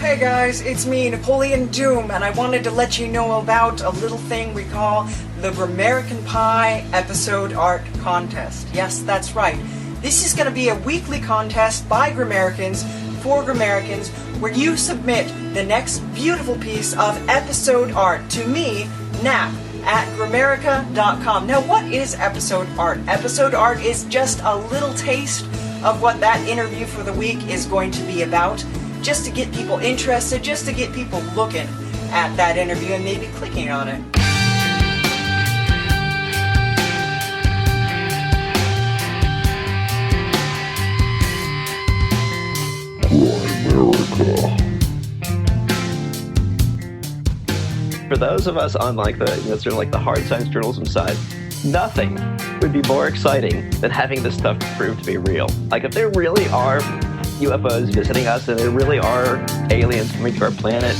Hey guys, it's me, Napoleon Doom, and I wanted to let you know about a little thing we call the Grimerican Pie Episode Art Contest. Yes, that's right. This is going to be a weekly contest by Grimericans for Grimericans where you submit the next beautiful piece of episode art to me, Nap, at Grimerica.com. Now, what is episode art? Episode art is just a little taste of what that interview for the week is going to be about, just to get people interested, just to get people looking at that interview and maybe clicking on it. For those of us on like the sort of like the hard science journalism side, nothing would be more exciting than having this stuff prove to be real. Like if there really are UFOs visiting us and there really are aliens coming to our planet.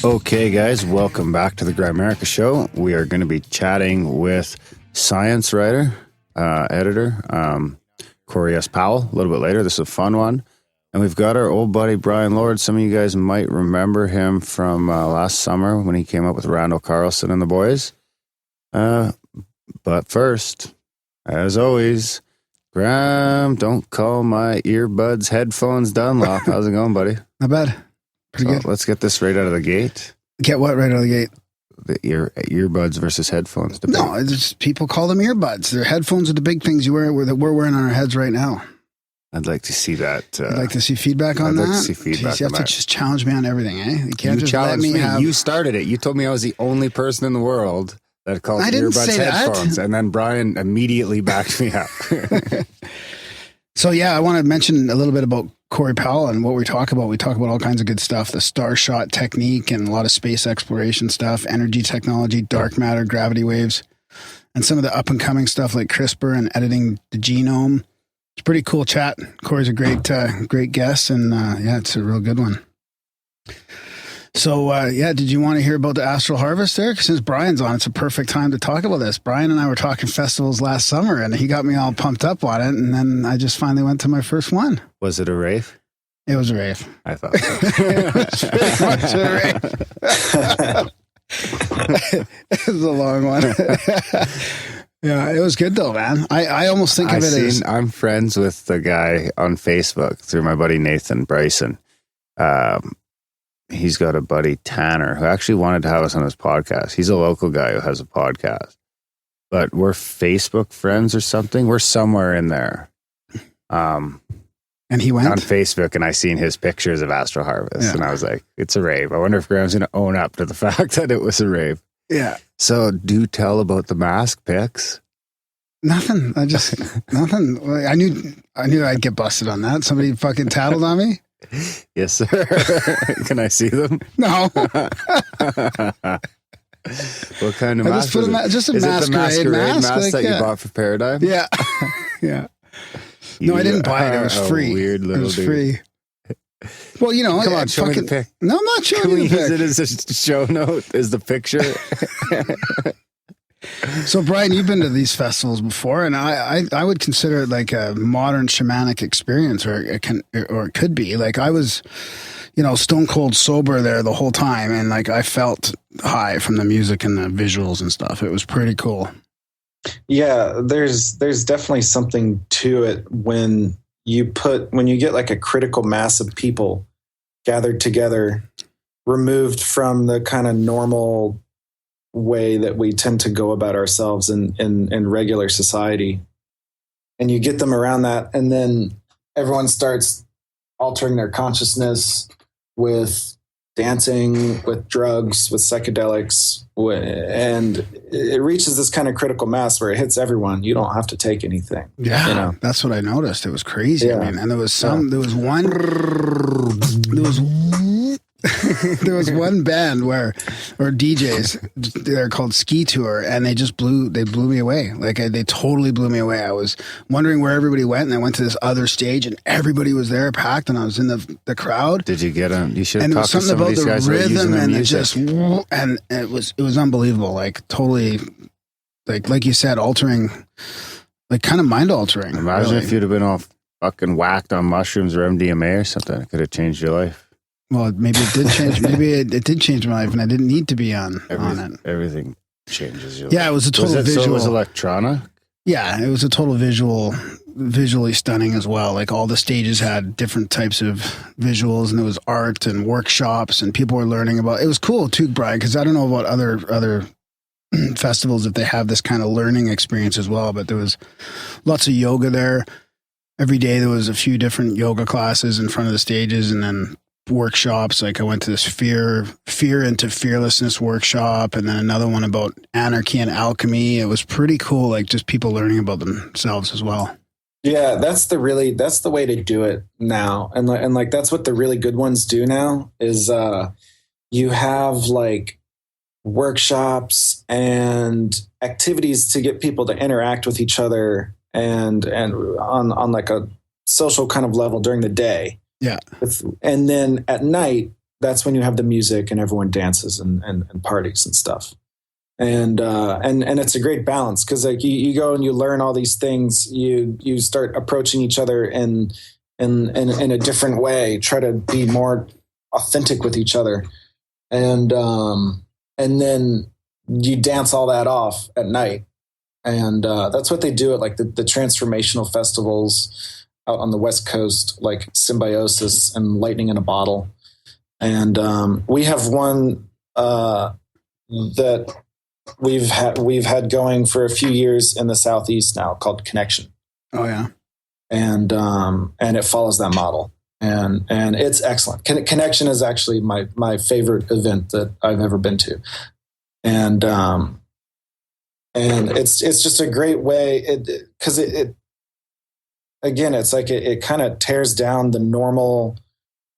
Okay, guys, welcome back to the Grimerica Show. We are going to be chatting with science writer, editor, Cory S Powell a little bit later. This is a fun one. And we've got our old buddy, Brian Lord. Some of you guys might remember him from last summer when he came up with Randal Carlson and the boys. But first, as always, Graham, don't call my earbuds headphones Dunlop. How's it going, buddy? Not bad. Pretty good. Let's get this right out of the gate. Get what right out of the gate? The earbuds versus headphones debate. No, it's just, people call them earbuds. They're headphones are the big things you wear that we're wearing on our heads right now. I'd like to see that. I'd like to see feedback on that. I'd like to see feedback. Jeez, you have to just challenge me on everything, eh? You can't just let challenged me have... You started it. You told me I was the only person in the world that called earbuds headphones, and then Brian immediately backed me up. So yeah, I want to mention a little bit about Cory Powell and what we talk about. We talk about all kinds of good stuff, the star shot technique and a lot of space exploration stuff, energy technology, dark matter, gravity waves, and some of the up and coming stuff like CRISPR and editing the genome. It's a pretty cool chat. Cory's a great guest, and yeah, it's a real good one. So yeah, did you want to hear about the Astral Harvest there? Since Brian's on, it's a perfect time to talk about this. Brian and I were talking festivals last summer, and he got me all pumped up on it, and then I just finally went to my first one. Was it a rave? It was a rave. I thought so. It was pretty much a rave. It was a long one. Yeah, it was good though, man. I almost think of it as... I'm friends with the guy on Facebook through my buddy Nathan Bryson. He's got a buddy, Tanner, who actually wanted to have us on his podcast. He's a local guy who has a podcast. But we're Facebook friends or something. We're somewhere in there. And he went? On Facebook, and I seen his pictures of Astral Harvest. Yeah. And I was like, it's a rave. I wonder if Graham's going to own up to the fact that it was a rave. Yeah. So do tell about the mask pics. Nothing. Nothing. I knew I'd get busted on that. Somebody fucking tattled on me. Yes, sir. Can I see them? No. What kind of mask? Just a Is masquerade it the masquerade mask like, that you bought for Paradigm? Yeah. Yeah. No, I didn't buy it. It was free. Weird little It was dude. free. Well, you know, come on, show me the pic. No, I'm not showing Can you we the use pic. it as a show note? Is the picture? So, Brian, you've been to these festivals before, and I would consider it like a modern shamanic experience, or it could be. Like I was, you know, stone cold sober there the whole time, and like I felt high from the music and the visuals and stuff. It was pretty cool. Yeah, there's definitely something to it when you get like a critical mass of people gathered together, removed from the kind of normal way that we tend to go about ourselves in regular society. And you get them around that, and then everyone starts altering their consciousness with dancing, with drugs, with psychedelics, and it reaches this kind of critical mass where it hits everyone. You don't have to take anything. Yeah, you know? That's what I noticed. It was crazy. Yeah. I mean, and there was there was one band or DJs, they're called Ski Tour, and they blew me away. Like they totally blew me away. I was wondering where everybody went, and I went to this other stage, and everybody was there packed, and I was in the crowd. Did you get them? You should have and talked to some of these guys about using their music. And it was unbelievable. Like totally, like you said, altering, like kind of mind altering. Imagine really. if you'd have been off fucking whacked on mushrooms or MDMA or something, it could have changed your life. Well, maybe it did change. Maybe it did change my life, and I didn't need to be on it. Everything changes your Yeah, life. it was a total visual. So it was electronic? Yeah, it was a total visually stunning as well. Like all the stages had different types of visuals, and there was art and workshops, and people were learning about. It was cool too, Brian, because I don't know about other festivals if they have this kind of learning experience as well. But there was lots of yoga there. Every day there was a few different yoga classes in front of the stages, and then workshops. Like I went to this fear into fearlessness workshop, and then another one about anarchy and alchemy. It was pretty cool. Like just people learning about themselves as well. Yeah, that's the way to do it now. And like that's what the really good ones do now is you have like workshops and activities to get people to interact with each other and on like a social kind of level during the day. Yeah. And then at night, that's when you have the music and everyone dances and parties and stuff. And it's a great balance because like you go and you learn all these things, you start approaching each other in a different way, try to be more authentic with each other. And then you dance all that off at night. And that's what they do at like the transformational festivals out on the West Coast, like Symbiosis and Lightning in a Bottle. And we have one that we've had going for a few years in the Southeast now called Connection. Oh yeah. And it follows that model. And it's excellent. Connection is actually my favorite event that I've ever been to. And it's just a great way because it again, it's like it kind of tears down the normal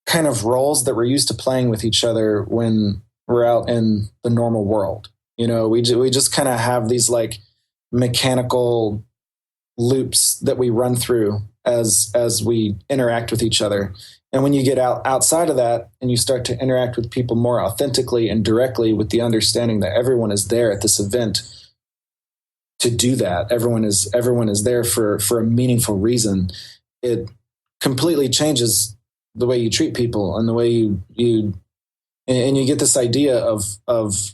kind of roles that we're used to playing with each other when we're out in the normal world. You know, we just kind of have these like mechanical loops that we run through as we interact with each other. And when you get outside of that and you start to interact with people more authentically and directly with the understanding that everyone is there at this event to do that, everyone is there for a meaningful reason, it completely changes the way you treat people and the way you get this idea of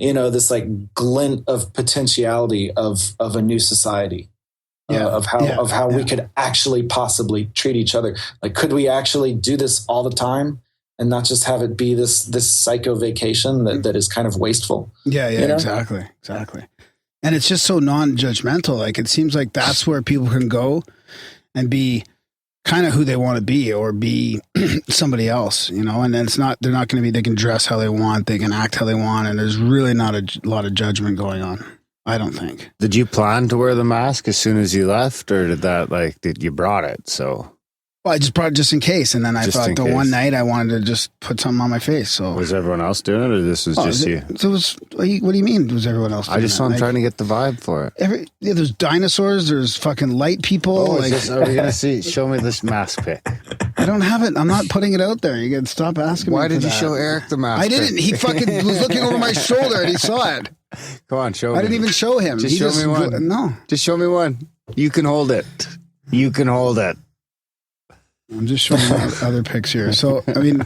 you know, this like glint of potentiality of a new society. Of how we could actually possibly treat each other. Like, could we actually do this all the time and not just have it be this psycho vacation that is kind of wasteful? Yeah, you know? exactly. And it's just so non-judgmental. Like, it seems like that's where people can go and be kind of who they want to be or be somebody else, you know, and then they're not going to be, they can dress how they want, they can act how they want. And there's really not a lot of judgment going on. I don't think. Did you plan to wear the mask as soon as you left, or did you brought it? So, well, I just brought it just in case, and then I thought one night I wanted to just put something on my face. So, was everyone else doing it, or this was just you? So what do you mean? Was everyone else? I just saw him trying to get the vibe for it. There's dinosaurs. There's fucking light people. Are we gonna see? Show me this mask pic. I don't have it. I'm not putting it out there. You can stop asking me. Why did you show Eric the mask? I didn't. He fucking was looking over my shoulder and he saw it. Come on, show me. I didn't even show him. Just show me one. No. Just show me one. You can hold it. You can hold it. I'm just showing you other pics here. So, I mean,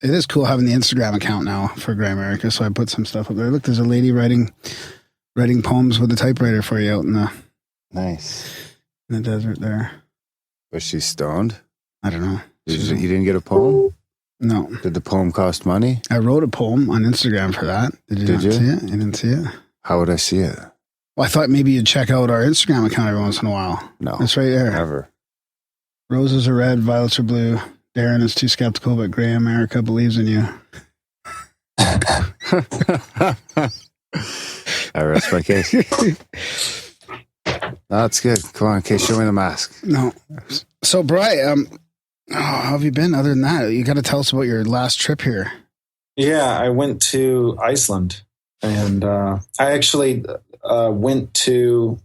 it is cool having the Instagram account now for Grimerica. So I put some stuff up there. Look, there's a lady writing poems with a typewriter for you out in the desert there. Was she stoned? I don't know. You didn't get a poem? No. Did the poem cost money? I wrote a poem on Instagram for that. Did you see it? You didn't see it? How would I see it? Well, I thought maybe you'd check out our Instagram account every once in a while. No. It's right there. Never. Roses are red, violets are blue. Darren is too skeptical, but Grimerica believes in you. I rest my case. That's good. Come on, Case, show me the mask. No. So, Bri, how have you been other than that? You got to tell us about your last trip here. Yeah, I went to Iceland, and I actually went to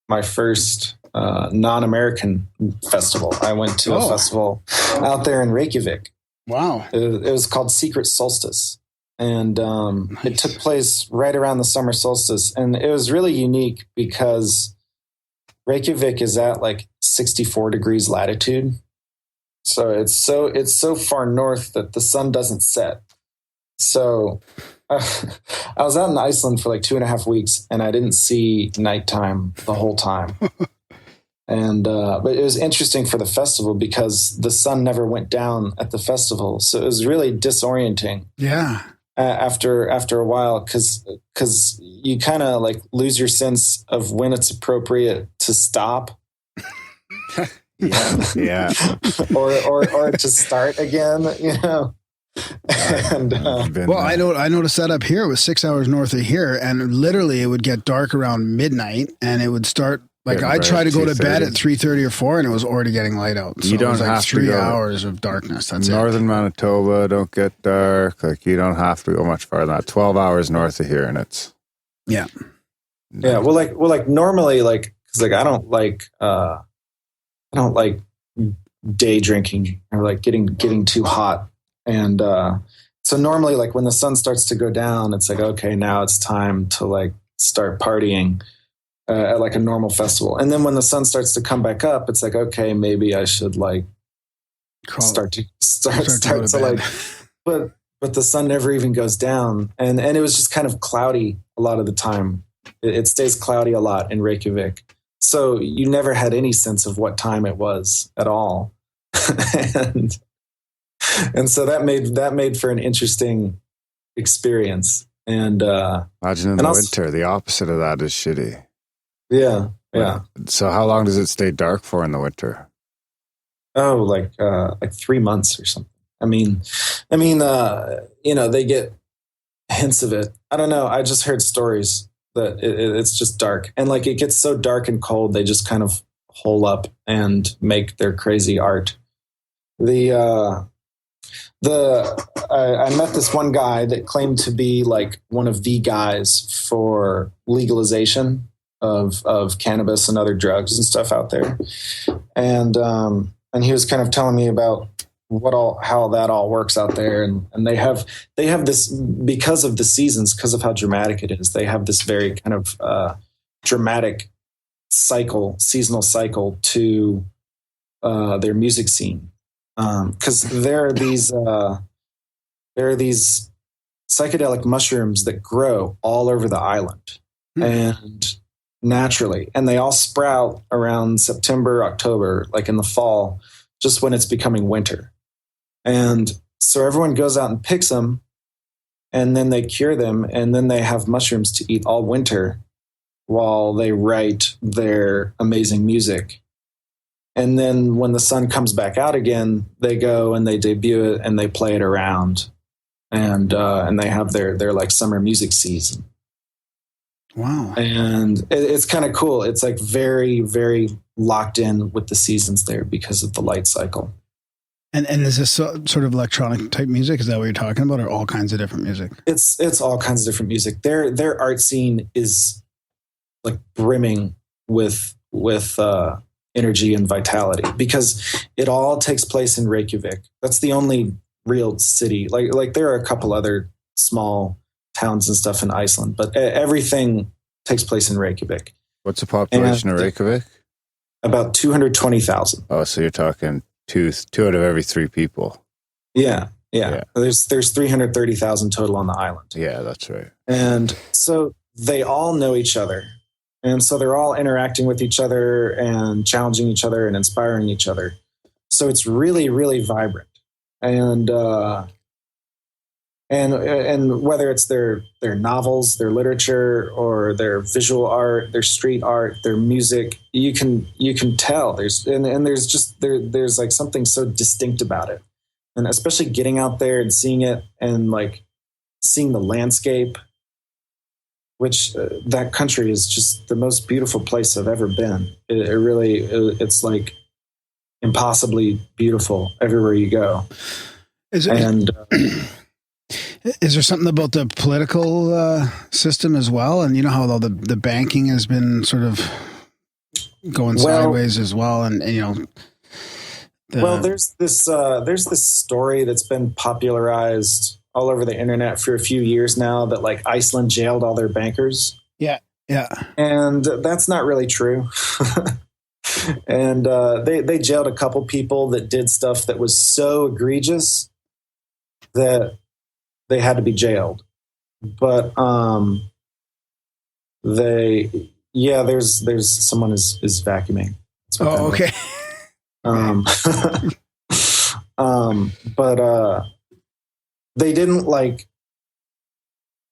my first non-American festival. I went to a festival out there in Reykjavik. Wow. It was called Secret Solstice, and Nice. It took place right around the summer solstice, and it was really unique because Reykjavik is at like 64 degrees latitude. So it's so far north that the sun doesn't set. So I was out in Iceland for like 2.5 weeks and I didn't see nighttime the whole time. And but it was interesting for the festival because the sun never went down at the festival. So it was really disorienting. Yeah. After a while, because you kind of like lose your sense of when it's appropriate to stop. Yeah. or to start again, you know. And well, I noticed that up here. It was 6 hours north of here, and literally it would get dark around midnight, and it would start. Like I try to go to bed at 3:30 or 4, and it was already getting light out. So you don't it was like have 3 to go hours of darkness. That's Northern Manitoba don't get dark. Like you don't have to go much farther than that. 12 hours north of here, and it's yeah. Well, like normally, like because like I don't like day drinking or like getting too hot, and so normally like when the sun starts to go down, it's like okay, now it's time to like start partying. At like a normal festival. And then when the sun starts to come back up, it's like, okay, maybe I should like start to like, but the sun never even goes down. And it was just kind of cloudy a lot of the time. It stays cloudy a lot in Reykjavik. So you never had any sense of what time it was at all. and so that made for an interesting experience. And imagine in the winter, the opposite of that is shitty. Yeah. So how long does it stay dark for in the winter? Oh, like 3 months or something. I mean, you know, they get hints of it. I don't know. I just heard stories that it's just dark, and like it gets so dark and cold, they just kind of hole up and make their crazy art. I met this one guy that claimed to be like one of the guys for legalization of cannabis and other drugs and stuff out there. And he was kind of telling me about how that all works out there. And they have this, because of the seasons, because of how dramatic it is, they have this very kind of dramatic seasonal cycle to their music scene. Cause there are these psychedelic mushrooms that grow all over the island. And naturally, and they all sprout around September, October, like in the fall, just when it's becoming winter. And so everyone goes out and picks them, and then they cure them, and then they have mushrooms to eat all winter while they write their amazing music. And then when the sun comes back out again, they go and they debut it and they play it around, and they have their like summer music season. Wow. And it's kind of cool. It's like very, very locked in with the seasons there because of the light cycle. And is this sort of electronic type music? Is that what you're talking about, or all kinds of different music? It's all kinds of different music. Their art scene is like brimming with energy and vitality because it all takes place in Reykjavik. That's the only real city. Like there are a couple other small towns and stuff in Iceland, but everything takes place in Reykjavik. What's the population of Reykjavik? About 220,000. Oh, so you're talking two out of every 3 people. Yeah. There's 330,000 total on the island. Yeah, that's right. And so they all know each other. And so they're all interacting with each other and challenging each other and inspiring each other. So it's really, really vibrant. And whether it's their novels, their literature, or their visual art, their street art, their music, you can tell there's like something so distinct about it. And especially getting out there and seeing it and like seeing the landscape, which that country is just the most beautiful place I've ever been. It's like impossibly beautiful everywhere you go. Is there something about the political system as well? And you know how the banking has been sort of going sideways as well, and you know. There's this story that's been popularized all over the internet for a few years now that like Iceland jailed all their bankers. Yeah. Yeah. And that's not really true. And they jailed a couple people that did stuff that was so egregious that they had to be jailed. But there's someone is vacuuming. Oh, okay. But they didn't like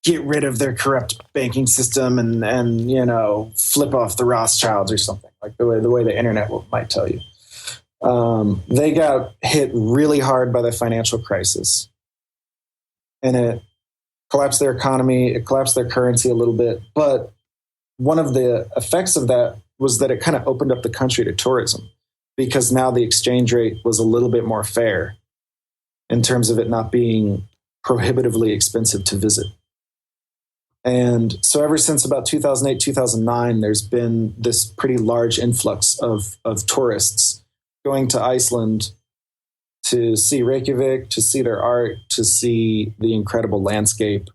get rid of their corrupt banking system and flip off the Rothschilds or something like the way the internet might tell you. They got hit really hard by the financial crisis, and it collapsed their economy. It collapsed their currency a little bit. But one of the effects of that was that it kind of opened up the country to tourism, because now the exchange rate was a little bit more fair in terms of it not being prohibitively expensive to visit. And so ever since about 2008, 2009, there's been this pretty large influx of tourists going to Iceland to see Reykjavik, to see their art, to see the incredible landscape,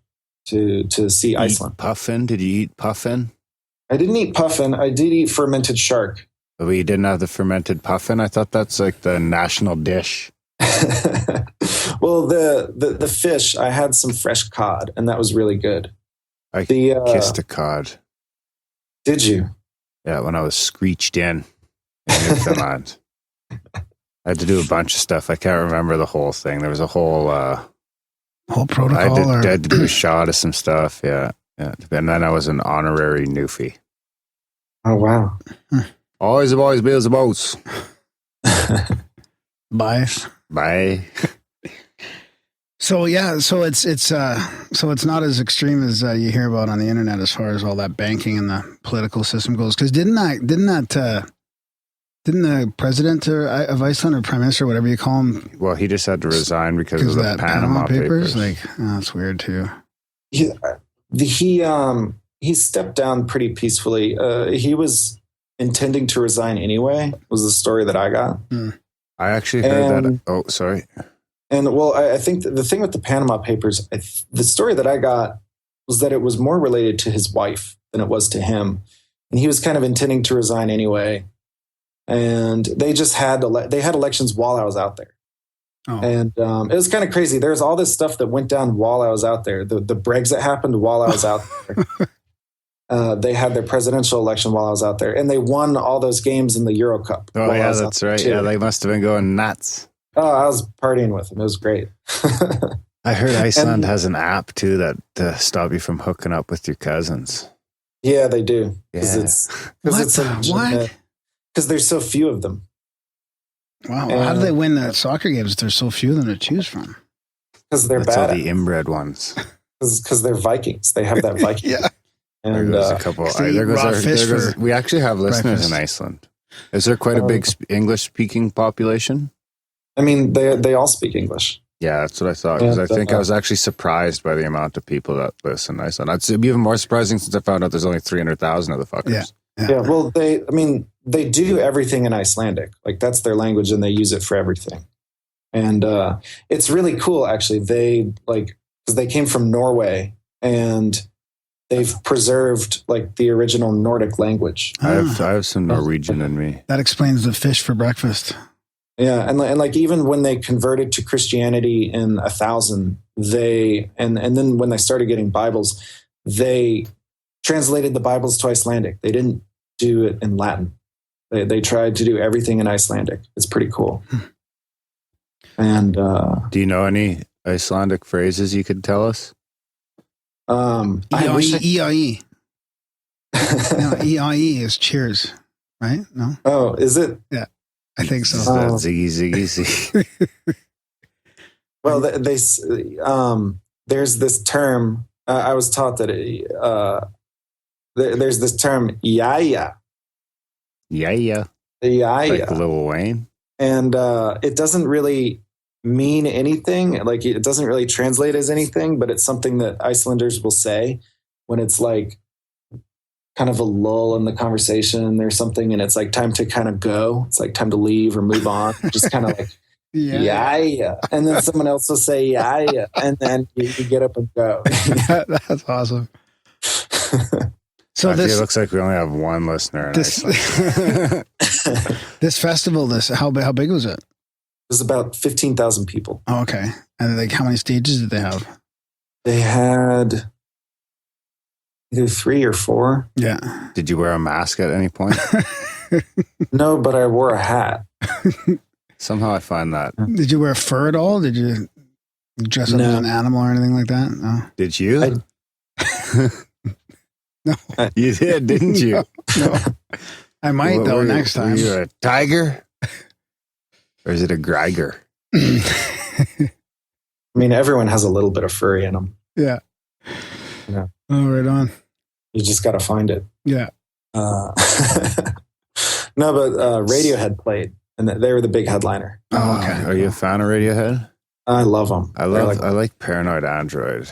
to see Iceland. Puffin? Did you eat puffin? I didn't eat puffin. I did eat fermented shark. But you didn't have the fermented puffin? I thought that's like the national dish. Well, the fish, I had some fresh cod, and that was really good. I kissed a cod. Did you? Yeah, when I was screeched in Newfoundland. I had to do a bunch of stuff. I can't remember the whole thing. There was a whole protocol. I had to do a shot of some stuff. Yeah. And then I was an honorary Newfie. Oh, wow. Always the boys, bills the boats. Bye. So it's not as extreme as you hear about on the internet as far as all that banking and the political system goes. Because didn't the president of Iceland, or prime minister, whatever you call him? Well, he just had to resign because of the Panama Papers. Like, that's weird too. He stepped down pretty peacefully. He was intending to resign anyway, was the story that I got. I actually heard that. Oh, sorry. And well, I think the thing with the Panama Papers, the story that I got was that it was more related to his wife than it was to him. And he was kind of intending to resign anyway. And they just had elections while I was out there. Oh. And it was kind of crazy. There's all this stuff that went down while I was out there. The Brexit happened while I was out there. They had their presidential election while I was out there. And they won all those games in the Euro Cup. Oh, yeah, that's right. Too. Yeah, they must have been going nuts. Oh, I was partying with them. It was great. I heard Iceland has an app, too, that to stop you from hooking up with your cousins. Yeah, they do. Yeah. Because there's so few of them. Wow. How do they win the soccer games if there's so few of them to choose from? Because they're bad. All the inbred ones. Because they're Vikings. They have that Viking. Yeah. And there goes a couple. We actually have listeners in Iceland. Is there quite a big English-speaking population? I mean, they all speak English. Yeah, that's what I thought. Because I think I was actually surprised by the amount of people that listen in Iceland. It'd be even more surprising since I found out there's only 300,000 of the fuckers. Yeah. Well, they do everything in Icelandic. Like, that's their language, and they use it for everything. And it's really cool, actually. Because they came from Norway, and they've preserved like the original Nordic language. I have some Norwegian in me. That explains the fish for breakfast. Yeah, and like even when they converted to Christianity in 1000, and then when they started getting Bibles, they translated the Bibles to Icelandic. They didn't do it in Latin. They tried to do everything in Icelandic. It's pretty cool. And do you know any Icelandic phrases you could tell us? EIE. No, EIE is cheers, right? No. Oh, is it? Yeah. I think so. Ziggy. Well, there's this term. I was taught that there's this term, yaya. Yaya. Like Lil Wayne. And it doesn't really mean anything. Like, it doesn't really translate as anything, but it's something that Icelanders will say when it's like kind of a lull in the conversation or something, and it's like time to kind of go. It's like time to leave or move on. Just kind of like, yeah. And then someone else will say, yeah. And then you get up and go. That's awesome. So Actually, this it looks like we only have one listener. In this Iceland. this festival, how big was it? It was about 15,000 people. Oh, okay. And like, how many stages did they have? They had either 3 or 4. Yeah. Did you wear a mask at any point? No, but I wore a hat. Somehow I find that. Did you wear fur at all? Did you dress up No. as an animal or anything like that? No. Did you? No. You did, didn't you? No. I might though next time. Were you a tiger? Or is it a Greiger? I mean, everyone has a little bit of furry in them. Yeah. Yeah. Oh, right on. You just got to find it. Yeah. No, but Radiohead played, and they were the big headliner. Oh, okay. Are you a fan of Radiohead? I love them. I like Paranoid Android.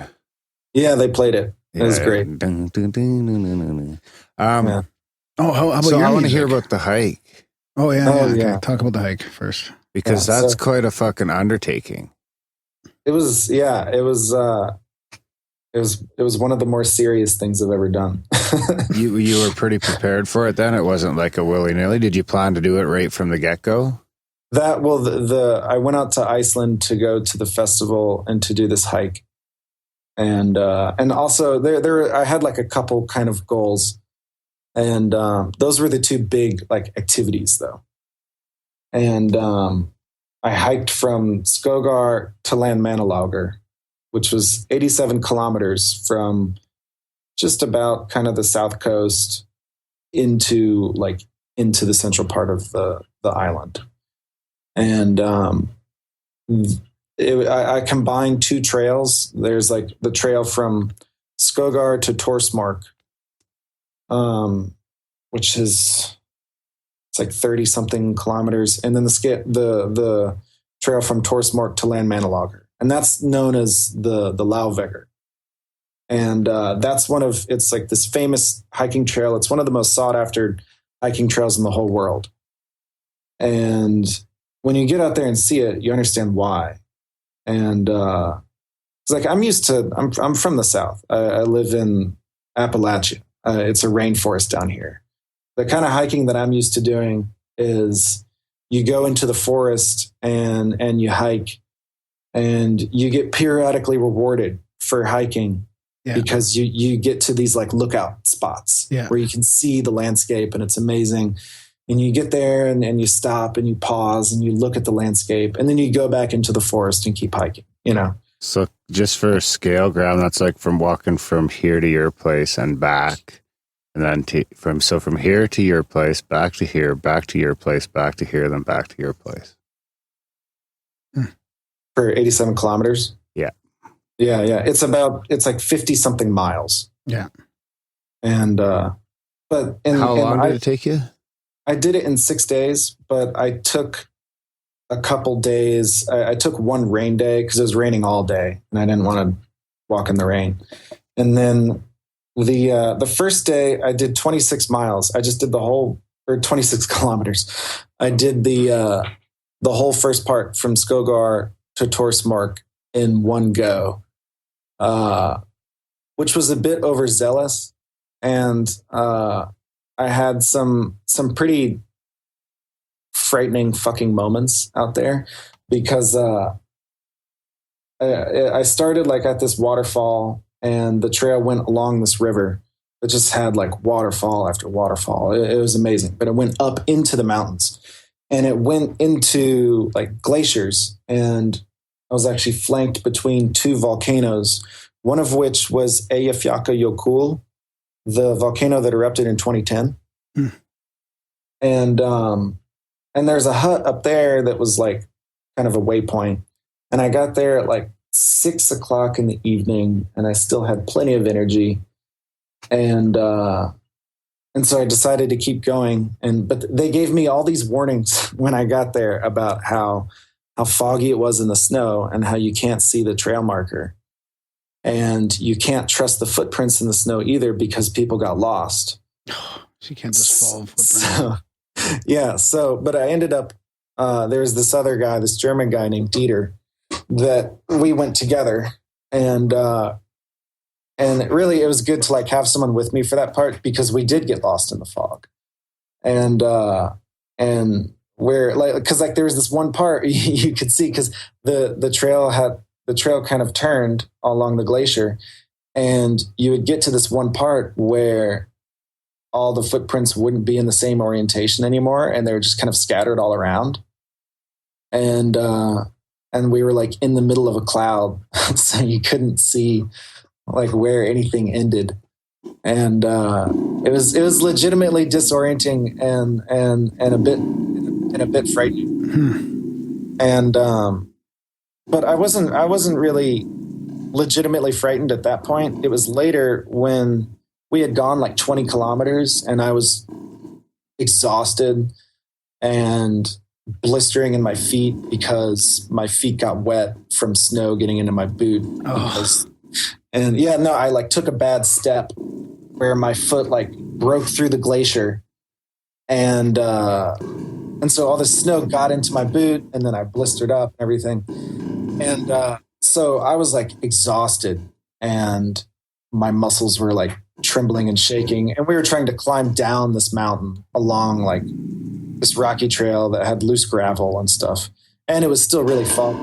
Yeah, they played it. It was great. Dun, dun, dun, dun, dun, dun, dun. Yeah. Oh, how about So your I want to music? hear about the hike Oh, yeah. Oh, Okay. yeah. Talk about the hike first. because Yeah, that's so- quite a fucking undertaking. It was one of the more serious things I've ever done. You were pretty prepared for it then? It wasn't like a willy-nilly? Did you plan to do it right from the get-go? I went out to Iceland to go to the festival and to do this hike. And also I had like a couple kind of goals, and those were the 2 big like activities though. And I hiked from Skogar to Landmannalaugar, which was 87 kilometers from just about kind of the south coast into the central part of the island. And I combined 2 trails. There's like the trail from Skogar to Torsmark, which is it's like 30 something kilometers, and then the trail from Torsmark to Landmannalaugar, and that's known as the Lauvegger. And it's like this famous hiking trail. It's one of the most sought after hiking trails in the whole world. And when you get out there and see it, you understand why. And it's like I'm from the South. I live in Appalachia. It's a rainforest down here. The kind of hiking that I'm used to doing is you go into the forest and you hike, and you get periodically rewarded for hiking. Yeah. Because you get to these like lookout spots where you can see the landscape, and it's amazing. And you get there and you stop and you pause and you look at the landscape, and then you go back into the forest and keep hiking, So just for scale, Graham, that's like from walking from here to your place and back. And then from here to your place, back to here, back to your place, back to here, then back to your place. For 87 kilometers? Yeah. Yeah. It's like 50 something miles. Yeah. And, How long did it take you? I did it in 6 days, but I took a couple days. I took one rain day because it was raining all day and I didn't want to walk in the rain. And then the first day I did 26 miles. I just did 26 kilometers. I did the whole first part from Skogar to Torsmark in one go, which was a bit overzealous. And I had some pretty frightening fucking moments out there because I started like at this waterfall, and the trail went along this river that just had like waterfall after waterfall. It was amazing, but it went up into the mountains, and it went into like glaciers, and I was actually flanked between 2 volcanoes, one of which was Eyjafjallajökull, the volcano that erupted in 2010. And there's a hut up there that was like kind of a waypoint. And I got there at like 6 o'clock in the evening, and I still had plenty of energy. And so I decided to keep going. But they gave me all these warnings when I got there about how foggy it was in the snow and how you can't see the trail marker. And you can't trust the footprints in the snow either because people got lost. So you can't just follow footprints. But I ended up, there was this other guy, this German guy named Dieter, that we went together. And really it was good to like have someone with me for that part, because we did get lost in the fog. And where like, cause like there was this one part you could see, cause the trail kind of turned along the glacier, and you would get to this one part where all the footprints wouldn't be in the same orientation anymore, and they were just kind of scattered all around. And we were like in the middle of a cloud, so you couldn't see like where anything ended. And it was legitimately disorienting and a bit frightening. And but I wasn't really legitimately frightened at that point. It was later when we had gone like 20 kilometers and I was exhausted and blistering in my feet because my feet got wet from snow getting into my boot. I like took a bad step where my foot like broke through the glacier, and so all the snow got into my boot, and then I blistered up and everything. And so I was like exhausted, and my muscles were like trembling and shaking, and we were trying to climb down this mountain along like this rocky trail that had loose gravel and stuff, and it was still really fun.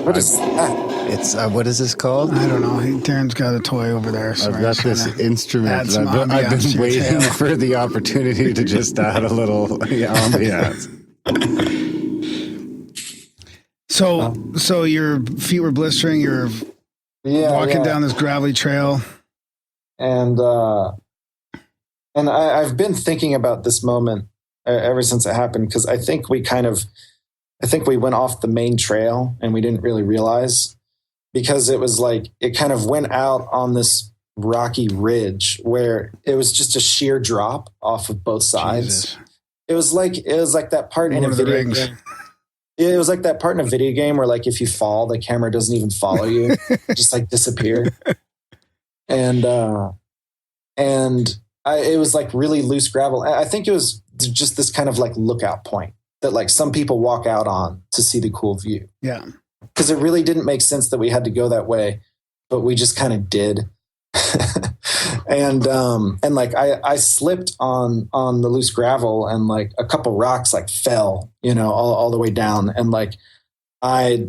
What is that? It's what is this called? I don't know. Darren's got a toy over there. So I've got this instrument. I've been waiting for the opportunity to just add a little ambiance. So your feet were blistering. You're walking down this gravelly trail, and I've been thinking about this moment ever since it happened, because I think we went off the main trail and we didn't really realize, because it was like it kind of went out on this rocky ridge where it was just a sheer drop off of both sides. Jesus. It was like that part in a video game. It was like that part in a video game where like if you fall, the camera doesn't even follow you, just like disappear. And it was like really loose gravel. I think it was just this kind of like lookout point that like some people walk out on to see the cool view. Yeah. Because it really didn't make sense that we had to go that way, but we just kind of did. and like I slipped on the loose gravel, and like a couple rocks like fell, all the way down. And like I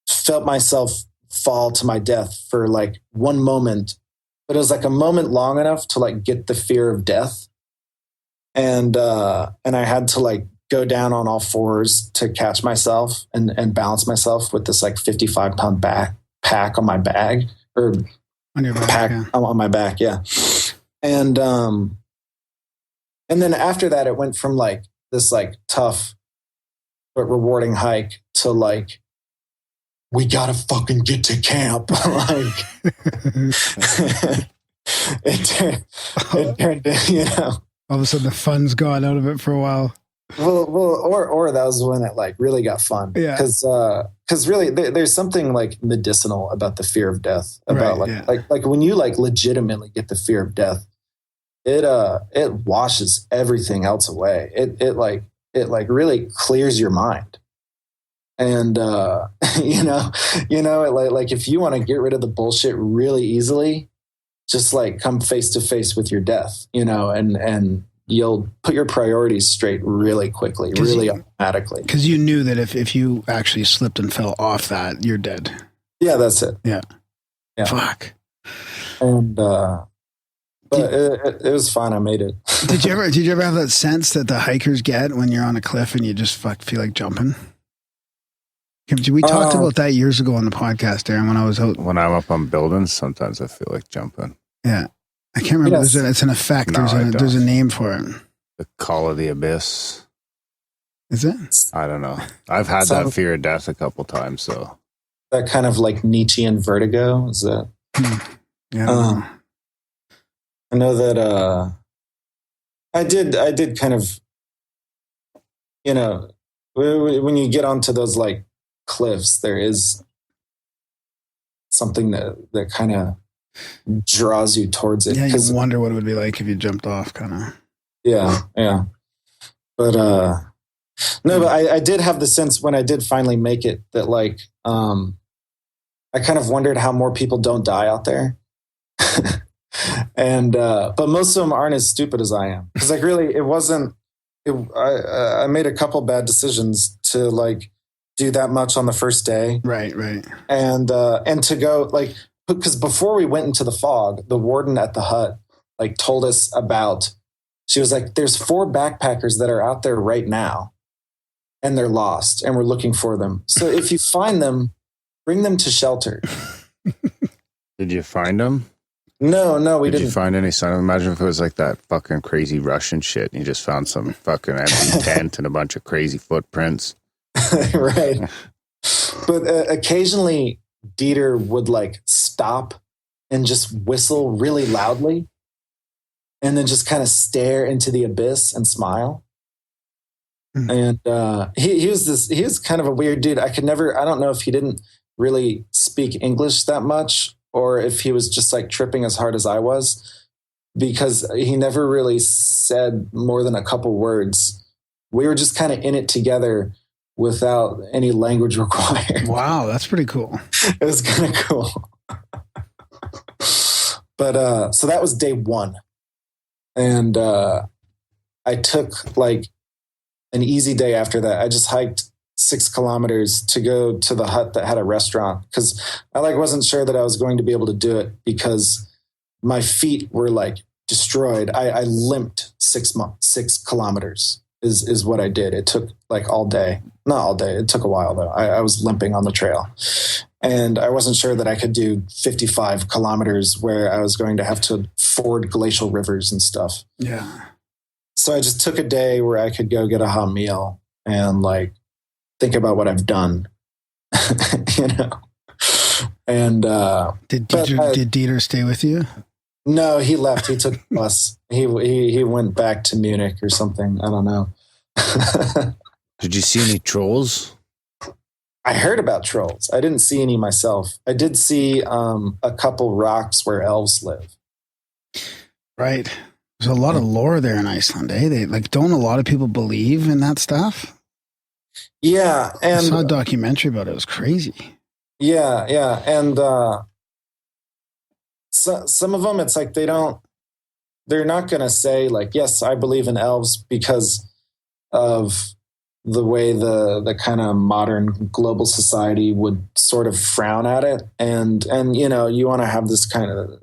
felt myself fall to my death for like one moment, but it was like a moment long enough to like get the fear of death. And I had to like go down on all fours to catch myself and balance myself with this like 55-pound backpack on my bag, or on your back, on my back. Yeah. And then after that, it went from like this like tough but rewarding hike to like, we gotta fucking get to camp. Like it turned, all of a sudden the fun's gone out of it for a while. Well, or that was when it like really got fun. Yeah. Because really there's something like medicinal about the fear of death. About like when you like legitimately get the fear of death, it washes everything else away. It really clears your mind. And like if you want to get rid of the bullshit really easily, just like come face to face with your death, and you'll put your priorities straight really quickly, really automatically. Because you knew that if you actually slipped and fell off that, you're dead. Yeah, that's it. Yeah. Fuck. And but it was fine. I made it. Did you ever have that sense that the hikers get when you're on a cliff and you just feel like jumping? We talked about that years ago on the podcast, Aaron, when I was out. When I'm up on buildings, sometimes I feel like jumping. Yeah. I can't remember. Yes. It's an effect. No, there's a name for it. The call of the abyss. Is it? I don't know. I've had that fear of death a couple times. So that kind of like Nietzschean vertigo, is that? Yeah. I know that I did kind of, when you get onto those like cliffs, there is something that kind of draws you towards it. Yeah, you wonder what it would be like if you jumped off, kind of. Yeah. But no, but I did have the sense when I did finally make it that like I kind of wondered how more people don't die out there. And but most of them aren't as stupid as I am, because like really it wasn't. I made a couple bad decisions to like do that much on the first day, Right. and to go like, because before we went into the fog, the warden at the hut like told us about. She was like, "There's 4 backpackers that are out there right now, and they're lost, and we're looking for them. So if you find them, bring them to shelter." Did you find them? No, we Did didn't. you find any sign? Imagine if it was like that fucking crazy Russian shit and you just found some fucking empty tent and a bunch of crazy footprints. Right. But occasionally Dieter would like stop and just whistle really loudly and then just kind of stare into the abyss and smile. And he was kind of a weird dude. I don't know if he didn't really speak English that much, or if he was just like tripping as hard as I was, because he never really said more than a couple words. We were just kind of in it together without any language required. Wow, that's pretty cool. It was kind of cool. But so that was day 1. And I took like an easy day after that. I just hiked 6 kilometers to go to the hut that had a restaurant, because I like wasn't sure that I was going to be able to do it because my feet were like destroyed. I limped 6 kilometers is what I did. It took like all day. Not all day. It took a while though. I was limping on the trail, and I wasn't sure that I could do 55 kilometers where I was going to have to ford glacial rivers and stuff. Yeah. So I just took a day where I could go get a hot meal and like think about what I've done, you know. And did Dieter stay with you? No, he left. He took the bus. He went back to Munich or something. I don't know. Did you see any trolls? I heard about trolls. I didn't see any myself. I did see a couple rocks where elves live. Right. There's a lot of lore there in Iceland, eh? They like, don't a lot of people believe in that stuff? Yeah, and I saw a documentary about it. It was crazy. Yeah, and so, some of them, it's like they're not going to say like, yes, I believe in elves, because of the way the kind of modern global society would sort of frown at it, and you know, you want to have this kind of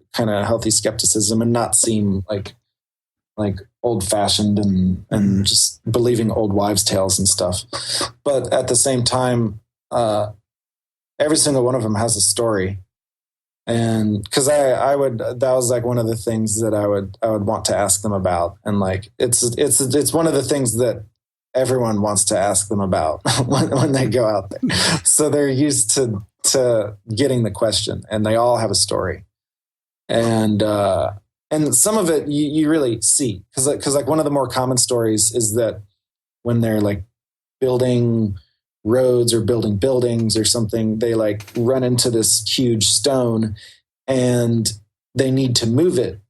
healthy skepticism and not seem like old fashioned and just believing old wives' tales and stuff. But at the same time, every single one of them has a story. And because that was like one of the things that I would want to ask them about. And like, it's one of the things that everyone wants to ask them about when they go out there. So they're used to getting the question, and they all have a story. And some of it you really see, because like one of the more common stories is that when they're like building roads or building buildings or something, they like run into this huge stone and they need to move it,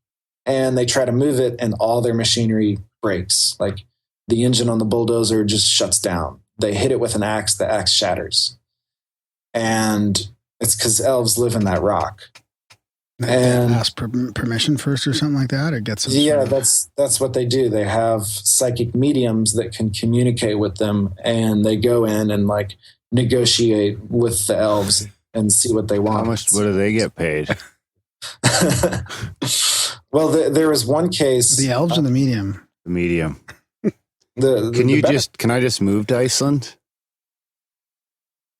and they try to move it and all their machinery breaks. Like the engine on the bulldozer just shuts down. They hit it with an axe, the axe shatters. And it's because elves live in that rock. And ask permission first or something like that, or get some. Yeah, that's what they do. They have psychic mediums that can communicate with them, and they go in and like negotiate with the elves and see what they want. What do they get paid? Well, there was one case. The elves or the medium? The medium. Can I just move to Iceland?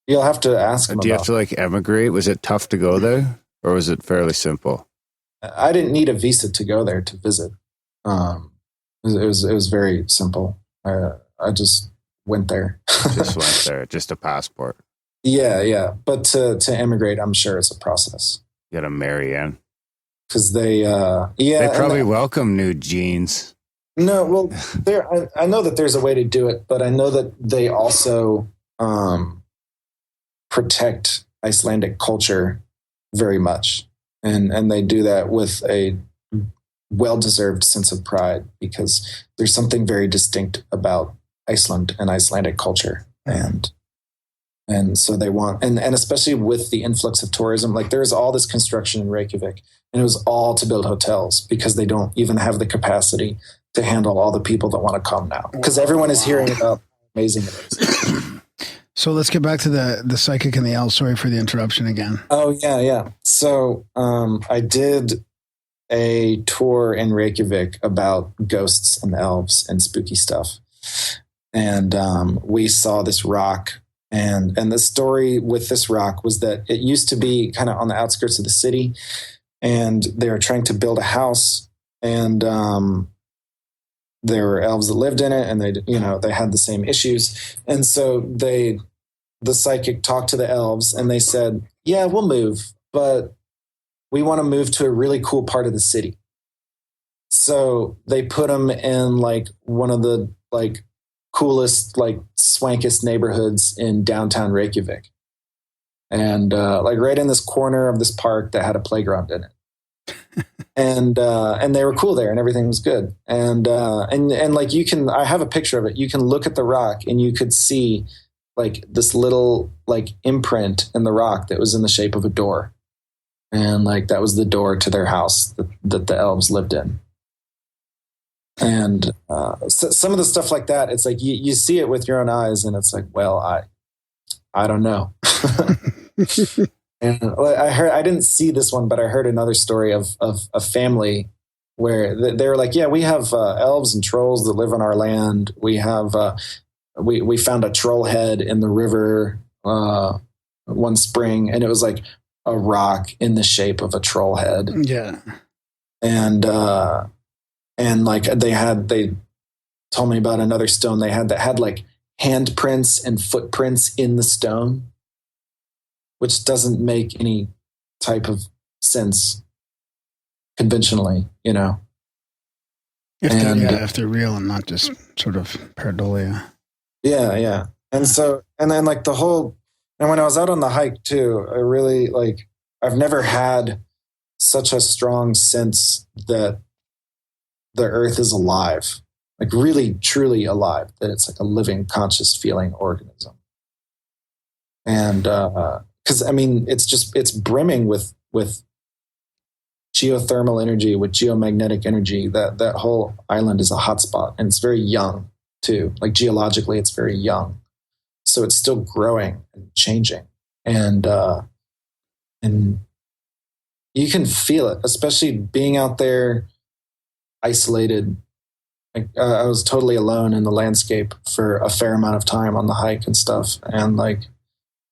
You'll have to ask them. Do you have to like emigrate? Was it tough to go there? Or was it fairly simple? I didn't need a visa to go there to visit. It was very simple. I just went there. Just a passport. Yeah. But to emigrate, I'm sure it's a process. You got to marry in. Because they probably welcome new genes. No, well, I know that there's a way to do it, but I know that they also protect Icelandic culture very much, and they do that with a well-deserved sense of pride, because there's something very distinct about Iceland and Icelandic culture, and And so they want, and especially with the influx of tourism, like there's all this construction in Reykjavik, and it was all to build hotels because they don't even have the capacity to handle all the people that want to come now. Because everyone is hearing about how amazing it is. So let's get back to the psychic and the elves. Sorry for the interruption again. Oh yeah. So I did a tour in Reykjavik about ghosts and elves and spooky stuff. And we saw this rock. And the story with this rock was that it used to be kind of on the outskirts of the city, and they were trying to build a house, and there were elves that lived in it, and they had the same issues. And so the psychic talked to the elves, and they said, yeah, we'll move, but we want to move to a really cool part of the city. So they put them in like one of the like coolest, like swankest neighborhoods in downtown Reykjavik. And like right in this corner of this park that had a playground in it. and they were cool there and everything was good. And like I have a picture of it. You can look at the rock and you could see like this little like imprint in the rock that was in the shape of a door. And like that was the door to their house that the elves lived in. And so some of the stuff like that, it's like you see it with your own eyes, and it's like, well, I don't know. And I didn't see this one, but I heard another story of a family where they were like, yeah, we have elves and trolls that live on our land. We have we found a troll head in the river one spring, and it was like a rock in the shape of a troll head. Yeah, and like they told me about another stone they had that had like handprints and footprints in the stone, which doesn't make any type of sense conventionally, you know. If they're real and not just sort of pareidolia. Yeah. And then like and when I was out on the hike too, I really like, I've never had such a strong sense that the earth is alive, like really, truly alive, that it's like a living, conscious, feeling organism. And because I mean, it's brimming with geothermal energy, with geomagnetic energy. That whole island is a hotspot, and it's very young too. Like geologically, it's very young, so it's still growing and changing, and you can feel it, especially being out there isolated. I was totally alone in the landscape for a fair amount of time on the hike and stuff. And like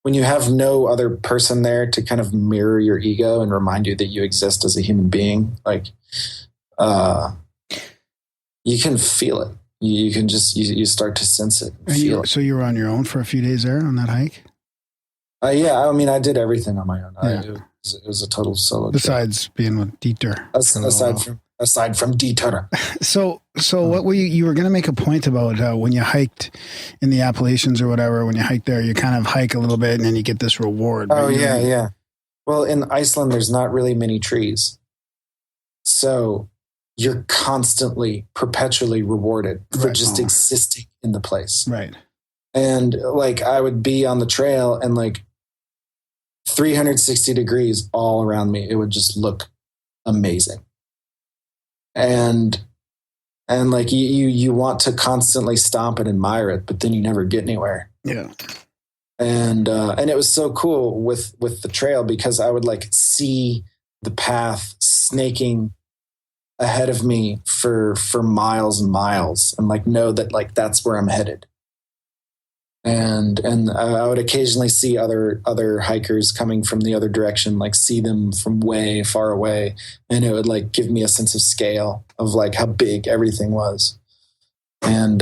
when you have no other person there to kind of mirror your ego and remind you that you exist as a human being, like you can feel it. You can just you start to sense it. So you were on your own for a few days there on that hike? Yeah, I mean, I did everything on my own. Yeah. It was a total solo. Besides trip. Being with Dieter. Aside from Dieter. So what were you were going to make a point about when you hiked in the Appalachians or whatever, when you hike there, you kind of hike a little bit and then you get this reward. Oh, yeah. Well, in Iceland, there's not really many trees. So you're constantly, perpetually rewarded for just existing in the place. Right. And like I would be on the trail and like 360 degrees all around me, it would just look amazing. And like you want to constantly stomp and admire it, but then you never get anywhere. Yeah. And it was so cool with the trail because I would like see the path snaking ahead of me for miles and miles, and like know that like that's where I'm headed. And I would occasionally see other hikers coming from the other direction, like see them from way far away, and it would like give me a sense of scale of like how big everything was. And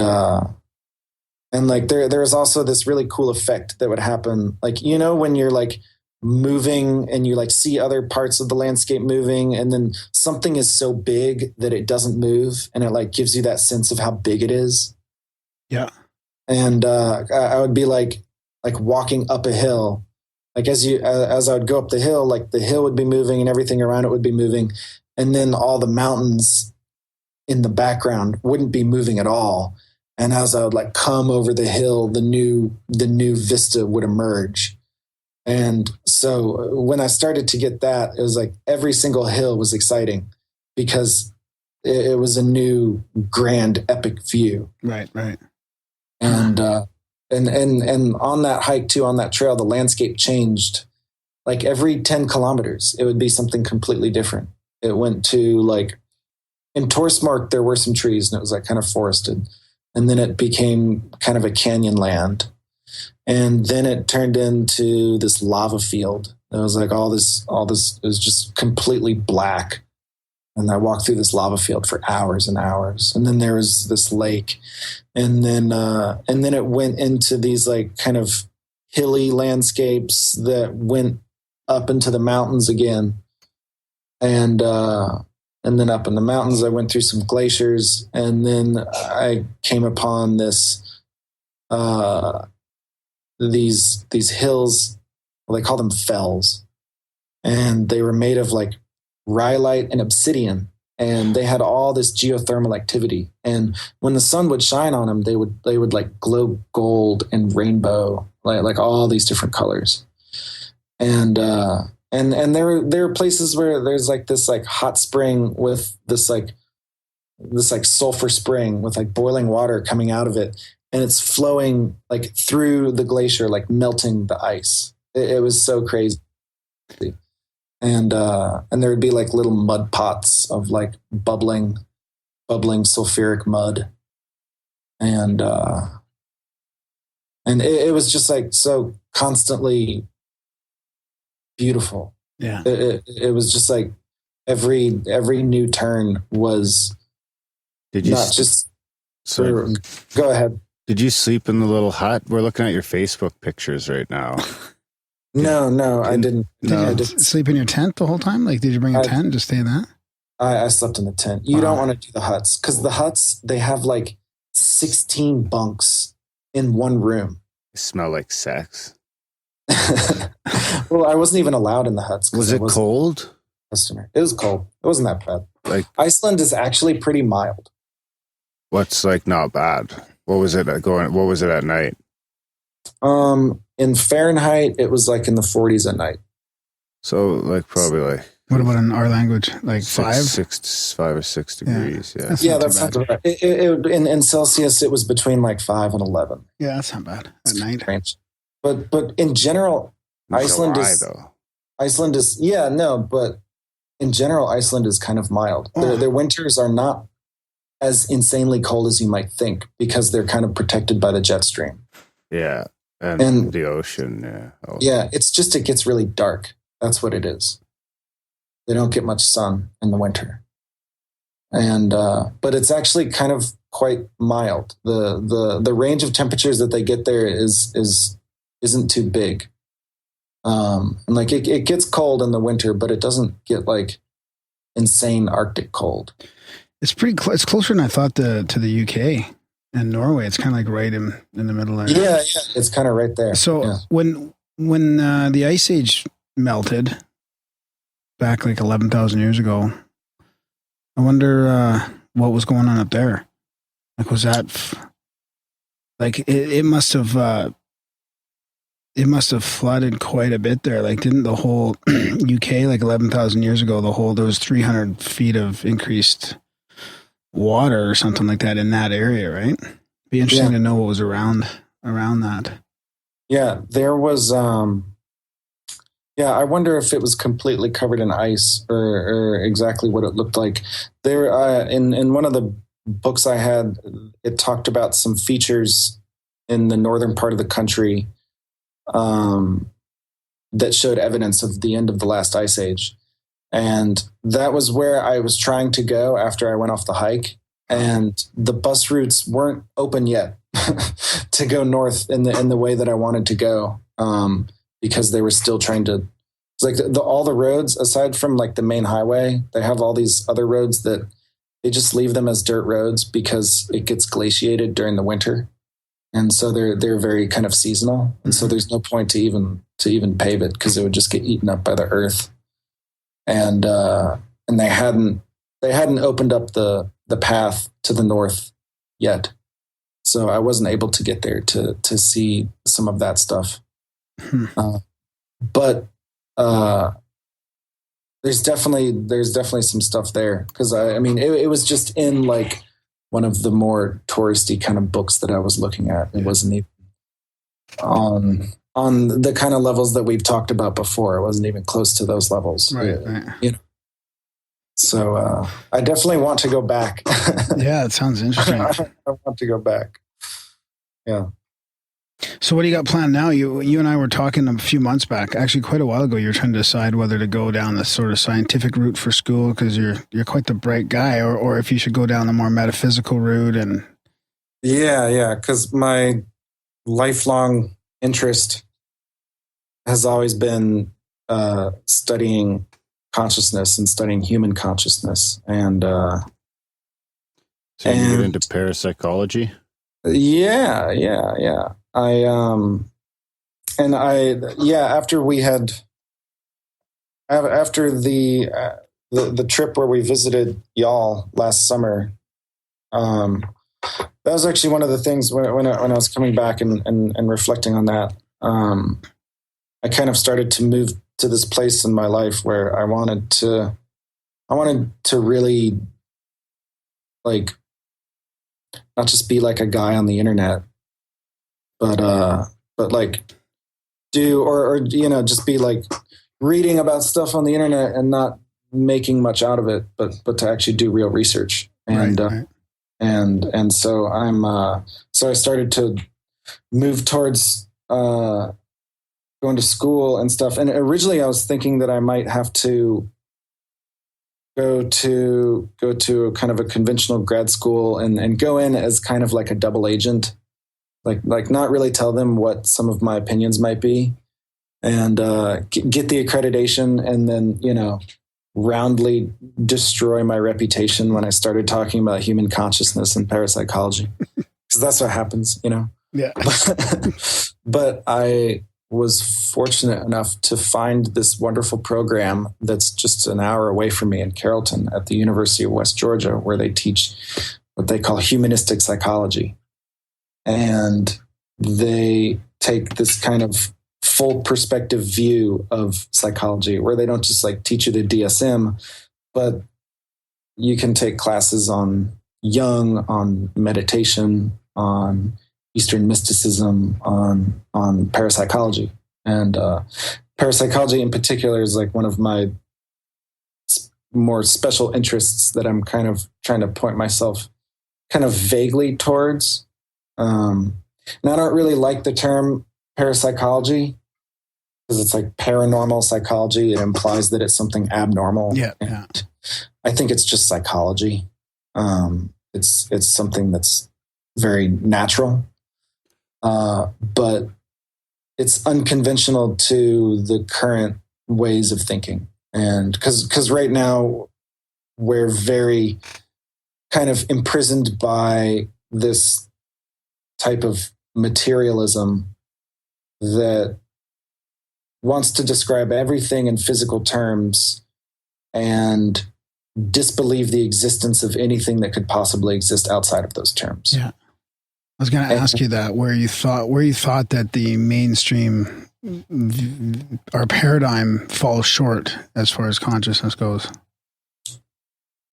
like there was also this really cool effect that would happen, like, you know, when you're like moving and you like see other parts of the landscape moving, and then something is so big that it doesn't move, and it like gives you that sense of how big it is. Yeah. And I would be like walking up a hill, like as I would go up the hill, like the hill would be moving and everything around it would be moving, and then all the mountains in the background wouldn't be moving at all. And as I would like come over the hill, the new vista would emerge. And so when I started to get that, it was like every single hill was exciting because it was a new grand epic view. Right. And on that hike too, on that trail, the landscape changed. Like every 10 kilometers, it would be something completely different. It went to like in Torsmark, there were some trees and it was like kind of forested. And then it became kind of a canyon land. And then it turned into this lava field. It was like all this, it was just completely black. And I walked through this lava field for hours and hours. And then there was this lake. And then it went into these like kind of hilly landscapes that went up into the mountains again. And then up in the mountains, I went through some glaciers. And then I came upon these hills. Well, they call them fells. And they were made of like rhyolite and obsidian, and they had all this geothermal activity. And when the sun would shine on them, they would like glow gold and rainbow, like all these different colors. And there were places where there's like this like hot spring with this sulfur spring with like boiling water coming out of it, and it's flowing like through the glacier, like melting the ice. It was so crazy. And there would be like little mud pots of like bubbling sulfuric mud. And it was just like so constantly beautiful. Yeah. It was just like every new turn was go ahead. Did you sleep in the little hut? We're looking at your Facebook pictures right now. No, I didn't. Did you sleep in your tent the whole time? Like, did you bring a tent and just stay in that? I slept in the tent. You don't want to do the huts because the huts, they have like 16 bunks in one room. They smell like sex. Well, I wasn't even allowed in the huts. Was it cold? Customer. It was cold. It wasn't that bad. Like Iceland is actually pretty mild. What's like not bad? What was it at night? In Fahrenheit, it was like in the 40s at night. So like probably like. What about in our language? Like 5 or 6 degrees. Yeah. Yeah, that sounds right. In Celsius, it was between like 5 and 11. Yeah, that's not bad at night. Range. But in general, Iceland is but in general, Iceland is kind of mild. Their winters are not as insanely cold as you might think because they're kind of protected by the jet stream. Yeah. And the ocean, yeah. Oh. Yeah, it gets really dark. That's what it is. They don't get much sun in the winter. And but it's actually kind of quite mild. The range of temperatures that they get there isn't too big. And like it gets cold in the winter, but it doesn't get like insane Arctic cold. It's pretty it's closer than I thought to the UK. And Norway, it's kind of like right in the middle there. Yeah, it's kind of right there. So when the Ice Age melted back like 11,000 years ago, I wonder what was going on up there. Like, was that like it must have flooded quite a bit there. Like, didn't the whole UK like 11,000 years ago, there was 300 feet of increased water or something like that in that area, right? Be interesting to know what was around that. Yeah, there was I wonder if it was completely covered in ice or exactly what it looked like. There in one of the books I had, it talked about some features in the northern part of the country that showed evidence of the end of the last ice age. And that was where I was trying to go after I went off the hike. And the bus routes weren't open yet to go north in the way that I wanted to go, because they were still trying to. It's like all the roads, aside from like the main highway, they have all these other roads that they just leave them as dirt roads because it gets glaciated during the winter, and so they're very kind of seasonal, and so there's no point to even pave it because it would just get eaten up by the earth. And they hadn't opened up the path to the north yet. So I wasn't able to get there to see some of that stuff. But there's definitely some stuff there, because I mean it was just in like one of the more touristy kind of books that I was looking at. It wasn't even on the kind of levels that we've talked about before. It wasn't even close to those levels. Right. You know. So I definitely want to go back. Yeah, it sounds interesting. I want to go back. Yeah. So what do you got planned now? You and I were talking a few months back, actually quite a while ago. You were trying to decide whether to go down the sort of scientific route for school, because you're quite the bright guy, or if you should go down the more metaphysical route. And yeah, because my lifelong interest has always been studying consciousness and studying human consciousness, and so you get into parapsychology. Yeah. After the trip where we visited y'all last summer, that was actually one of the things when I was coming back and reflecting on that. I kind of started to move to this place in my life where I wanted to really, like, not just be like a guy on the internet, but like do, or just be like reading about stuff on the internet and not making much out of it, but to actually do real research. And, right. and so so I started to move towards, going to school and stuff. And originally I was thinking that I might have to go to kind of a conventional grad school and go in as kind of like a double agent, like not really tell them what some of my opinions might be, and get the accreditation, and then roundly destroy my reputation when I started talking about human consciousness and parapsychology, because that's what happens, Yeah. But I was fortunate enough to find this wonderful program that's just an hour away from me in Carrollton at the University of West Georgia, where they teach what they call humanistic psychology. And they take this kind of full perspective view of psychology, where they don't just like teach you the DSM, but you can take classes on Jung, on meditation, on Eastern mysticism, on parapsychology. And parapsychology in particular is like one of my more special interests that I'm kind of trying to point myself kind of vaguely towards. And I don't really like the term parapsychology, because it's like paranormal psychology. It implies that it's something abnormal. Yeah. And I think it's just psychology. It's something that's very natural. But it's unconventional to the current ways of thinking. And because right now we're very kind of imprisoned by this type of materialism that wants to describe everything in physical terms and disbelieve the existence of anything that could possibly exist outside of those terms. Yeah. I was going to ask you that, where you thought that the mainstream, our paradigm falls short as far as consciousness goes.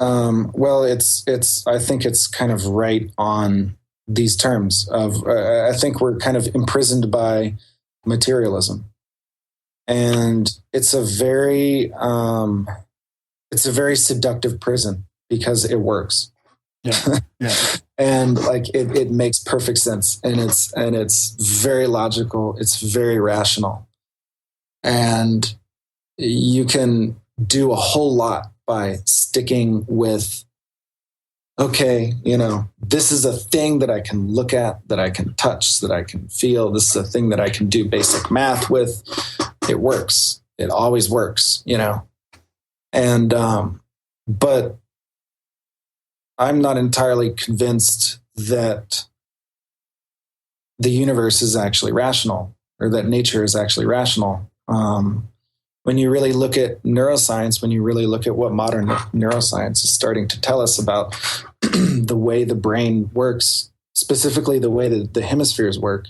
Well, I think it's kind of right on these terms of, I think we're kind of imprisoned by materialism, and it's a very seductive prison, because it works. Yeah. Yeah. And like it makes perfect sense, and it's very logical, it's very rational, and you can do a whole lot by sticking with, okay, this is a thing that I can look at, that I can touch, that I can feel. This is a thing that I can do basic math with. It works. It always works, and but I'm not entirely convinced that the universe is actually rational, or that nature is actually rational. When you really look at neuroscience, when you really look at what modern neuroscience is starting to tell us about the way the brain works, specifically the way that the hemispheres work,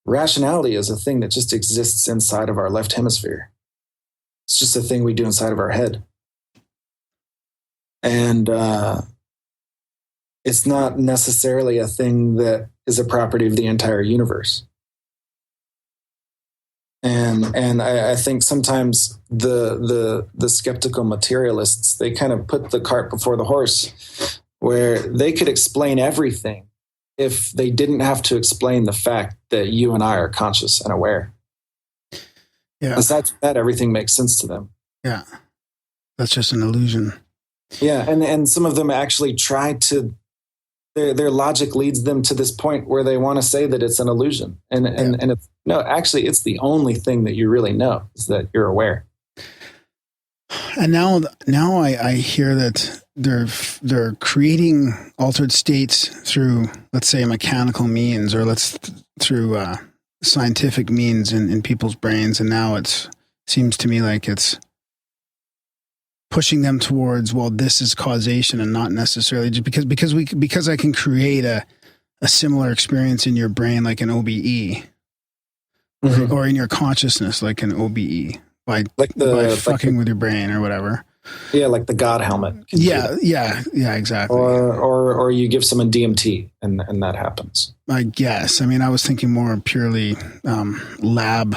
rationality is a thing that just exists inside of our left hemisphere. It's just a thing we do inside of our head. And it's not necessarily a thing that is a property of the entire universe. And I think sometimes the skeptical materialists, they kind of put the cart before the horse, where they could explain everything if they didn't have to explain the fact that you and I are conscious and aware. Yeah. Besides that, everything makes sense to them. Yeah. That's just an illusion. Yeah. And some of them actually try to, their logic leads them to this point where they want to say that it's an illusion. And it's, no, actually, it's the only thing that you really know is that you're aware. And now I hear that they're creating altered states through, let's say, mechanical means, or through scientific means in people's brains. And now it seems to me like it's pushing them towards, well, this is causation and not necessarily just because I can create a similar experience in your brain like an OBE, mm-hmm. or in your consciousness like an OBE by fucking with your brain or whatever. Yeah, like the God helmet. Yeah, exactly. Or you give someone DMT and that happens. I guess. I mean, I was thinking more purely lab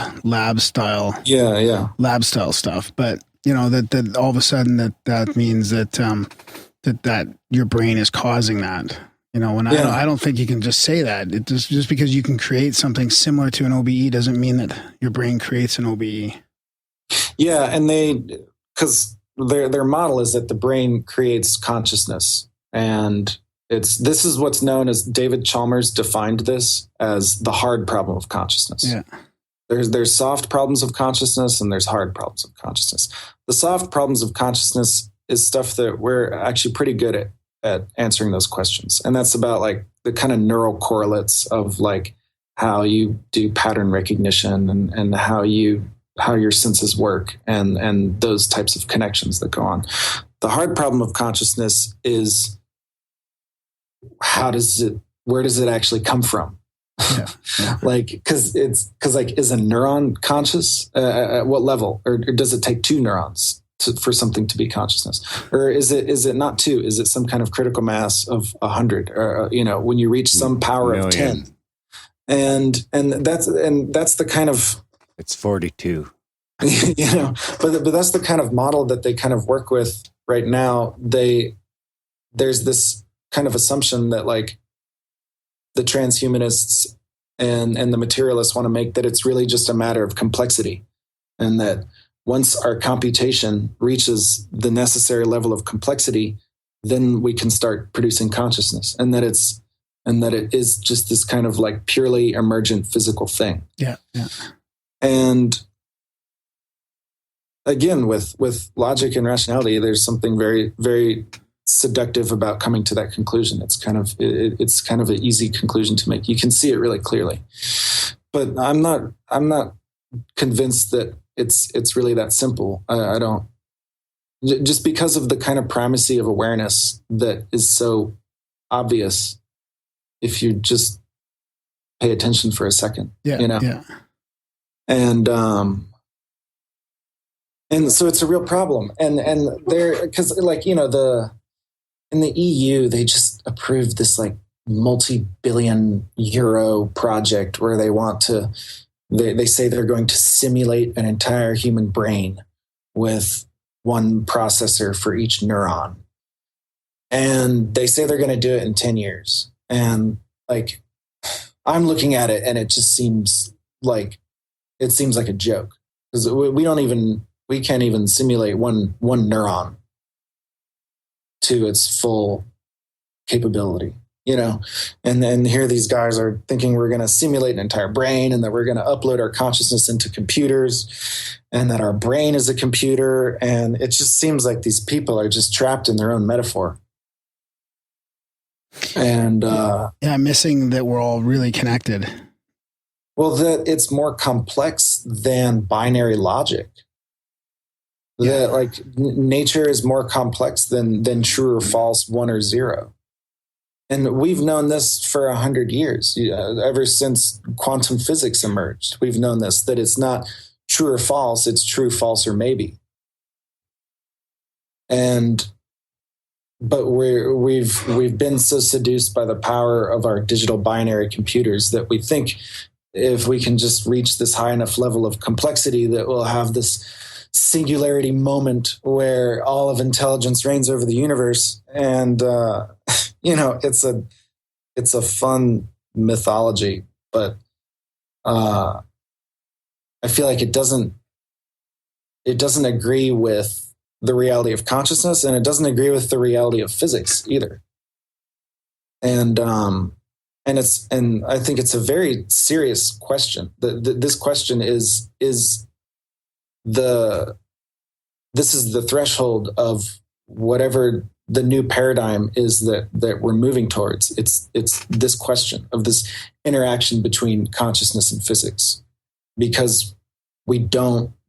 style. Yeah. Lab style stuff, but you know that all of a sudden that means that your brain is causing that. You know, I don't think you can just say that. It just because you can create something similar to an OBE doesn't mean that your brain creates an OBE. Yeah, and because their model is that the brain creates consciousness, and this is what's known as, David Chalmers defined this as the hard problem of consciousness. Yeah. There's soft problems of consciousness and there's hard problems of consciousness. The soft problems of consciousness is stuff that we're actually pretty good at answering those questions. And that's about like the kind of neural correlates of like how you do pattern recognition and how your senses work and those types of connections that go on. The hard problem of consciousness is where does it actually come from? Yeah. Like, cause is a neuron conscious? At what level? Or does it take two neurons for something to be consciousness? Or is it not two? Is it some kind of critical mass of 100? Or, when you reach some power of 10, and that's the kind of, it's 42. But that's the kind of model that they kind of work with right now. There's this kind of assumption that like the transhumanists and the materialists want to make, that it's really just a matter of complexity, and that once our computation reaches the necessary level of complexity, then we can start producing consciousness, and that it is just this kind of like purely emergent physical thing. Yeah. And again, with logic and rationality, there's something very, very seductive about coming to that conclusion. It's kind of an easy conclusion to make. You can see it really clearly, but I'm not convinced that it's really that simple. I don't, just because of the kind of primacy of awareness that is so obvious if you just pay attention for a second. Yeah. And so it's a real problem. And there, because like, in the EU, they just approved this like multi-billion euro project where they say they're going to simulate an entire human brain with one processor for each neuron. And they say they're going to do it in 10 years. And like, I'm looking at it and it just seems like a joke, because we can't even simulate one neuron to its full capability, and then here these guys are thinking we're going to simulate an entire brain, and that we're going to upload our consciousness into computers, and that our brain is a computer. And it just seems like these people are just trapped in their own metaphor. And missing that we're all really connected. Well, that it's more complex than binary logic. That like nature is more complex than true or false, 1 or 0. And we've known this for 100 years, ever since quantum physics emerged. We've known this, that it's not true or false, it's true, false, or maybe. But we've been so seduced by the power of our digital binary computers that we think if we can just reach this high enough level of complexity that we'll have this singularity moment where all of intelligence reigns over the universe. And it's a fun mythology, but I feel like it doesn't agree with the reality of consciousness, and it doesn't agree with the reality of physics either. And I think it's a very serious question. This question is the threshold of whatever the new paradigm is that we're moving towards. It's this question of this interaction between consciousness and physics, because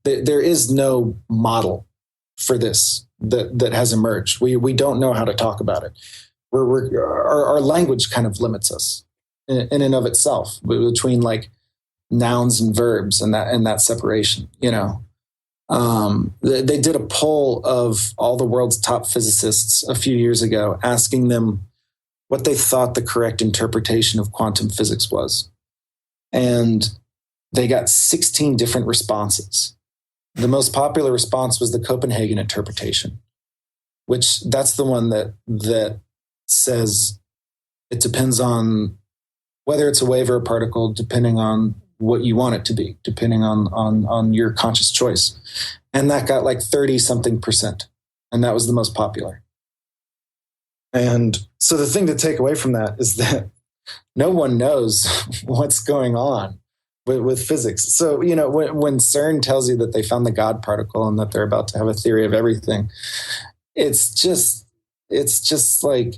there is no model for this that has emerged. We don't know how to talk about it. Our language kind of limits us in and of itself, between like nouns and verbs and that separation. They did a poll of all the world's top physicists a few years ago, asking them what they thought the correct interpretation of quantum physics was. And they got 16 different responses. The most popular response was the Copenhagen interpretation, which that's the one that says it depends on whether it's a wave or a particle, depending on what you want it to be, depending on your conscious choice. And that got like 30-something%. And that was the most popular. And so the thing to take away from that is that no one knows what's going on with physics. So, when CERN tells you that they found the God particle and that they're about to have a theory of everything, it's just like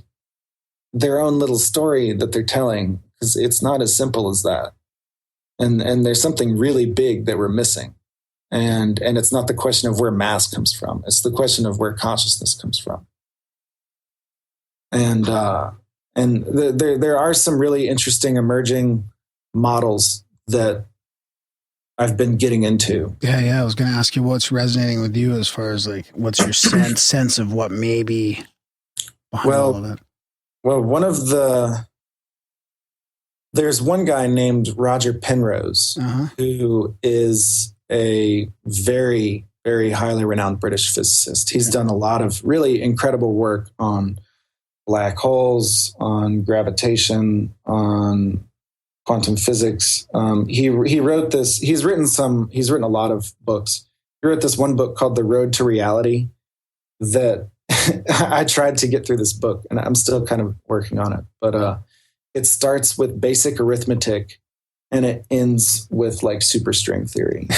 their own little story that they're telling, because it's not as simple as that. And there's something really big that we're missing. And it's not the question of where mass comes from. It's the question of where consciousness comes from. And there are some really interesting emerging models that I've been getting into. Yeah. I was going to ask you what's resonating with you as far as like, what's your sense of what may be behind all of it? Well, there's one guy named Roger Penrose, who is a very, very highly renowned British physicist. He's done a lot of really incredible work on black holes, on gravitation, on quantum physics. He wrote this. He's written a lot of books. He wrote this one book called The Road to Reality that I tried to get through this book, and I'm still kind of working on it. But it starts with basic arithmetic, and it ends with like superstring theory.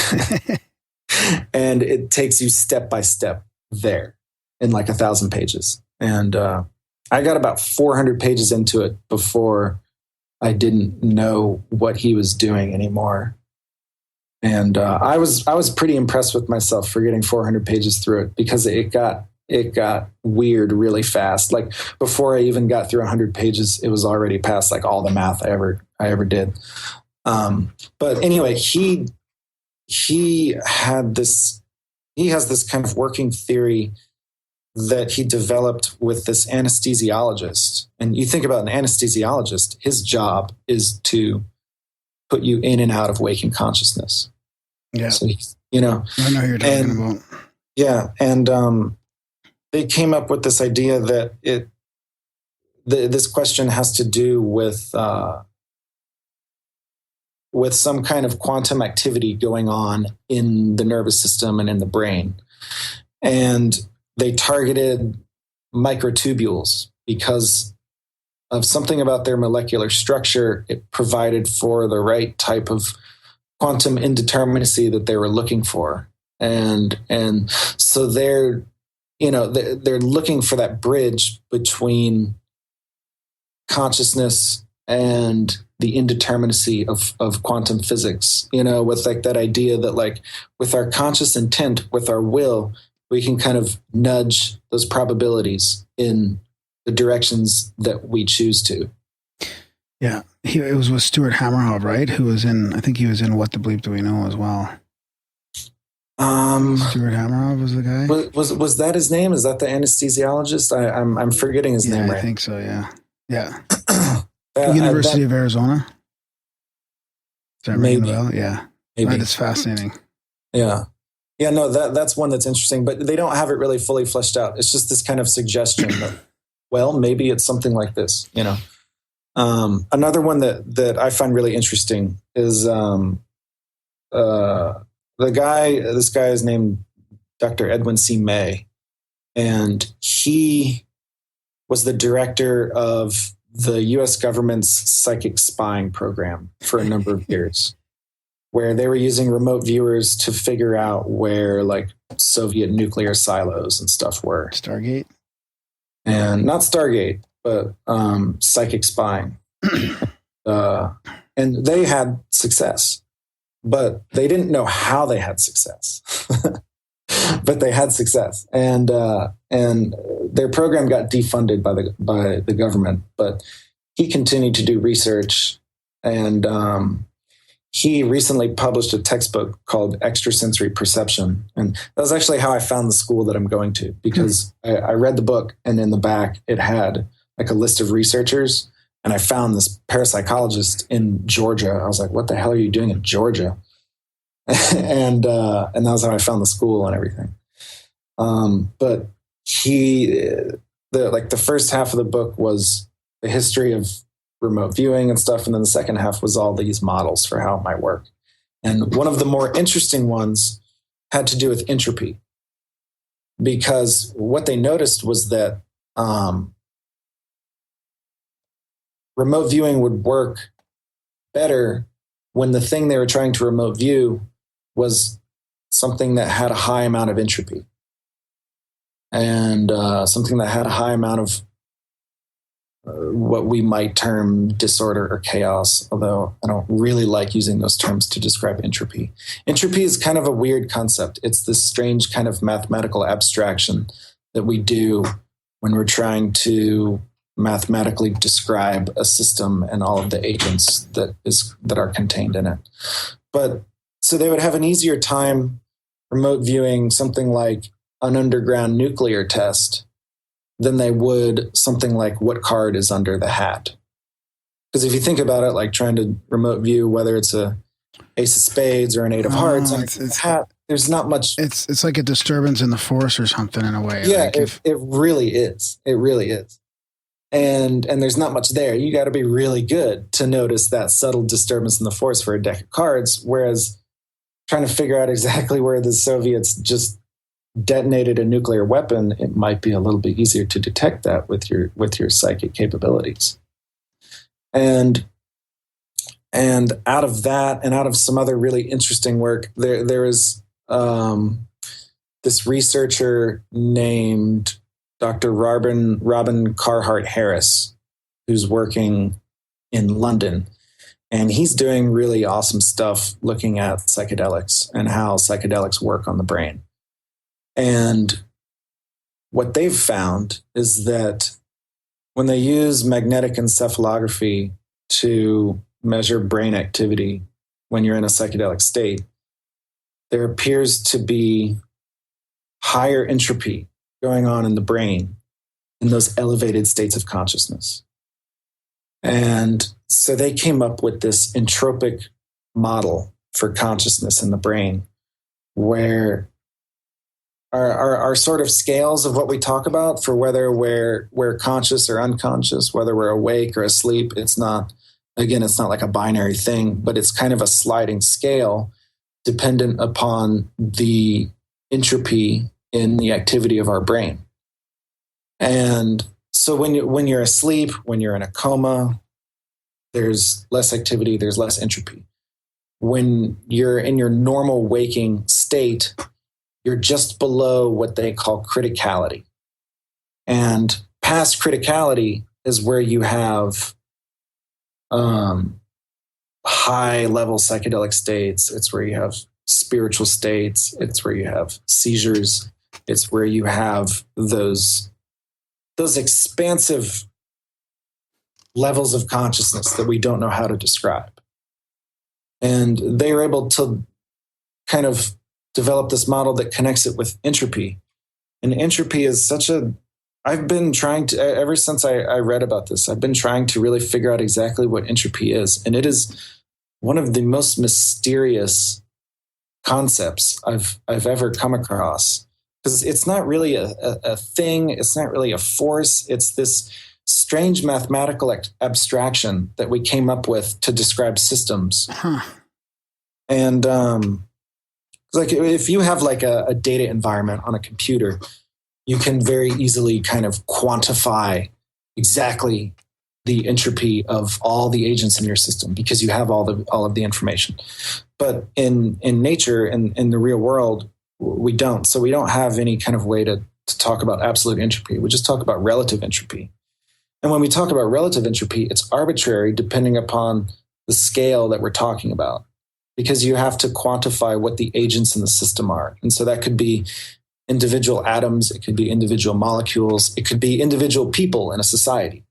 And it takes you step by step there in like 1,000 pages. And I got about 400 pages into it before I didn't know what he was doing anymore. And I was pretty impressed with myself for getting 400 pages through it, because it got weird really fast. Like before I even got through 100 pages, it was already past like all the math I ever did. But anyway, he has this kind of working theory that he developed with this anesthesiologist. And you think about an anesthesiologist, his job is to put you in and out of waking consciousness. Yeah. So, I know who you're talking about. Yeah. And they came up with this idea that this question has to do with some kind of quantum activity going on in the nervous system and in the brain. And they targeted microtubules because of something about their molecular structure. It provided for the right type of quantum indeterminacy that they were looking for. And so they're looking for that bridge between consciousness and the indeterminacy of quantum physics, with like that idea that like with our conscious intent, with our will, we can kind of nudge those probabilities in the directions that we choose to. Yeah, it was with Stuart Hammerhoff, right? Who was in? I think he was in What the Bleep Do We Know as well. Stuart Hammerhoff was the guy. Was that his name? Is that the anesthesiologist? I'm forgetting his name. Right? I think so. Yeah. University of Arizona. Is that ringing a bell? Yeah, maybe. That is fascinating. Yeah. No, that's one that's interesting, but they don't have it really fully fleshed out. It's just this kind of suggestion that, well, maybe it's something like this, you know. Another one that I find really interesting is this guy is named Dr. Edwin C. May, and he was the director of the U.S. government's psychic spying program for a number of years, where they were using remote viewers to figure out where like Soviet nuclear silos and stuff were. Stargate? And not Stargate, but psychic spying. And they had success, but they didn't know how they had success. But they had success. And their program got defunded by the government, but he continued to do research, and he recently published a textbook called Extrasensory Perception. And that was actually how I found the school that I'm going to, because I read the book, and in the back it had like a list of researchers, and I found this parapsychologist in Georgia. I was like, what the hell are you doing in Georgia? And that was how I found the school and everything. But the first half of the book was the history of remote viewing and stuff. And then the second half was all these models for how it might work. And one of the more interesting ones had to do with entropy, because what they noticed was that remote viewing would work better when the thing they were trying to remote view was something that had a high amount of entropy, and something that had a high amount of what we might term disorder or chaos, although I don't really like using those terms to describe entropy. Entropy is kind of a weird concept. It's this strange kind of mathematical abstraction that we do when we're trying to mathematically describe a system and all of the agents that are contained in it. But so they would have an easier time remote viewing something like an underground nuclear test than they would something like what card is under the hat. Because if you think about it, like trying to remote view whether it's a ace of spades or an eight of hearts, it's hat, there's not much. It's like a disturbance in the force or something in a way. Yeah, like it really is. It really is. And there's not much there. You got to be really good to notice that subtle disturbance in the force for a deck of cards. Whereas trying to figure out exactly where the Soviets just detonated a nuclear weapon, it might be a little bit easier to detect that with your psychic capabilities. And out of that, and out of some other really interesting work, there is this researcher named Dr. Robin Carhart Harris, who's working in London. And he's doing really awesome stuff looking at psychedelics and how psychedelics work on the brain. And what they've found is that when they use magnetic encephalography to measure brain activity when you're in a psychedelic state, there appears to be higher entropy going on in the brain in those elevated states of consciousness. And so they came up with this entropic model for consciousness in the brain, where our sort of scales of what we talk about for whether we're conscious or unconscious, whether we're awake or asleep, it's not like a binary thing, but it's kind of a sliding scale dependent upon the entropy in the activity of our brain. And so when you're asleep, when you're in a coma, there's less activity, there's less entropy. When you're in your normal waking state, you're just below what they call criticality. And past criticality is where you have high level psychedelic states. It's where you have spiritual states. It's where you have seizures. It's where you have those those expansive levels of consciousness that we don't know how to describe. And they were able to kind of develop this model that connects it with entropy. And entropy is I've been trying to, ever since I read about this, I've been trying to really figure out exactly what entropy is. And it is one of the most mysterious concepts I've ever come across. Because it's not really a thing, it's not really a force, it's this strange mathematical abstraction that we came up with to describe systems. And like if you have like a data environment on a computer, you can very easily kind of quantify exactly the entropy of all the agents in your system because you have all of the information. But in nature, in the real world, we don't. So we don't have any kind of way to talk about absolute entropy. We just talk about relative entropy. And when we talk about relative entropy, it's arbitrary depending upon the scale that we're talking about, because you have to quantify what the agents in the system are. And so that could be individual atoms, it could be individual molecules, it could be individual people in a society.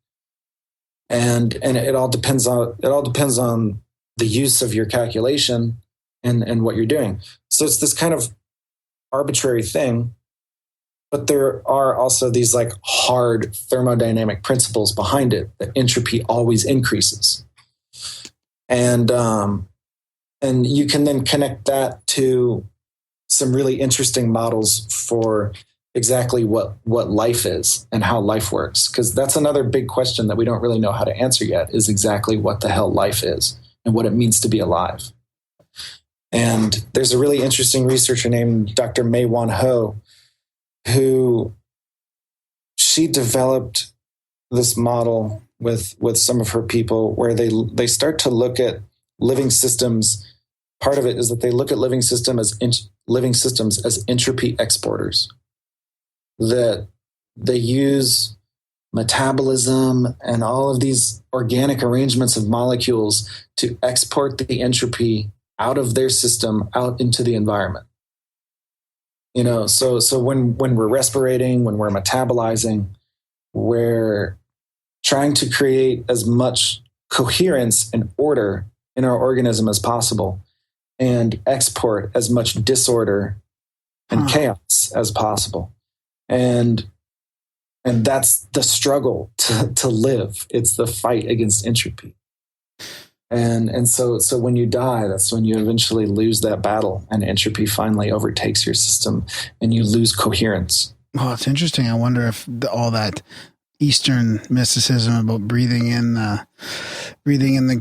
And it all depends on the use of your calculation and what you're doing. So it's this kind of arbitrary thing, but there are also these like hard thermodynamic principles behind it that entropy always increases. And you can then connect that to some really interesting models for exactly what life is and how life works. Because that's another big question that we don't really know how to answer yet, is exactly what the hell life is and what it means to be alive. And there's a really interesting researcher named Dr. Mei-Wan Ho, who she developed this model with some of her people where they start to look at living systems. Part of it is that they look at living systems as entropy exporters, that they use metabolism and all of these organic arrangements of molecules to export the entropy out of their system, out into the environment. You know, so when we're respirating, when we're metabolizing, we're trying to create as much coherence and order in our organism as possible and export as much disorder and chaos as possible. And that's the struggle to live. It's the fight against entropy. And so when you die, that's when you eventually lose that battle and entropy finally overtakes your system and you lose coherence. Well, it's interesting. I wonder if all that Eastern mysticism about breathing in the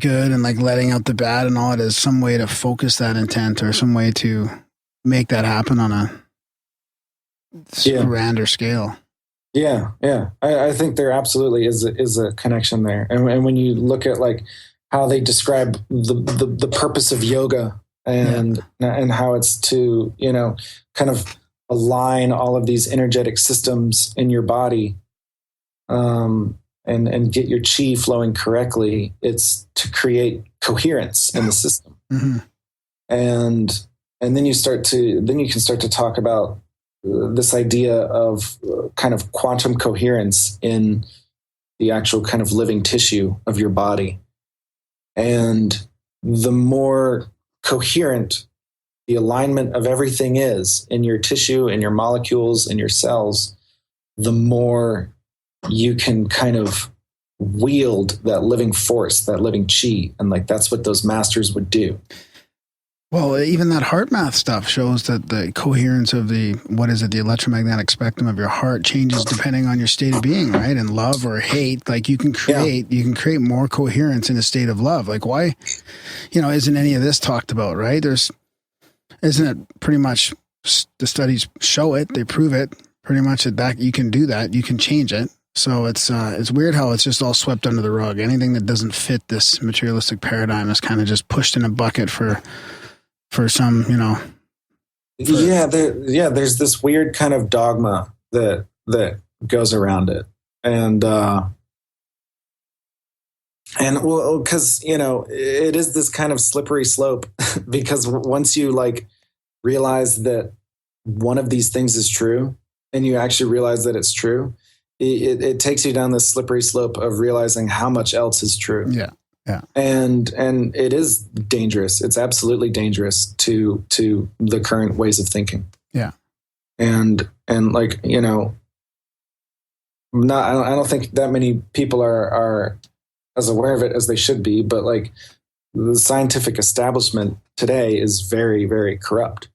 good and like letting out the bad and all it is some way to focus that intent or some way to make that happen on a grander scale. Yeah. I think there absolutely is a connection there. And when you look at like how they describe the purpose of yoga and how it's to, you know, kind of align all of these energetic systems in your body, and get your chi flowing correctly, it's to create coherence in the system. Mm-hmm. And then you can start to talk about this idea of kind of quantum coherence in the actual kind of living tissue of your body. And the more coherent the alignment of everything is in your tissue, in your molecules, in your cells, the more you can kind of wield that living force, that living chi. And like, that's what those masters would do. Well, even that heart math stuff shows that the coherence of the electromagnetic spectrum of your heart changes depending on your state of being, right? And love or hate, like you can create more coherence in a state of love. Like why, isn't any of this talked about, right? Isn't it pretty much the studies show it, they prove it pretty much that you can do that, you can change it. So it's weird how it's just all swept under the rug. Anything that doesn't fit this materialistic paradigm is kind of just pushed in a bucket for some, there's this weird kind of dogma that goes around it. And well, because, it is this kind of slippery slope because once you like realize that one of these things is true and you actually realize that it's true, it takes you down this slippery slope of realizing how much else is true. Yeah. Yeah. And it is dangerous. It's absolutely dangerous to the current ways of thinking. Yeah. And like, you know, I don't think that many people are as aware of it as they should be, but like the scientific establishment today is very, very corrupt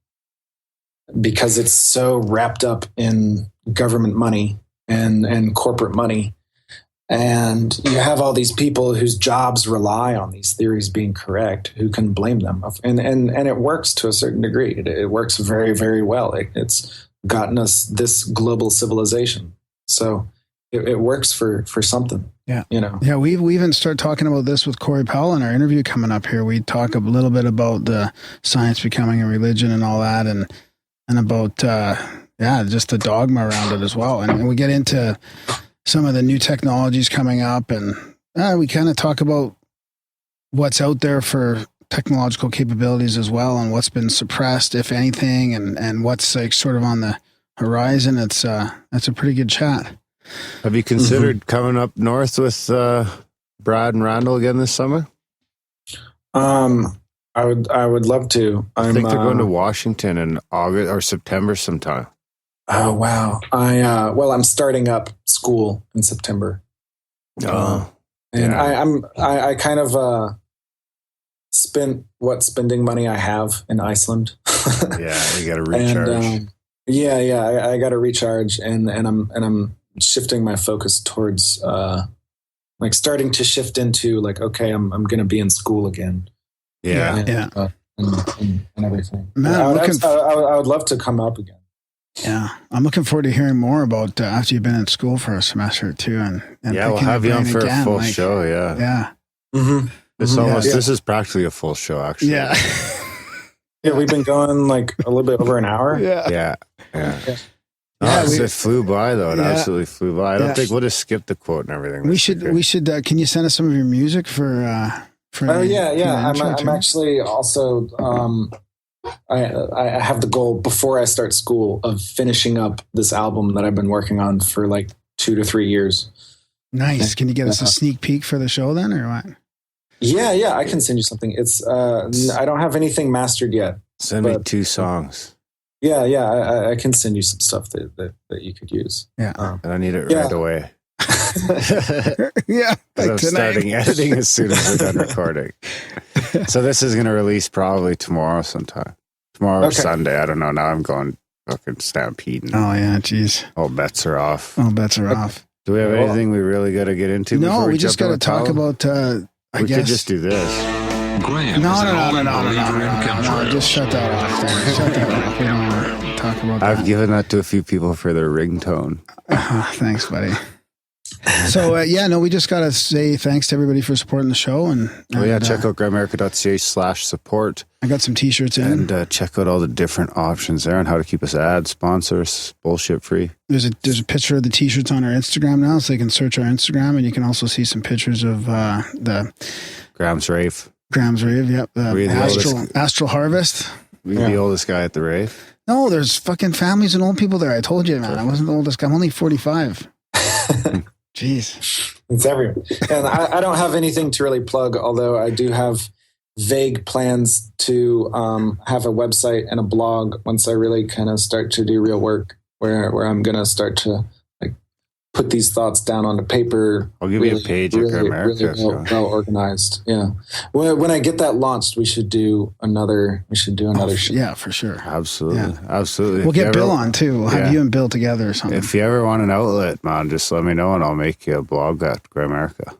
because it's so wrapped up in government money and corporate money. And you have all these people whose jobs rely on these theories being correct, who can blame them. And it works to a certain degree. It works very, very well. It's gotten us this global civilization. So it works for something. Yeah. You know? Yeah. We even start talking about this with Cory Powell in our interview coming up here. We talk a little bit about the science becoming a religion and all that. And about, just the dogma around it as well. And we get into some of the new technologies coming up, and we kind of talk about what's out there for technological capabilities as well, and what's been suppressed, if anything, and what's like sort of on the horizon. That's a pretty good chat. Have you considered coming up north with Brad and Randal again this summer? I would love to. I think they're going to Washington in August or September sometime. Oh wow! I'm starting up school in September. Oh, and yeah. I kind of spent what spending money I have in Iceland. Yeah, you got to recharge. I got to recharge, and I'm shifting my focus towards like starting to shift into like, okay, I'm going to be in school again. Yeah, and everything. Man, I would love to come up again. Yeah, I'm looking forward to hearing more about after you've been in school for a semester or two, and we'll have you on for a full show. Yeah. Mm-hmm. This is practically a full show, actually. Yeah. We've been going like a little bit over an hour. Yeah. It flew by though. It absolutely flew by. I don't think we'll just skip the quote and everything. We should. Can you send us some of your music for? I'm actually also. I have the goal before I start school of finishing up this album that I've been working on for like 2 to 3 years. Nice. Can you get us a sneak peek for the show then, or what? Yeah. I can send you something. It's I don't have anything mastered yet. Send me 2 songs. Yeah. I can send you some stuff that you could use. Yeah. And I need it right away. Yeah. I'm starting editing as soon as we're done recording. So this is going to release probably tomorrow sometime. Tomorrow or Sunday. I don't know. Now I'm going fucking stampeding. Oh, yeah. Jeez. All bets are off. Do we have anything we really got to get into? No, we just got to talk about, we could just do this. Graham no. Just shut that off there. Shut that off. We don't want to talk about that. I've given that to a few people for their ringtone. Thanks, buddy. So, we just got to say thanks to everybody for supporting the show. Check out grimerica.ca/support. I got some t-shirts in. And check out all the different options there on how to keep us ad sponsors, bullshit free. There's a picture of the t-shirts on our Instagram now, so they can search our Instagram, and you can also see some pictures of the Graham's Rave. Yep. Astral Harvest. Were you the oldest guy at the rave? No, there's fucking families and old people there. I told you, man. I wasn't the oldest guy. I'm only 45. Jeez. It's everywhere. And I don't have anything to really plug, although I do have vague plans to have a website and a blog once I really kind of start to do real work where I'm going to start to like put these thoughts down on the paper. I'll give you a page at Grimerica. Really well organized. Yeah. When I get that launched, we should do another show. Yeah, for sure. Absolutely. Yeah. Absolutely. We'll get Bill on too. We'll have you and Bill together or something. If you ever want an outlet, man, just let me know and I'll make you a blog at Grimerica.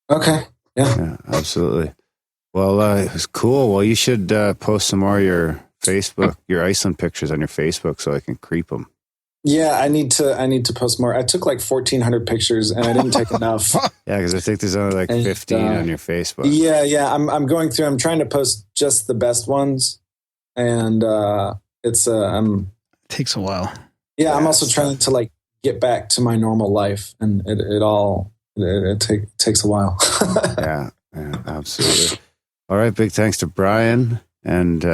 Okay. Yeah, absolutely. Well, it was cool. Well, you should post some more of your Iceland pictures on your Facebook so I can creep them. Yeah, I need to post more. I took like 1,400 pictures and I didn't take enough. Yeah, because I think there's only like 15 on your Facebook. Yeah. I'm going through. I'm trying to post just the best ones, and it takes a while. Yeah, I'm also trying to like get back to my normal life, and it takes a while. Yeah, absolutely. All right, big thanks to Brian, and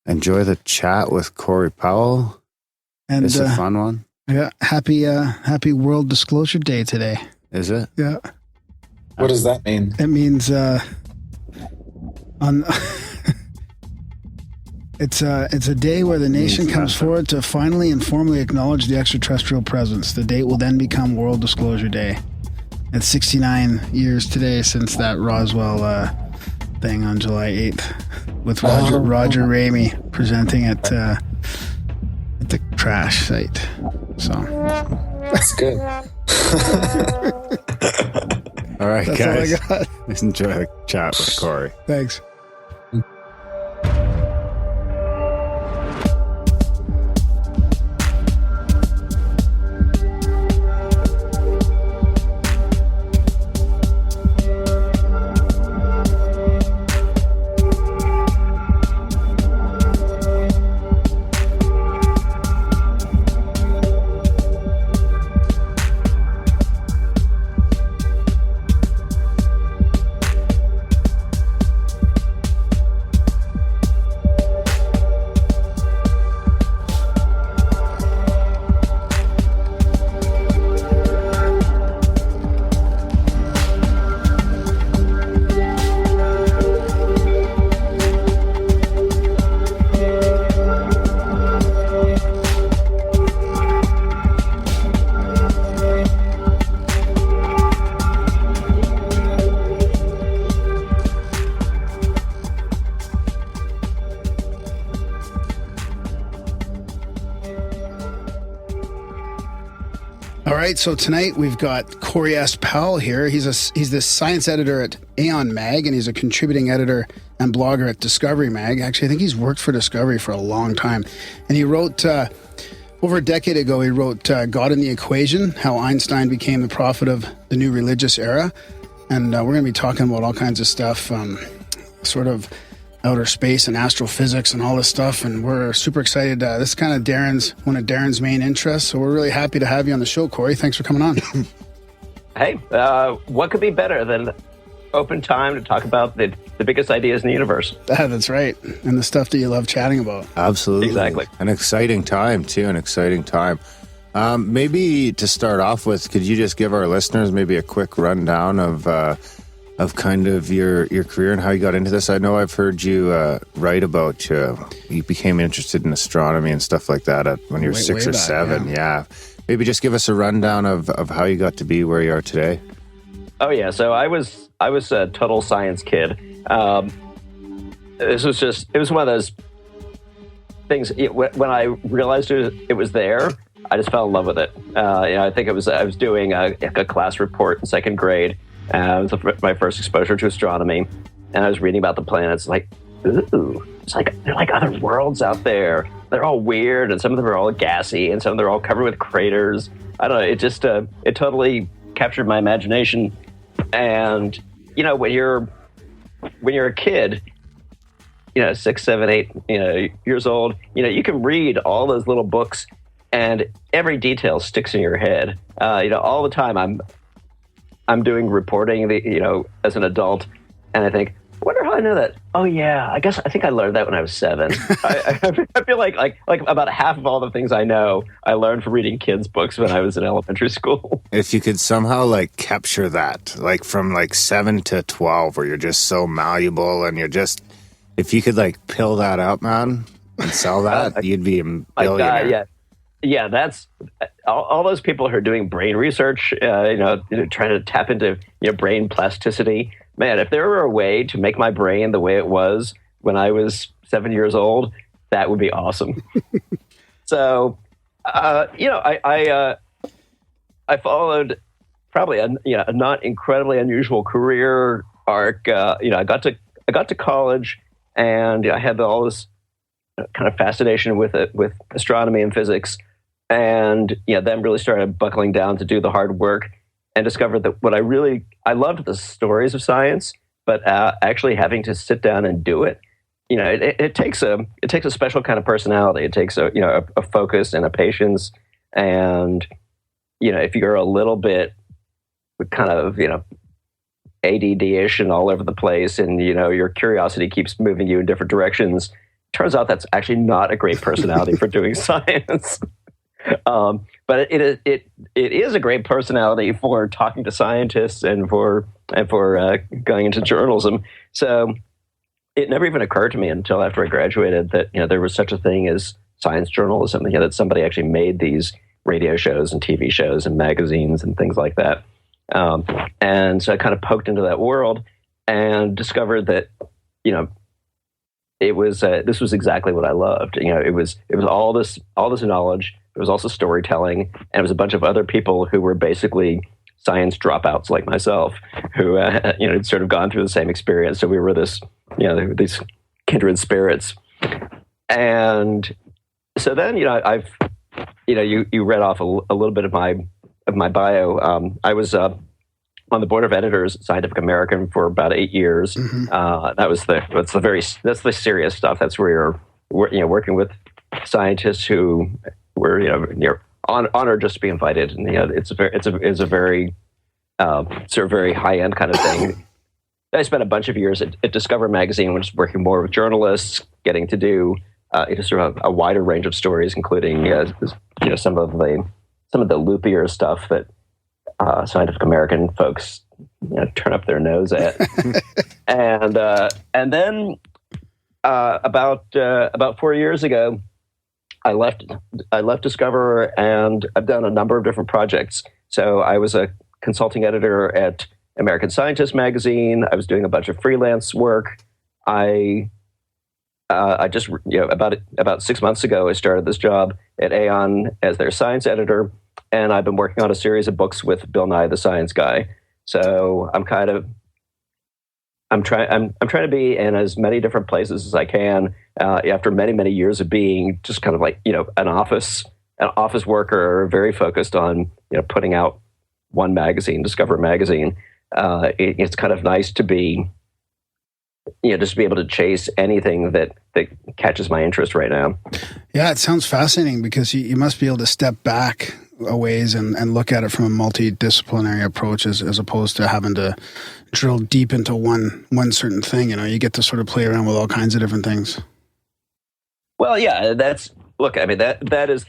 enjoy the chat with Cory Powell. And it's a fun one. Yeah, happy World Disclosure Day today. Is it? Yeah. What does that mean? It means on it's a day where the nation comes forward to finally and formally acknowledge the extraterrestrial presence. The date will then become World Disclosure Day. It's 69 years today since that Roswell thing on July 8th with Roger Ramey presenting at the crash site. So That's good. All right, that's guys. all I got. Let's enjoy the chat with Cory. Thanks. All right, so tonight we've got Cory S. Powell here. He's the science editor at Aeon Mag, and he's a contributing editor and blogger at Discovery Mag. Actually, I think he's worked for Discovery for a long time. And he wrote, over a decade ago, he wrote God in the Equation, How Einstein Became the Prophet of the New Religious Era. And we're going to be talking about all kinds of stuff, sort of outer space and astrophysics and all this stuff, and we're super excited. This is kind of one of Darren's main interests, so we're really happy to have you on the show, Cory. Thanks for coming on. Hey, what could be better than open time to talk about the biggest ideas in the universe? That's right, and the stuff that you love chatting about. Absolutely. Exactly. An exciting time, too, Maybe to start off with, could you just give our listeners maybe a quick rundown of kind of your career and how you got into this? I know I've heard you write about you became interested in astronomy and stuff like that when you were six or seven. Yeah. Maybe just give us a rundown of how you got to be where you are today. Oh yeah, so I was a total science kid. It was one of those things. When I realized it was there, I just fell in love with it. I think I was doing a class report in second grade. It was my first exposure to astronomy, and I was reading about the planets. Like, ooh, they're like other worlds out there. They're all weird, and some of them are all gassy, and some of them are all covered with craters. I don't know. It just it totally captured my imagination. And when you're a kid, 6, 7, 8, years old, you can read all those little books, and every detail sticks in your head. All the time I'm doing reporting, as an adult, and I think, I wonder how I know that. Oh yeah, I think I learned that when I was 7. I feel like about half of all the things I know, I learned from reading kids' books when I was in elementary school. If you could somehow capture that, from 7 to 12, where you're just so malleable and if you could pill that out, man, and sell that, you'd be a billionaire. Yeah, that's all those people who are doing brain research, trying to tap into brain plasticity. Man, if there were a way to make my brain the way it was when I was 7 years old, that would be awesome. So, I followed probably a not incredibly unusual career arc. I got to college, and I had all this kind of fascination with astronomy and physics. And then really started buckling down to do the hard work, and discovered that I loved the stories of science, but actually having to sit down and do it, it takes a special kind of personality. It takes a focus and a patience, and if you're a little bit kind of ADD-ish and all over the place, and your curiosity keeps moving you in different directions, turns out that's actually not a great personality for doing science. But it is a great personality for talking to scientists and for going into journalism. So it never even occurred to me until after I graduated that there was such a thing as science journalism. That somebody actually made these radio shows and TV shows and magazines and things like that. And so I kind of poked into that world and discovered that it was this was exactly what I loved. It was all this knowledge. It was also storytelling, and it was a bunch of other people who were basically science dropouts like myself, who had sort of gone through the same experience. So we were these kindred spirits. And so then I've you read off a little bit of my bio. I was on the board of editors at Scientific American for about 8 years. Mm-hmm. That's the serious stuff. That's where you're working with scientists who were honored just to be invited, and it's a very sort of very high end kind of thing. I spent a bunch of years at Discover magazine, which is working more with journalists, getting to do sort of a wider range of stories, including some of the loopier stuff that Scientific American folks turn up their nose at. and then about 4 years ago, I left Discover, and I've done a number of different projects. So I was a consulting editor at American Scientist magazine. I was doing a bunch of freelance work. I just about 6 months ago, I started this job at Aeon as their science editor, and I've been working on a series of books with Bill Nye the Science Guy. So I'm trying to be in as many different places as I can after many years of being just kind of like an office worker, very focused on putting out one magazine, Discover magazine. It's kind of nice to be just to be able to chase anything that catches my interest right now. Yeah, it sounds fascinating because you must be able to step back a ways and look at it from a multidisciplinary approach as opposed to having to drill deep into one certain thing. You get to sort of play around with all kinds of different things. Well, yeah, that is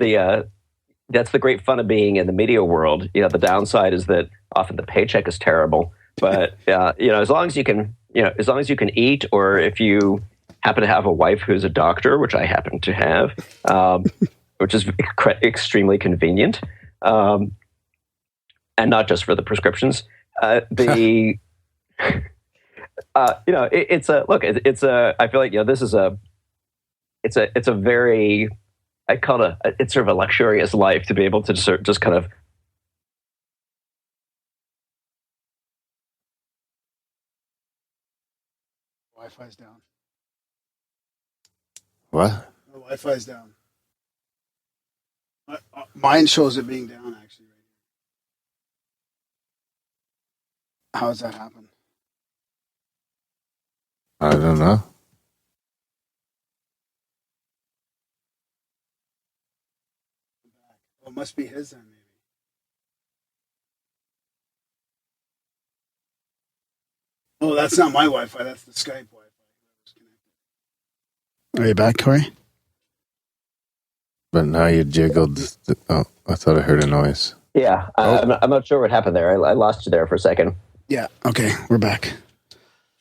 that's the great fun of being in the media world. The downside is that often the paycheck is terrible, but as long as you can eat, or if you happen to have a wife who's a doctor, which I happen to have, which is extremely convenient, and not just for the prescriptions. I feel like this is it's a very, I call it's sort of a luxurious life to be able to just kind of. Wi-Fi's down. What? The Wi-Fi's down. Mine shows it being down, actually. How does that happen? I don't know. Well, it must be his then, maybe. Oh, that's not my Wi-Fi. That's the Skype Wi-Fi. Are you back, Cory? But now you jiggled. I thought I heard a noise. Yeah, I'm not sure what happened there. I lost you there for a second. Yeah. Okay, we're back.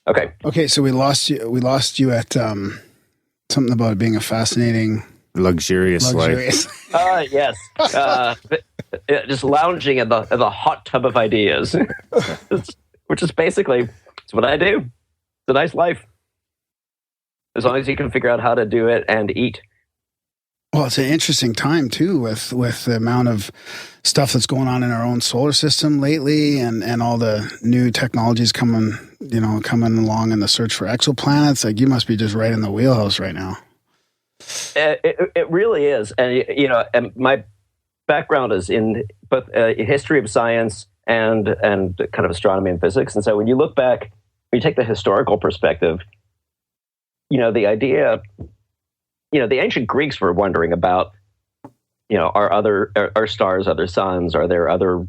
Okay. So we lost you. We lost you at something about it being a fascinating, luxurious life. Yes. Just lounging in the hot tub of ideas, which is basically it's what I do. It's a nice life, as long as you can figure out how to do it and eat. Well, it's an interesting time too, with the amount of stuff that's going on in our own solar system lately, and all the new technologies coming along in the search for exoplanets. Like, you must be just right in the wheelhouse right now. It really is, and and my background is in both history of science and kind of astronomy and physics. And so when you look back, when you take the historical perspective, the idea. The ancient Greeks were wondering about, are stars other suns? Are there other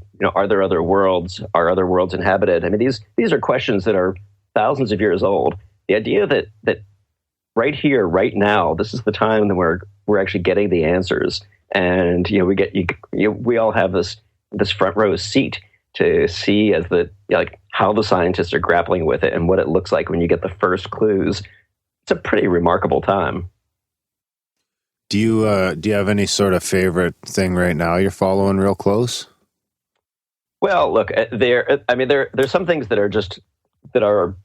worlds? Are other worlds inhabited? I mean, these are questions that are thousands of years old. The idea that right here, right now, this is the time that we're actually getting the answers and we all have this front row seat to see as how the scientists are grappling with it and what it looks like when you get the first clues. It's a pretty remarkable time. Do you have any sort of favorite thing right now you're following real close? Well, look, there's some things that are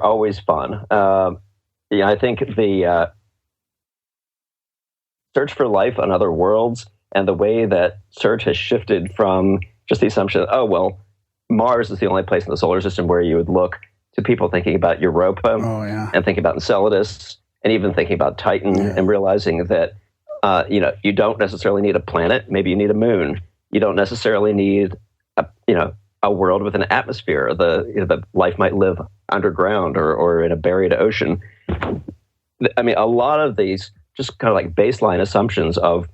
always fun. I think the search for life on other worlds and the way that search has shifted from just the assumption that, Mars is the only place in the solar system where you would look, to people thinking about Europa and thinking about Enceladus and even thinking about Titan and realizing that, you don't necessarily need a planet. Maybe you need a moon. You don't necessarily need a world with an atmosphere. The life might live underground or in a buried ocean. I mean, a lot of these just kind of like baseline assumptions of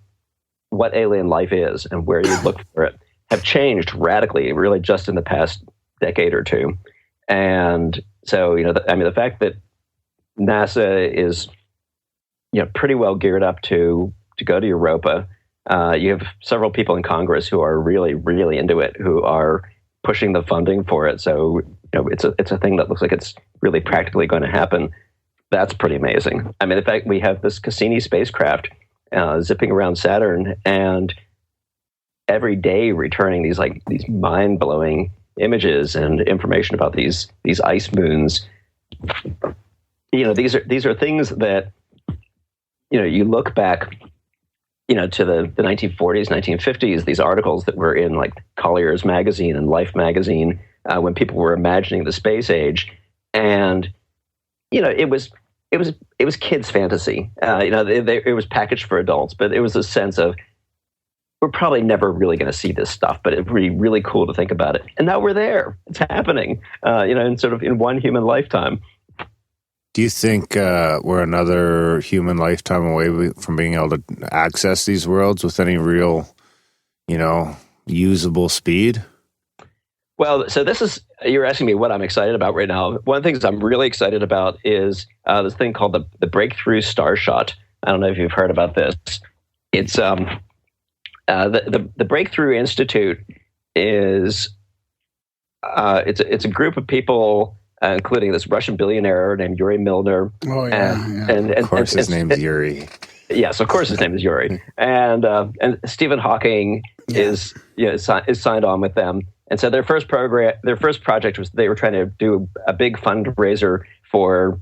what alien life is and where you look for it have changed radically, really just in the past decade or two. And so, the fact that NASA is, pretty well geared up to go to Europa. You have several people in Congress who are really, really into it, who are pushing the funding for it. So, it's a thing that looks like it's really practically going to happen. That's pretty amazing. I mean, in fact, we have this Cassini spacecraft zipping around Saturn, and every day returning these mind-blowing images and information about these ice moons. These are things that you look back to the 1940s, 1950s, these articles that were in like Collier's magazine and Life magazine when people were imagining the space age, and it was kids' fantasy. It was packaged for adults, but it was a sense of, we're probably never really going to see this stuff, but it'd be really cool to think about it. And now we're there. It's happening, in one human lifetime. Do you think we're another human lifetime away from being able to access these worlds with any real, usable speed? Well, so you're asking me what I'm excited about right now. One of the things I'm really excited about is this thing called the Breakthrough Starshot. I don't know if you've heard about this. It's the Breakthrough Institute is it's a group of people, including this Russian billionaire named Yuri Milner. Oh yeah, and of course his name's Yuri. Yes, of course his name is Yuri, and Stephen Hawking is signed on with them. And so their first project was they were trying to do a big fundraiser for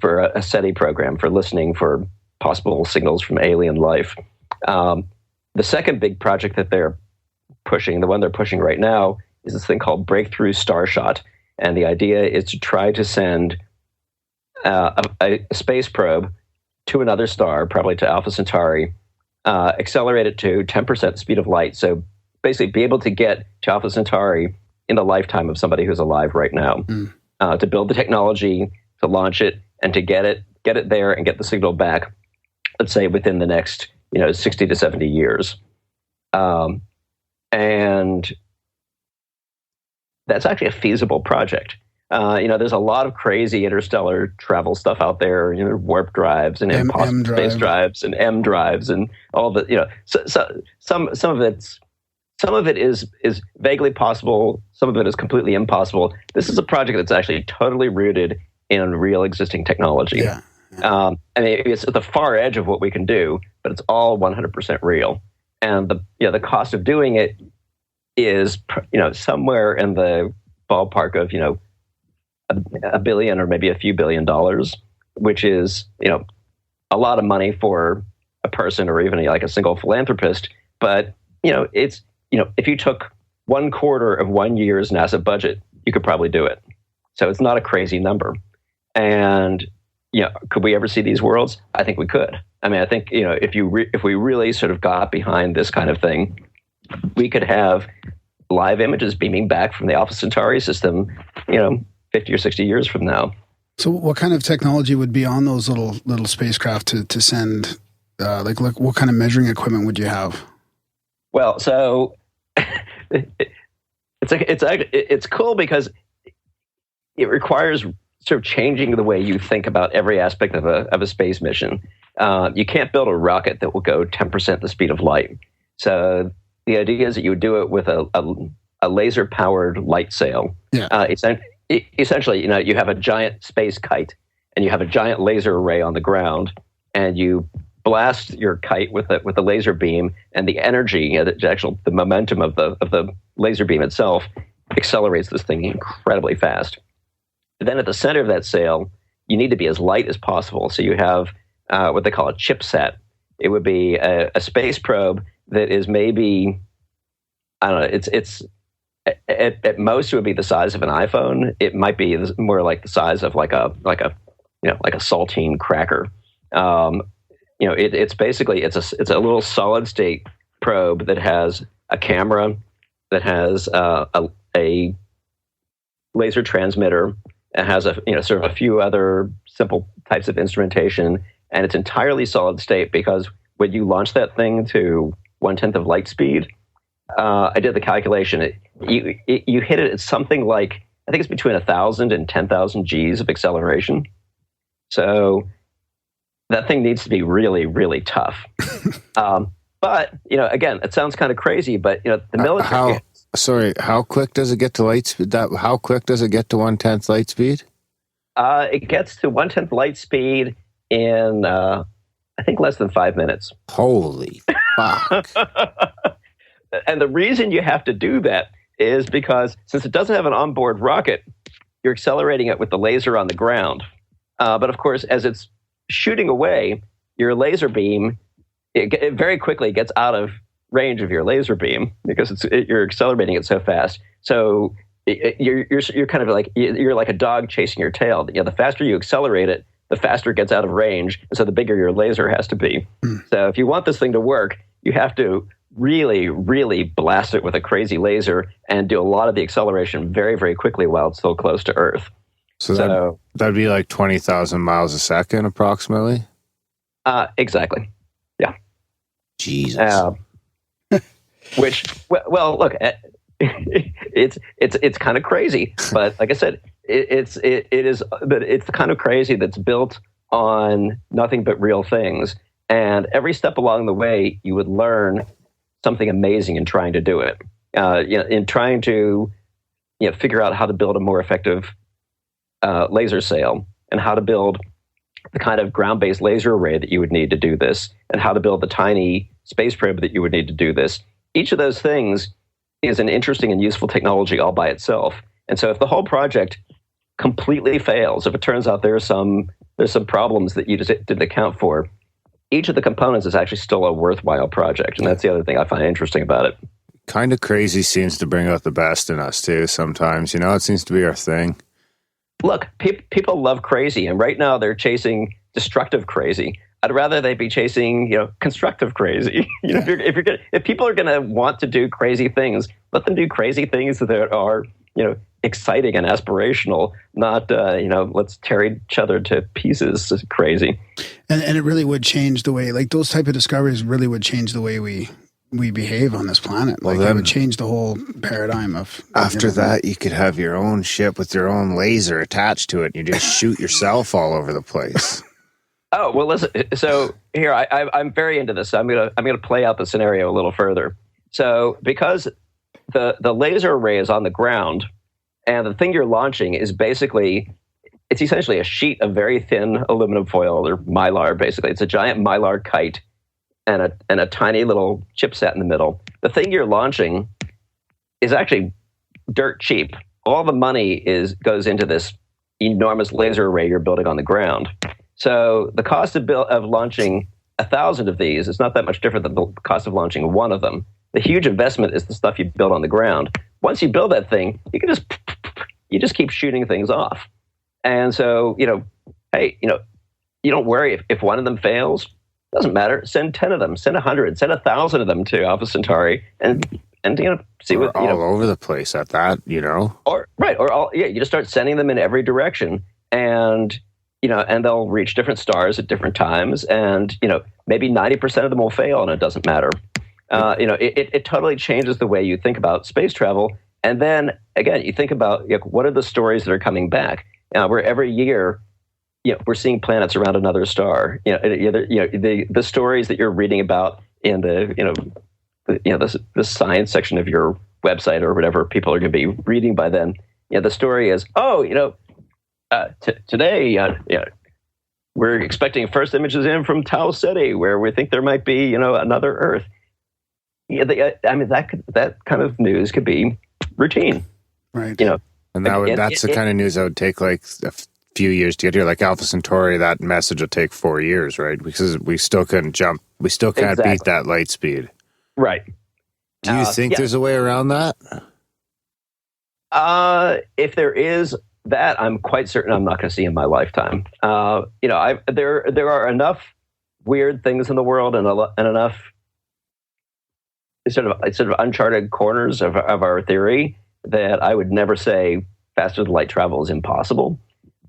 a SETI program for listening for possible signals from alien life. The second big project that they're pushing, the one they're pushing right now, is this thing called Breakthrough Starshot. And the idea is to try to send a space probe to another star, probably to Alpha Centauri, accelerate it to 10% speed of light. So basically be able to get to Alpha Centauri in the lifetime of somebody who's alive right now, to build the technology, to launch it, and to get it there and get the signal back, let's say within the next 60 to 70 years. And that's actually a feasible project. There's a lot of crazy interstellar travel stuff out there, warp drives and impossible space drives and M drives and all the, so some of it is vaguely possible. Some of it is completely impossible. This is a project that's actually totally rooted in real existing technology. Yeah. It's at the far edge of what we can do, but it's all 100% real. And the cost of doing it is, somewhere in the ballpark of, $1 billion or maybe a few $1 billion, which is, a lot of money for a person or even like a single philanthropist. But, it's, if you took 1/4 of 1 year's NASA budget, you could probably do it. So it's not a crazy number. And, could we ever see these worlds? I think we could. I mean, I think, if we really sort of got behind this kind of thing, we could have live images beaming back from the Alpha Centauri system, 50 or 60 years from now. So what kind of technology would be on those little spacecraft to send, what kind of measuring equipment would you have? Well, so it's cool because it requires sort of changing the way you think about every aspect of a space mission. you can't build a rocket that will go 10% the speed of light. So the idea is that you would do it with a laser-powered light sail. Yeah. Essentially, you have a giant space kite, and you have a giant laser array on the ground, and you blast your kite with a laser beam, and the energy, the momentum of the laser beam itself accelerates this thing incredibly fast. Then at the center of that sail, you need to be as light as possible. So you have what they call a chipset. It would be a space probe that is maybe, I don't know, it's at most it would be the size of an iPhone. It might be more like the size of like a saltine cracker. It's basically it's a little solid state probe that has a camera, that has a laser transmitter, and has sort of a few other simple types of instrumentation, and it's entirely solid state because when you launch that thing to 1/10 of light speed, I did the calculation. You hit it at something like, I think it's between 1,000 and 10,000 Gs of acceleration. So that thing needs to be really, really tough. But again, it sounds kind of crazy. But the military. How quick does it get to light speed? How quick does it get to 1/10 light speed? It gets to 1/10 light speed in I think less than 5 minutes. Holy fuck! And the reason you have to do that is because since it doesn't have an onboard rocket, you're accelerating it with the laser on the ground. But of course, as it's shooting away, your laser beam, it very quickly gets out of range of your laser beam because you're accelerating it so fast. So you're kind of like you're like a dog chasing your tail. The faster you accelerate it, the faster it gets out of range, and so the bigger your laser has to be. So if you want this thing to work, you have to really, really blast it with a crazy laser and do a lot of the acceleration very, very quickly while it's still close to Earth. So that'd be like 20,000 miles a second, approximately. Exactly. Yeah. Jesus. Which, well, look, it's kind of crazy, but like I said, it is, but it's the kind of crazy that's built on nothing but real things. And every step along the way, you would learn something amazing in trying to do it. In trying to, figure out how to build a more effective laser sail, and how to build the kind of ground-based laser array that you would need to do this, and how to build the tiny space probe that you would need to do this. Each of those things is an interesting and useful technology all by itself. And so if the whole project completely fails, if it turns out there's some problems that you just didn't account for, each of the components is actually still a worthwhile project. And that's the other thing I find interesting about it. Kind of crazy seems to bring out the best in us too sometimes. It seems to be our thing. Look, people love crazy, and right now they're chasing destructive crazy. I'd rather they be chasing, constructive crazy. If people are going to want to do crazy things, let them do crazy things that are, exciting and aspirational. Not, let's tear each other to pieces. It's crazy. And it really would change the way, like those type of discoveries really would change the way we behave on this planet. Like it would change the whole paradigm of. After that, you could have your own ship with your own laser attached to it, and you just shoot yourself all over the place. Oh, well, listen. So here, I'm very into this. I'm gonna play out the scenario a little further. So because the laser array is on the ground, and the thing you're launching is it's essentially a sheet of very thin aluminum foil, or mylar. Basically, it's a giant mylar kite and a tiny little chipset in the middle. The thing you're launching is actually dirt cheap. All the money goes into this enormous laser array you're building on the ground. So the cost of launching 1,000 of these is not that much different than the cost of launching one of them. The huge investment is the stuff you build on the ground. Once you build that thing, you just keep shooting things off. And so, hey, you don't worry if one of them fails. Doesn't matter. Send 10 of them. Send 100. Send 1,000 of them to Alpha Centauri, and see what all over the place at that. You just start sending them in every direction, and they'll reach different stars at different times, and maybe 90% of them will fail, and it doesn't matter. It totally changes the way you think about space travel, and then again, you think about what are the stories that are coming back. Where every year we're seeing planets around another star. The stories that you're reading about in the science section of your website or whatever people are going to be reading by then. The story is, today, we're expecting first images in from Tau Ceti, where we think there might be, another Earth. That kind of news could be routine, right? And that's the kind of news that would take like a few years to get here. Like Alpha Centauri, that message will take 4 years, right? Because we still couldn't jump. We still can't beat that light speed. Right. Do you think there's a way around that? If there is that, I'm quite certain I'm not going to see in my lifetime. There are enough weird things in the world and enough sort of uncharted corners of our theory that I would never say faster than light travel is impossible.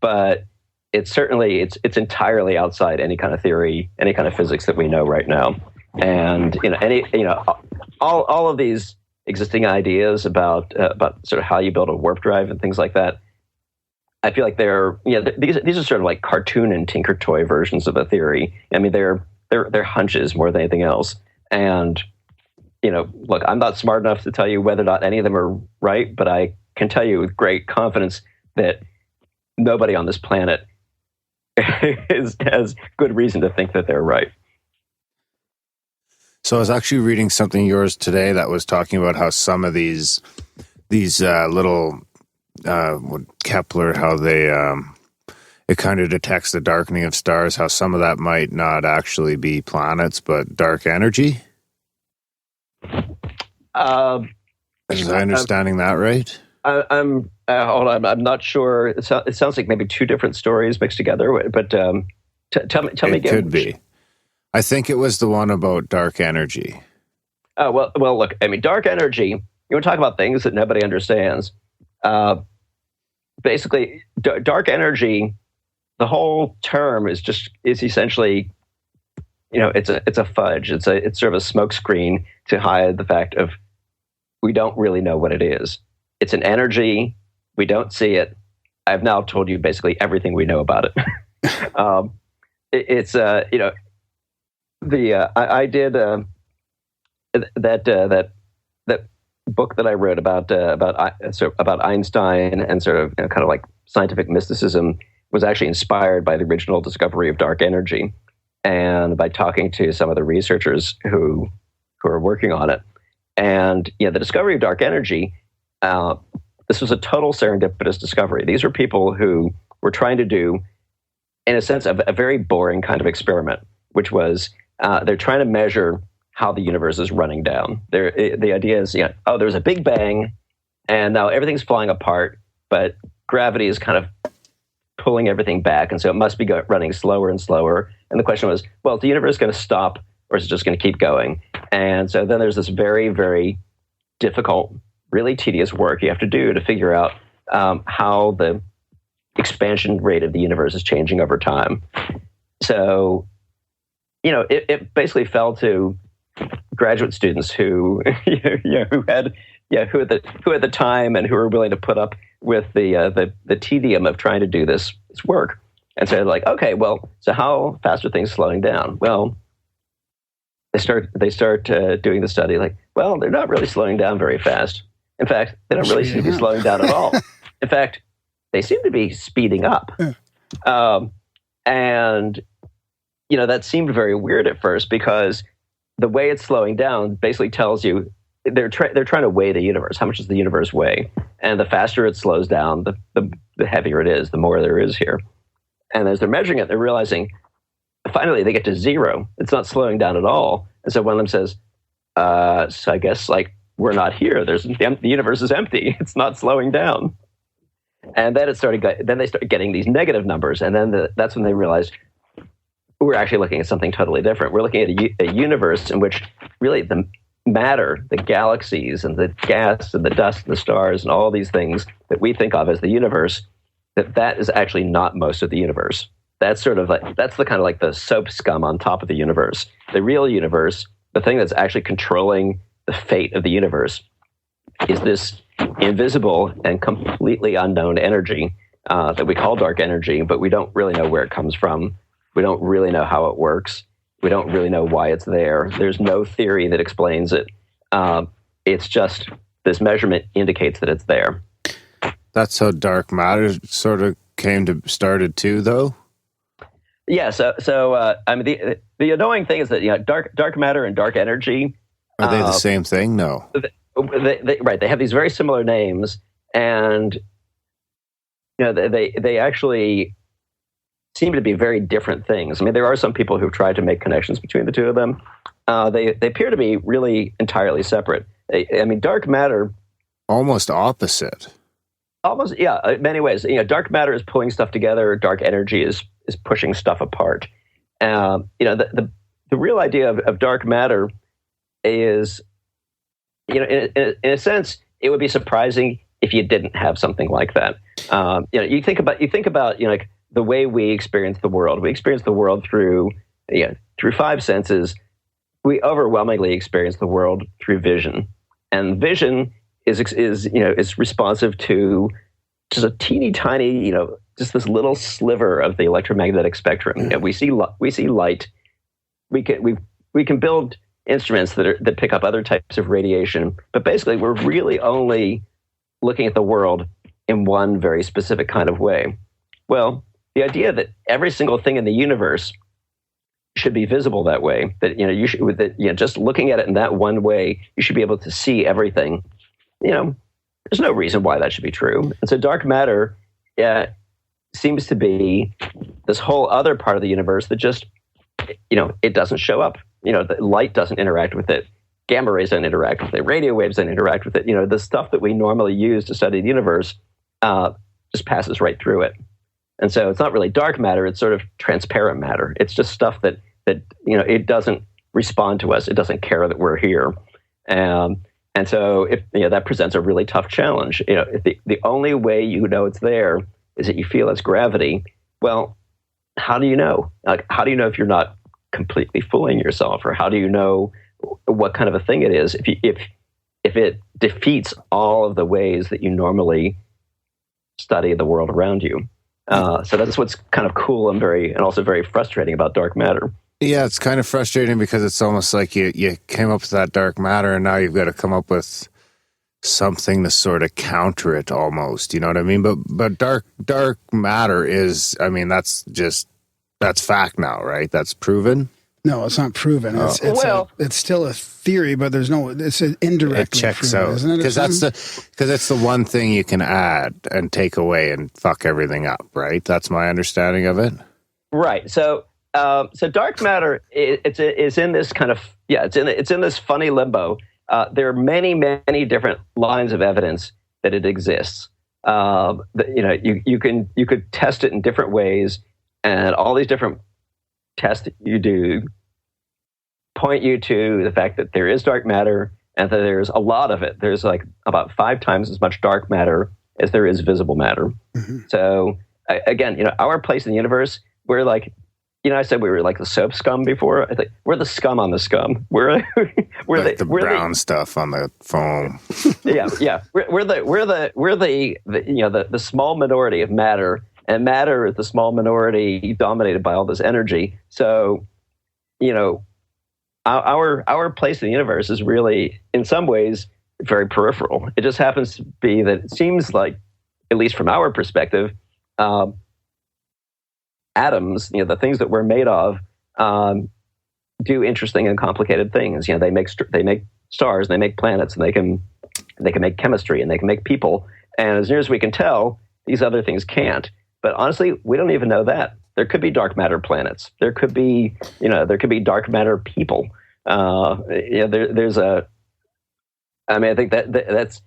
But it's entirely outside any kind of theory, any kind of physics that we know right now. And all of these existing ideas about sort of how you build a warp drive and things like that, I feel like these are sort of like cartoon and tinker toy versions of a theory. I mean, they're hunches more than anything else. And look, I'm not smart enough to tell you whether or not any of them are right, but I can tell you with great confidence that nobody on this planet has good reason to think that they're right. So I was actually reading something of yours today that was talking about how some of these little Kepler, how they it kind of detects the darkening of stars, how some of that might not actually be planets but dark energy. Is I understanding that right? I'm hold on. I'm not sure. It sounds like maybe two different stories mixed together. But tell me again. It could be. I think it was the one about dark energy. Oh well. Look, I mean, dark energy. You want to talk about things that nobody understands. Basically, dark energy. The whole term is essentially, it's a fudge. It's sort of a smokescreen to hide the fact of we don't really know what it is. It's an energy. We don't see it. I've now told you basically everything we know about it. I did that book that I wrote about Einstein and sort of kind of like scientific mysticism was actually inspired by the original discovery of dark energy, and by talking to some of the researchers who are working on it. And the discovery of dark energy, this was a total serendipitous discovery. These are people who were trying to do, in a sense, a very boring kind of experiment, which was they're trying to measure how the universe is running down. The idea is, there's a big bang, and now everything's flying apart, but gravity is kind of pulling everything back, and so it must be running slower and slower. And the question was, well, is the universe going to stop, or is it just going to keep going? And so then there's this very, very difficult, really tedious work you have to do to figure out how the expansion rate of the universe is changing over time. So, it basically fell to graduate students who had the time and who were willing to put up with the tedium of trying to do this work. And so they're like, okay, well, so how fast are things slowing down? Well, they start doing the study like, well, they're not really slowing down very fast. In fact, they don't really seem to be slowing down at all. In fact, they seem to be speeding up. And that seemed very weird at first, because the way it's slowing down basically tells you they're trying to weigh the universe. How much does the universe weigh? And the faster it slows down, the heavier it is, the more there is here. And as they're measuring it, they're realizing finally they get to zero. It's not slowing down at all. And so one of them says, so I guess like we're not here. The universe is empty. It's not slowing down. And then they started getting these negative numbers. And then that's when they realized we're actually looking at something totally different. We're looking at a universe in which really the matter, the galaxies and the gas and the dust and the stars and all these things that we think of as the universe, that is actually not most of the universe. That's sort of like, that's the kind of like the soap scum on top of the universe. The real universe, the thing that's actually controlling the fate of the universe, is this invisible and completely unknown energy that we call dark energy, but we don't really know where it comes from. We don't really know how it works. We don't really know why it's there. There's no theory that explains it. It's just this measurement indicates that it's there. That's how dark matter sort of started too, though. Yeah. So I mean, the annoying thing is that dark matter and dark energy are they the same thing? No. Right. They have these very similar names, and they actually seem to be very different things. I mean, there are some people who've tried to make connections between the two of them. They appear to be really entirely separate. I mean, dark matter almost opposite. Almost, yeah. In many ways, dark matter is pulling stuff together. Dark energy is pushing stuff apart. The real idea of dark matter is, in a sense, it would be surprising if you didn't have something like that. You think about like the way we experience the world. We experience the world through five senses. We overwhelmingly experience the world through vision, and vision is responsive to just a teeny tiny, just this little sliver of the electromagnetic spectrum. We see light. We can build instruments that pick up other types of radiation, but basically we're really only looking at the world in one very specific kind of way. Well, the idea that every single thing in the universe should be visible that way, that just looking at it in that one way, you should be able to see everything. There's no reason why that should be true. And so dark matter seems to be this whole other part of the universe that just, it doesn't show up. The light doesn't interact with it. Gamma rays don't interact with it. Radio waves don't interact with it. The stuff that we normally use to study the universe just passes right through it. And so it's not really dark matter. It's sort of transparent matter. It's just stuff that it doesn't respond to us. It doesn't care that we're here. And so if that presents a really tough challenge. If the only way you know it's there is that you feel its gravity, well, how do you know? Like, how do you know if you're not completely fooling yourself, or how do you know what kind of a thing it is if it defeats all of the ways that you normally study the world around you? So that's what's kind of cool and also very frustrating about dark matter. Yeah, it's kind of frustrating because it's almost like you came up with that dark matter, and now you've got to come up with something to sort of counter it almost. You know what I mean? But dark matter is, I mean, that's fact now, right? That's proven. No, it's not proven. It's still a theory, but it's an indirect. It checks proven, out, isn't it? Because it's the one thing you can add and take away and fuck everything up, right? That's my understanding of it. Right. So dark matter is in this kind of it's in this funny limbo. There are many, many different lines of evidence that it exists. You could test it in different ways, and all these different tests that you do point you to the fact that there is dark matter, and that there's a lot of it. There's like about 5 times as much dark matter as there is visible matter. Mm-hmm. So again, our place in the universe, we're like, I said we were like the soap scum before. I think we're the scum on the scum. We're like the brown stuff on the foam. Yeah. We're the small minority of matter, and matter is the small minority dominated by all this energy. So, our place in the universe is really, in some ways, very peripheral. It just happens to be that it seems like, at least from our perspective, atoms, the things that we're made of, do interesting and complicated things. They make stars, and they make planets, and they can make chemistry, and they can make people. And as near as we can tell, these other things can't. But honestly, we don't even know that. There could be dark matter planets. There could be, dark matter people. There's a. I mean, I think that's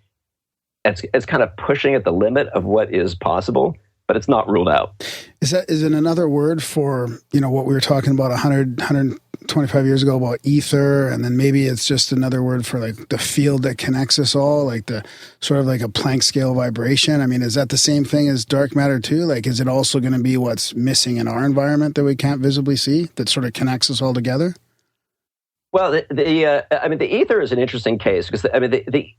kind of pushing at the limit of what is possible, but it's not ruled out. Is it another word for what we were talking about 125 years ago about ether, and then maybe it's just another word for like the field that connects us all, like the sort of like a Planck scale vibration? I mean, is that the same thing as dark matter too? Like, is it also going to be what's missing in our environment that we can't visibly see that sort of connects us all together? Well, the ether is an interesting case because the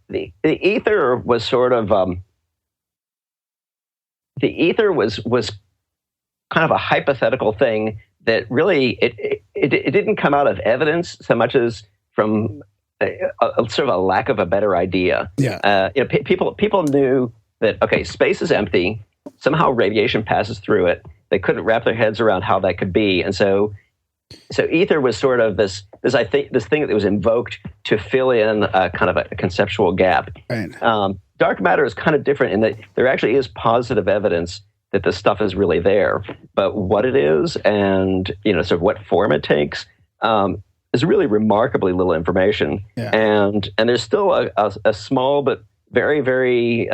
ether was sort of the ether was kind of a hypothetical thing that really it didn't come out of evidence so much as from a sort of a lack of a better idea. Yeah. People knew that, okay, space is empty. Somehow radiation passes through it. They couldn't wrap their heads around how that could be, and so ether was sort of this thing that was invoked to fill in a kind of a conceptual gap. Right. Dark matter is kind of different in that there actually is positive evidence that this stuff is really there, but what it is and sort of what form it takes is really remarkably little information. Yeah. And there's still a small but very, very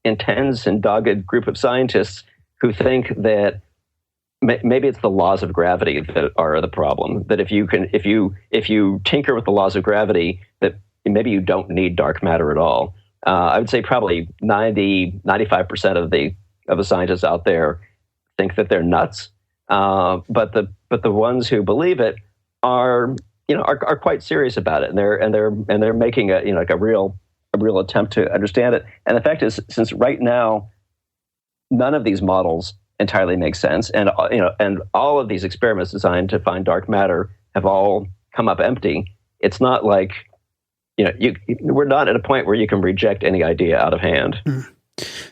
intense and dogged group of scientists who think that maybe it's the laws of gravity that are the problem. That if you tinker with the laws of gravity, that maybe you don't need dark matter at all. I would say probably 95% of the scientists out there think that they're nuts. But the ones who believe it are quite serious about it, and they're making a real attempt to understand it. And the fact is, since right now none of these models entirely make sense, and all of these experiments designed to find dark matter have all come up empty. It's not like we're not at a point where you can reject any idea out of hand.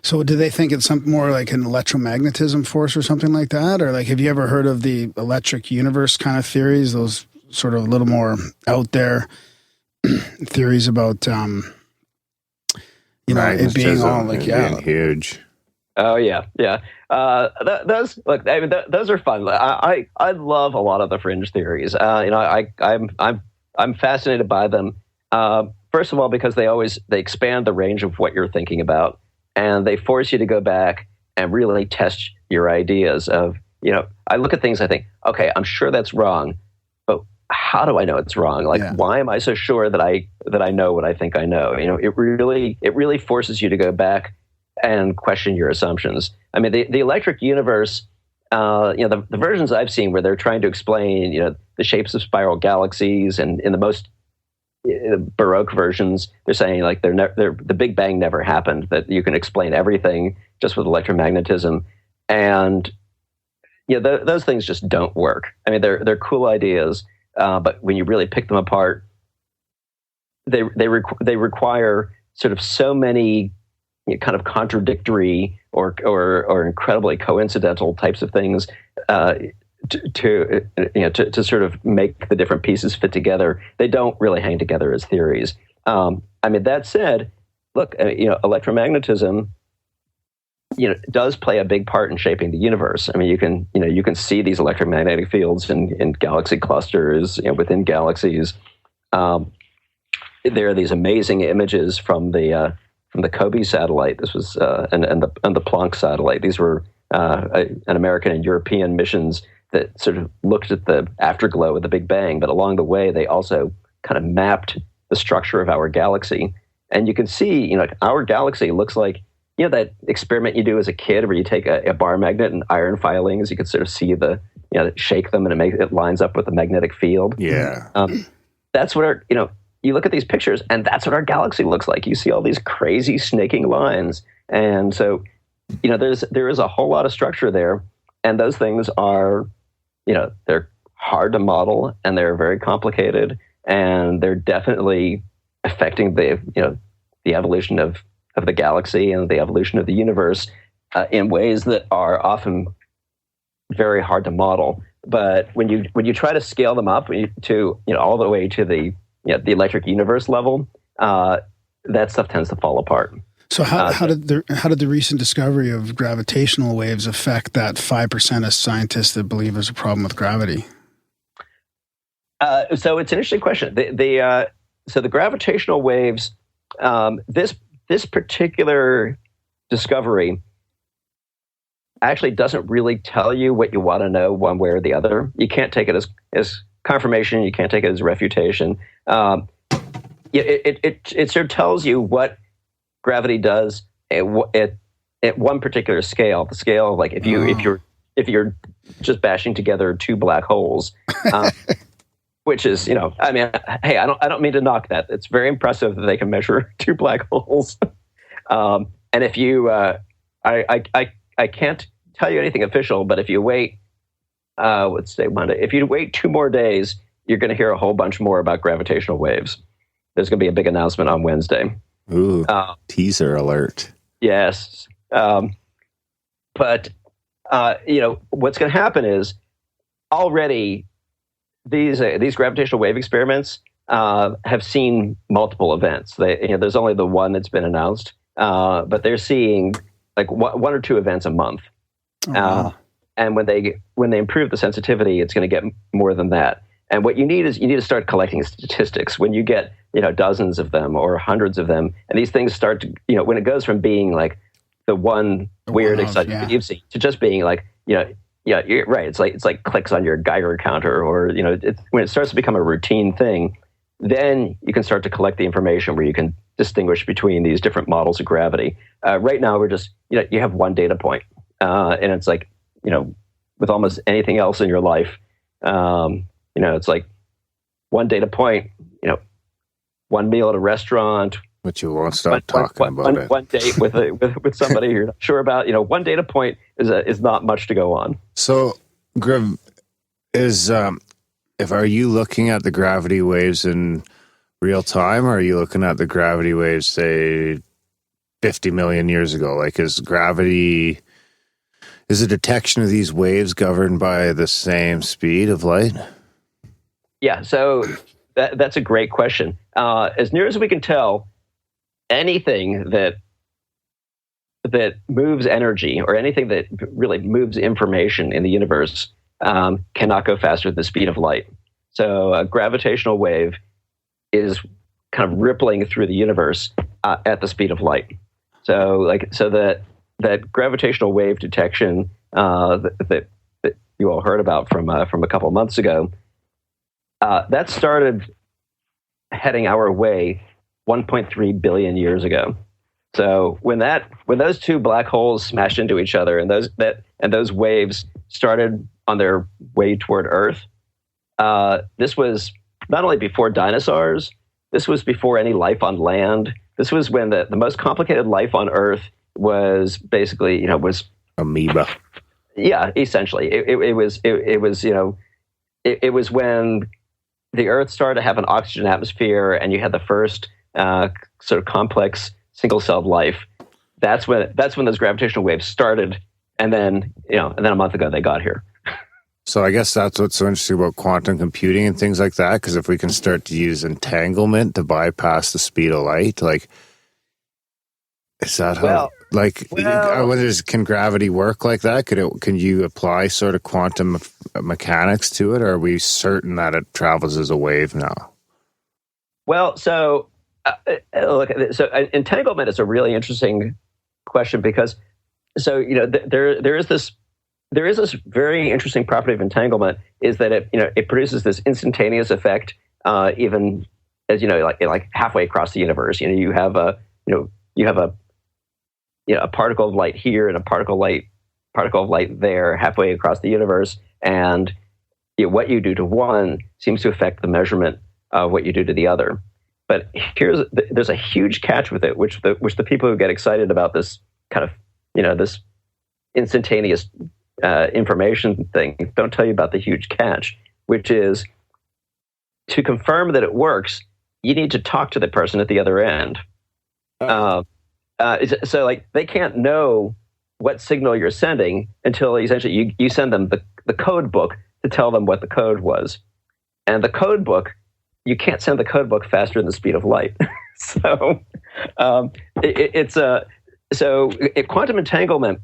So do they think it's something more like an electromagnetism force or something like that? Or like, have you ever heard of the electric universe kind of theories? Those sort of a little more out there theories about, it being all like, being huge. Oh yeah. Those are fun. I love a lot of the fringe theories. I'm fascinated by them. First of all, because they expand the range of what you're thinking about, and they force you to go back and really test your ideas. Of I look at things, I think, okay, I'm sure that's wrong, but how do I know it's wrong? Like, why am I so sure that I know what I think I know? It really forces you to go back and question your assumptions. I mean, the electric universe, the versions I've seen where they're trying to explain, the shapes of spiral galaxies, and in the most Baroque versions, they're saying like the Big Bang never happened, that you can explain everything just with electromagnetism, and those things just don't work. I mean, they're cool ideas, but when you really pick them apart, they require sort of so many kind of contradictory or incredibly coincidental types of things to sort of make the different pieces fit together. They don't really hang together as theories. I mean, that said, look, electromagnetism, does play a big part in shaping the universe. I mean, you can see these electromagnetic fields in galaxy clusters, within galaxies. There are these amazing images from the COBE satellite. This was and the Planck satellite. These were an American and European missions that sort of looked at the afterglow of the Big Bang, but along the way they also kind of mapped the structure of our galaxy. And you can see, our galaxy looks like, that experiment you do as a kid where you take a bar magnet and iron filings. You can sort of see shake them and it lines up with the magnetic field. Yeah. That's what you look at these pictures and that's what our galaxy looks like. You see all these crazy snaking lines. And so, there is a whole lot of structure there. And those things are, they're hard to model and they're very complicated, and they're definitely affecting the evolution of the galaxy and the evolution of the universe in ways that are often very hard to model. But when you try to scale them up to all the way to the electric universe level, that stuff tends to fall apart. So how did the recent discovery of gravitational waves affect that 5% of scientists that believe there's a problem with gravity? So it's an interesting question. So the gravitational waves, this particular discovery actually doesn't really tell you what you want to know one way or the other. You can't take it as confirmation. You can't take it as refutation. It sort of tells you what gravity does at one particular scale. The scale of like if you're just bashing together two black holes, which is I mean, hey, I don't mean to knock that. It's very impressive that they can measure two black holes. And if you I can't tell you anything official, but if you wait, let's say Monday, if you wait 2 more days, you're going to hear a whole bunch more about gravitational waves. There's going to be a big announcement on Wednesday. Ooh, teaser alert. Yes. But what's going to happen is already these gravitational wave experiments have seen multiple events. There's only the one that's been announced, but they're seeing like 1 or 2 events a month. Oh, wow. And when they improve the sensitivity, it's going to get more than that. And what you need is to start collecting statistics. When you get dozens of them or hundreds of them, and these things start to when it goes from being like the one weird exciting thing you've seen to just being like you're right. It's like clicks on your Geiger counter, or when it starts to become a routine thing, then you can start to collect the information where you can distinguish between these different models of gravity. Right now, we're just you have one data point, and it's like with almost anything else in your life. It's like one data point, one meal at a restaurant. But you won't stop talking about it. One date with somebody you're not sure about. One data point is not much to go on. So, Grim, are you looking at the gravity waves in real time, or are you looking at the gravity waves, say, 50 million years ago? Like, is the detection of these waves governed by the same speed of light? Yeah, so that's a great question. As near as we can tell, anything that moves energy or anything that really moves information in the universe cannot go faster than the speed of light. So a gravitational wave is kind of rippling through the universe at the speed of light. So that gravitational wave detection that you all heard about from a couple of months ago, that started heading our way 1.3 billion years ago. So when those 2 black holes smashed into each other, and those waves started on their way toward Earth, this was not only before dinosaurs. This was before any life on land. This was when the most complicated life on Earth was basically was amoeba. Yeah, essentially, it was when the Earth started to have an oxygen atmosphere, and you had the first sort of complex single-celled life. That's when those gravitational waves started, and then a month ago they got here. So I guess that's what's so interesting about quantum computing and things like that, because if we can start to use entanglement to bypass the speed of light, like, is that how? Can gravity work like that? Can you apply sort of quantum mechanics to it, or are we certain that it travels as a wave now? Well, so entanglement is a really interesting question, because there is this very interesting property of entanglement, is that it produces this instantaneous effect even as like halfway across the universe. You have a particle of light here and a particle of light there, halfway across the universe, and what you do to one seems to affect the measurement of what you do to the other. But there's a huge catch with it, which the people who get excited about this kind of this instantaneous information thing don't tell you about the huge catch, which is, to confirm that it works, you need to talk to the person at the other end. So like they can't know what signal you're sending until essentially you send them the code book to tell them what the code was. And the code book, you can't send the code book faster than the speed of light. So quantum entanglement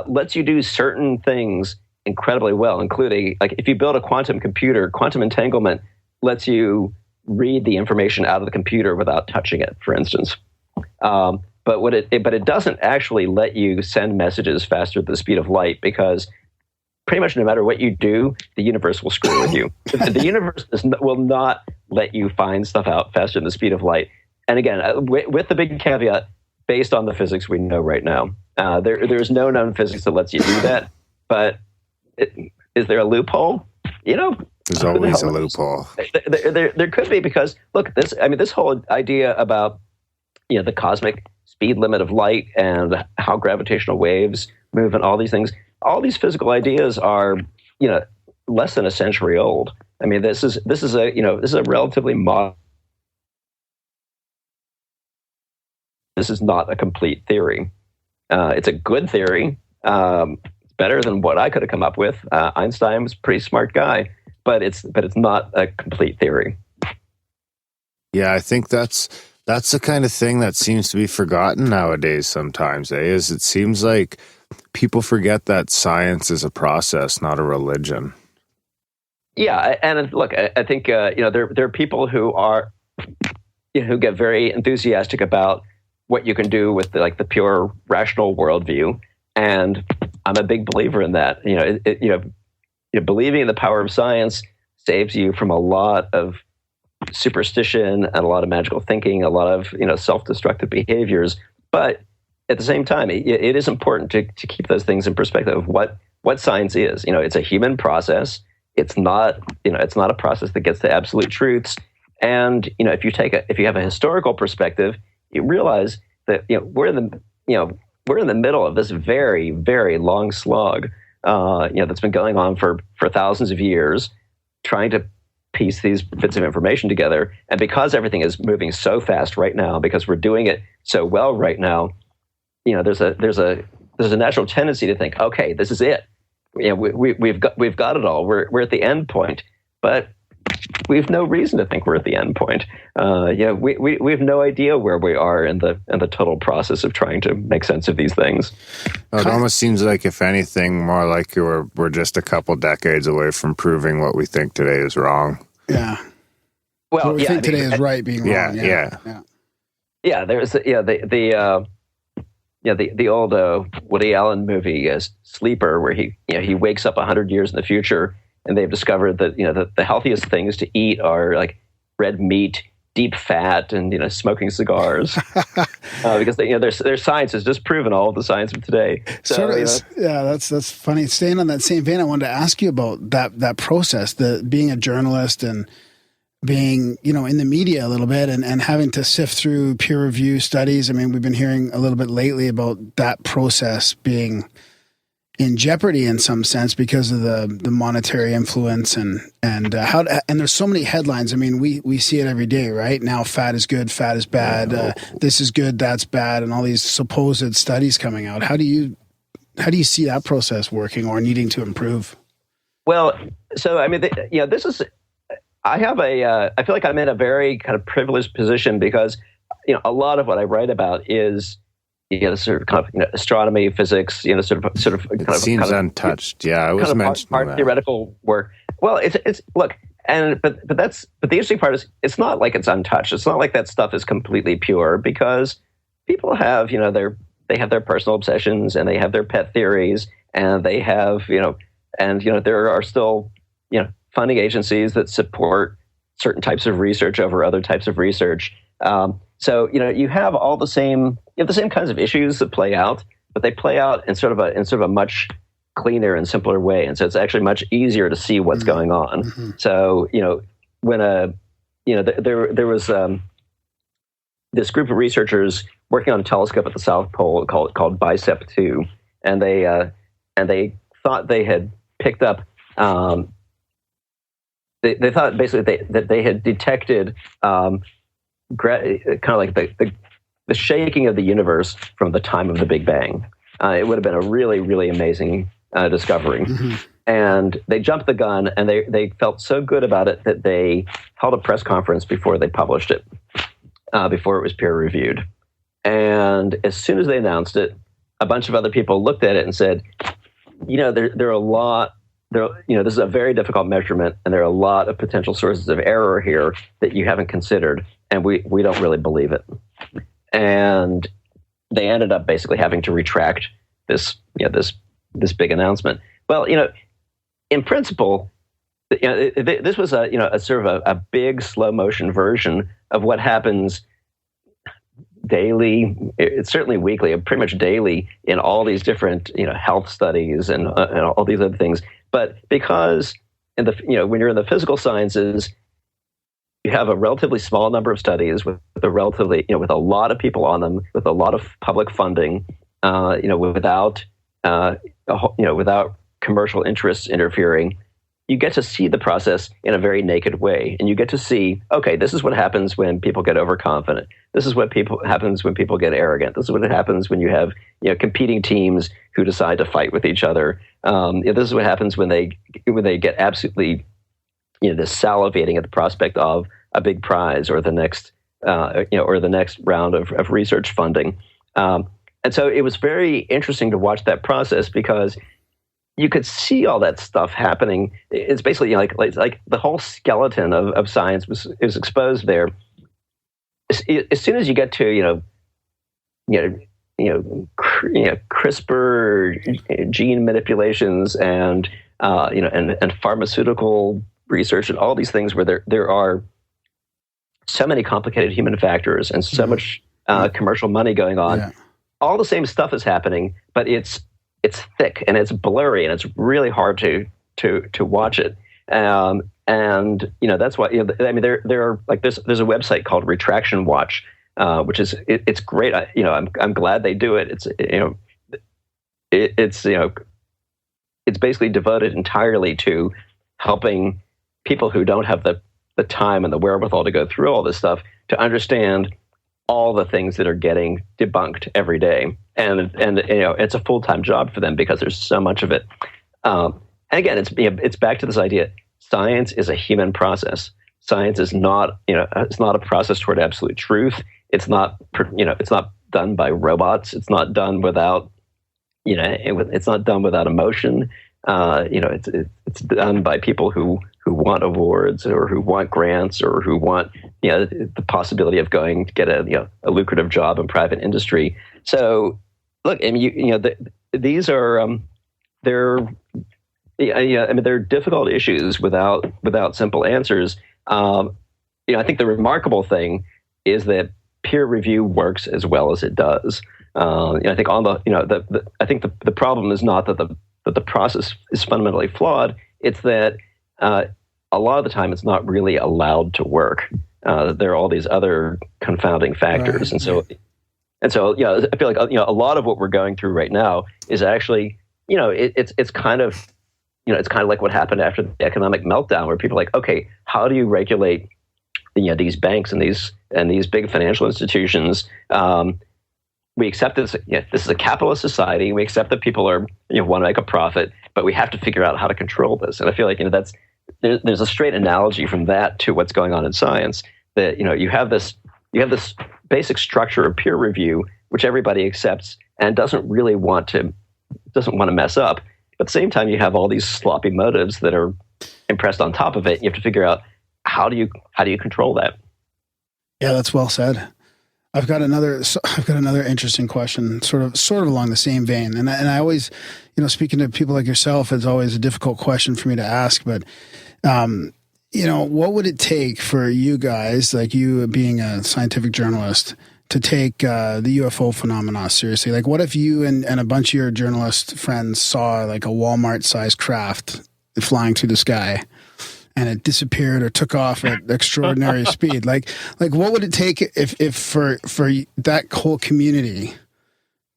lets you do certain things incredibly well, including, like, if you build a quantum computer, quantum entanglement lets you read the information out of the computer without touching it, for instance. But it doesn't actually let you send messages faster than the speed of light, because pretty much no matter what you do, the universe will screw with you. The universe will not let you find stuff out faster than the speed of light. And again, with the big caveat, based on the physics we know right now. There's no known physics that lets you do that. But is there a loophole? There's always a loophole. There could be, because look, this whole idea about the cosmic speed limit of light and how gravitational waves move and all these things. All these physical ideas are, less than a century old. I mean, this is a relatively modern. This is not a complete theory. It's a good theory. It's better than what I could have come up with. Einstein was a pretty smart guy, but it's not a complete theory. Yeah, I think that's the kind of thing that seems to be forgotten nowadays sometimes, is it seems like people forget that science is a process, not a religion. Yeah, and look, I think there are people who are who get very enthusiastic about what you can do with the pure rational worldview, and I'm a big believer in that. Believing in the power of science saves you from a lot of superstition and a lot of magical thinking, a lot of self-destructive behaviors. But at the same time, it is important to keep those things in perspective of what science is. It's a human process. It's not a process that gets to absolute truths. And if you have a historical perspective, you realize that we're in the middle of this very, very long slog that's been going on for thousands of years, trying to piece these bits of information together. And because everything is moving so fast right now, because we're doing it so well right now, there's a natural tendency to think, okay, this is it. We've got it all. We're at the end point, but we have no reason to think we're at the end point. We have no idea where we are in the total process of trying to make sense of these things. It almost seems like, if anything, more like we're just a couple decades away from proving what we think today is wrong. Yeah. Well, what we think today is right being wrong. Yeah. There's the old Woody Allen movie Sleeper, where he wakes up 100 years in the future, and they've discovered that the healthiest things to eat are like red meat, deep fat, and smoking cigars, because their science has just proven all of the science of today. So that's funny. Staying on that same vein, I wanted to ask you about that process, being a journalist and being in the media a little bit, and having to sift through peer review studies. I mean, we've been hearing a little bit lately about that process being in jeopardy in some sense because of the monetary influence and there's so many headlines. I mean, we see it every day, right? Now, fat is good, fat is bad. This is good, that's bad, and all these supposed studies coming out. How do you see that process working or needing to improve? Well, so I mean, this is. I feel like I'm in a very kind of privileged position because a lot of what I write about is sort of kind of astronomy, physics, sort of it seems untouched. Yeah, I was mentioning hard theoretical work. Well, it's look, but the interesting part is it's not like it's untouched. It's not like that stuff is completely pure, because people have they have their personal obsessions, and they have their pet theories, and they have there are still funding agencies that support certain types of research over other types of research. So you have the same kinds of issues that play out, but they play out in sort of a much cleaner and simpler way, and so it's actually much easier to see what's going on. Mm-hmm. So when there was this group of researchers working on a telescope at the South Pole called BICEP 2, and they thought they had picked up. They thought basically that they had detected kind of like the shaking of the universe from the time of the Big Bang. It would have been a really, really amazing discovery. Mm-hmm. And they jumped the gun, and they felt so good about it that they held a press conference before they published it, before it was peer reviewed. And as soon as they announced it, a bunch of other people looked at it and said, there are a lot. This is a very difficult measurement, and there are a lot of potential sources of error here that you haven't considered, and we don't really believe it. And they ended up basically having to retract this big announcement. Well, in principle, this was a sort of a big slow motion version of what happens daily. It's certainly weekly, pretty much daily, in all these different health studies and all these other things. But because when you're in the physical sciences, you have a relatively small number of studies with a relatively, with a lot of people on them, with a lot of public funding, without commercial interests interfering. You get to see the process in a very naked way, and you get to see, okay, this is what happens when people get overconfident. This is what happens when people get arrogant. This is what happens when you have competing teams who decide to fight with each other. This is what happens when they get absolutely this salivating at the prospect of a big prize or the next round of research funding. And so it was very interesting to watch that process because you could see all that stuff happening. It's basically like the whole skeleton of science is exposed there. As soon as you get to CRISPR gene manipulations and pharmaceutical research and all these things where there are so many complicated human factors and so much commercial money going on. Yeah. All the same stuff is happening, but it's thick and it's blurry and it's really hard to watch it. And that's why there are there's a website called Retraction Watch, which is it's great. I'm glad they do it. It's basically devoted entirely to helping people who don't have the time and the wherewithal to go through all this stuff to understand all the things that are getting debunked every day. And it's a full-time job for them because there's so much of it. And again, it's back to this idea: science is a human process. Science is not it's not a process toward absolute truth. It's not it's not done by robots. It's not done without it's not done without emotion. It's done by people who want awards or who want grants or who want the possibility of going to get a lucrative job in private industry. So look, these are they're difficult issues without simple answers. I think the remarkable thing is that peer review works as well as it does. I think I think the problem is not that the process is fundamentally flawed. It's that a lot of the time it's not really allowed to work. There are all these other confounding factors, right. and so I feel like a lot of what we're going through right now is actually it's kind of like what happened after the economic meltdown, where people are like, okay, how do you regulate these banks and these big financial institutions? We accept this. This is a capitalist society. We accept that people want to make a profit, but we have to figure out how to control this. And I feel like there's a straight analogy from that to what's going on in science. That you have this basic structure of peer review, which everybody accepts and doesn't want to mess up. But at the same time, you have all these sloppy motives that are impressed on top of it. You have to figure out how do you control that. Yeah, that's well said. I've got another interesting question, sort of along the same vein. And I always, speaking to people like yourself, it's always a difficult question for me to ask. But, what would it take for you guys, like you being a scientific journalist, to take the UFO phenomena seriously? Like, what if you and a bunch of your journalist friends saw like a Walmart-sized craft flying through the sky, and it disappeared or took off at extraordinary speed? Like what would it take if for that whole community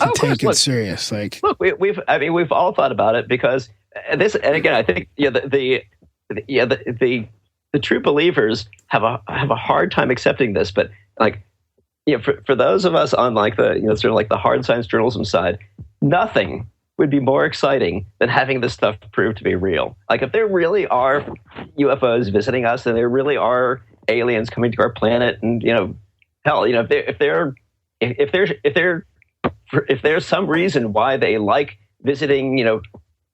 to take it serious? Like, look, we've all thought about it, because this, and again, I think the true believers have a hard time accepting this, but for those of us on the hard science journalism side, nothing would be more exciting than having this stuff proved to be real. Like, if there really are UFOs visiting us, and there really are aliens coming to our planet, and if there's some reason why they like visiting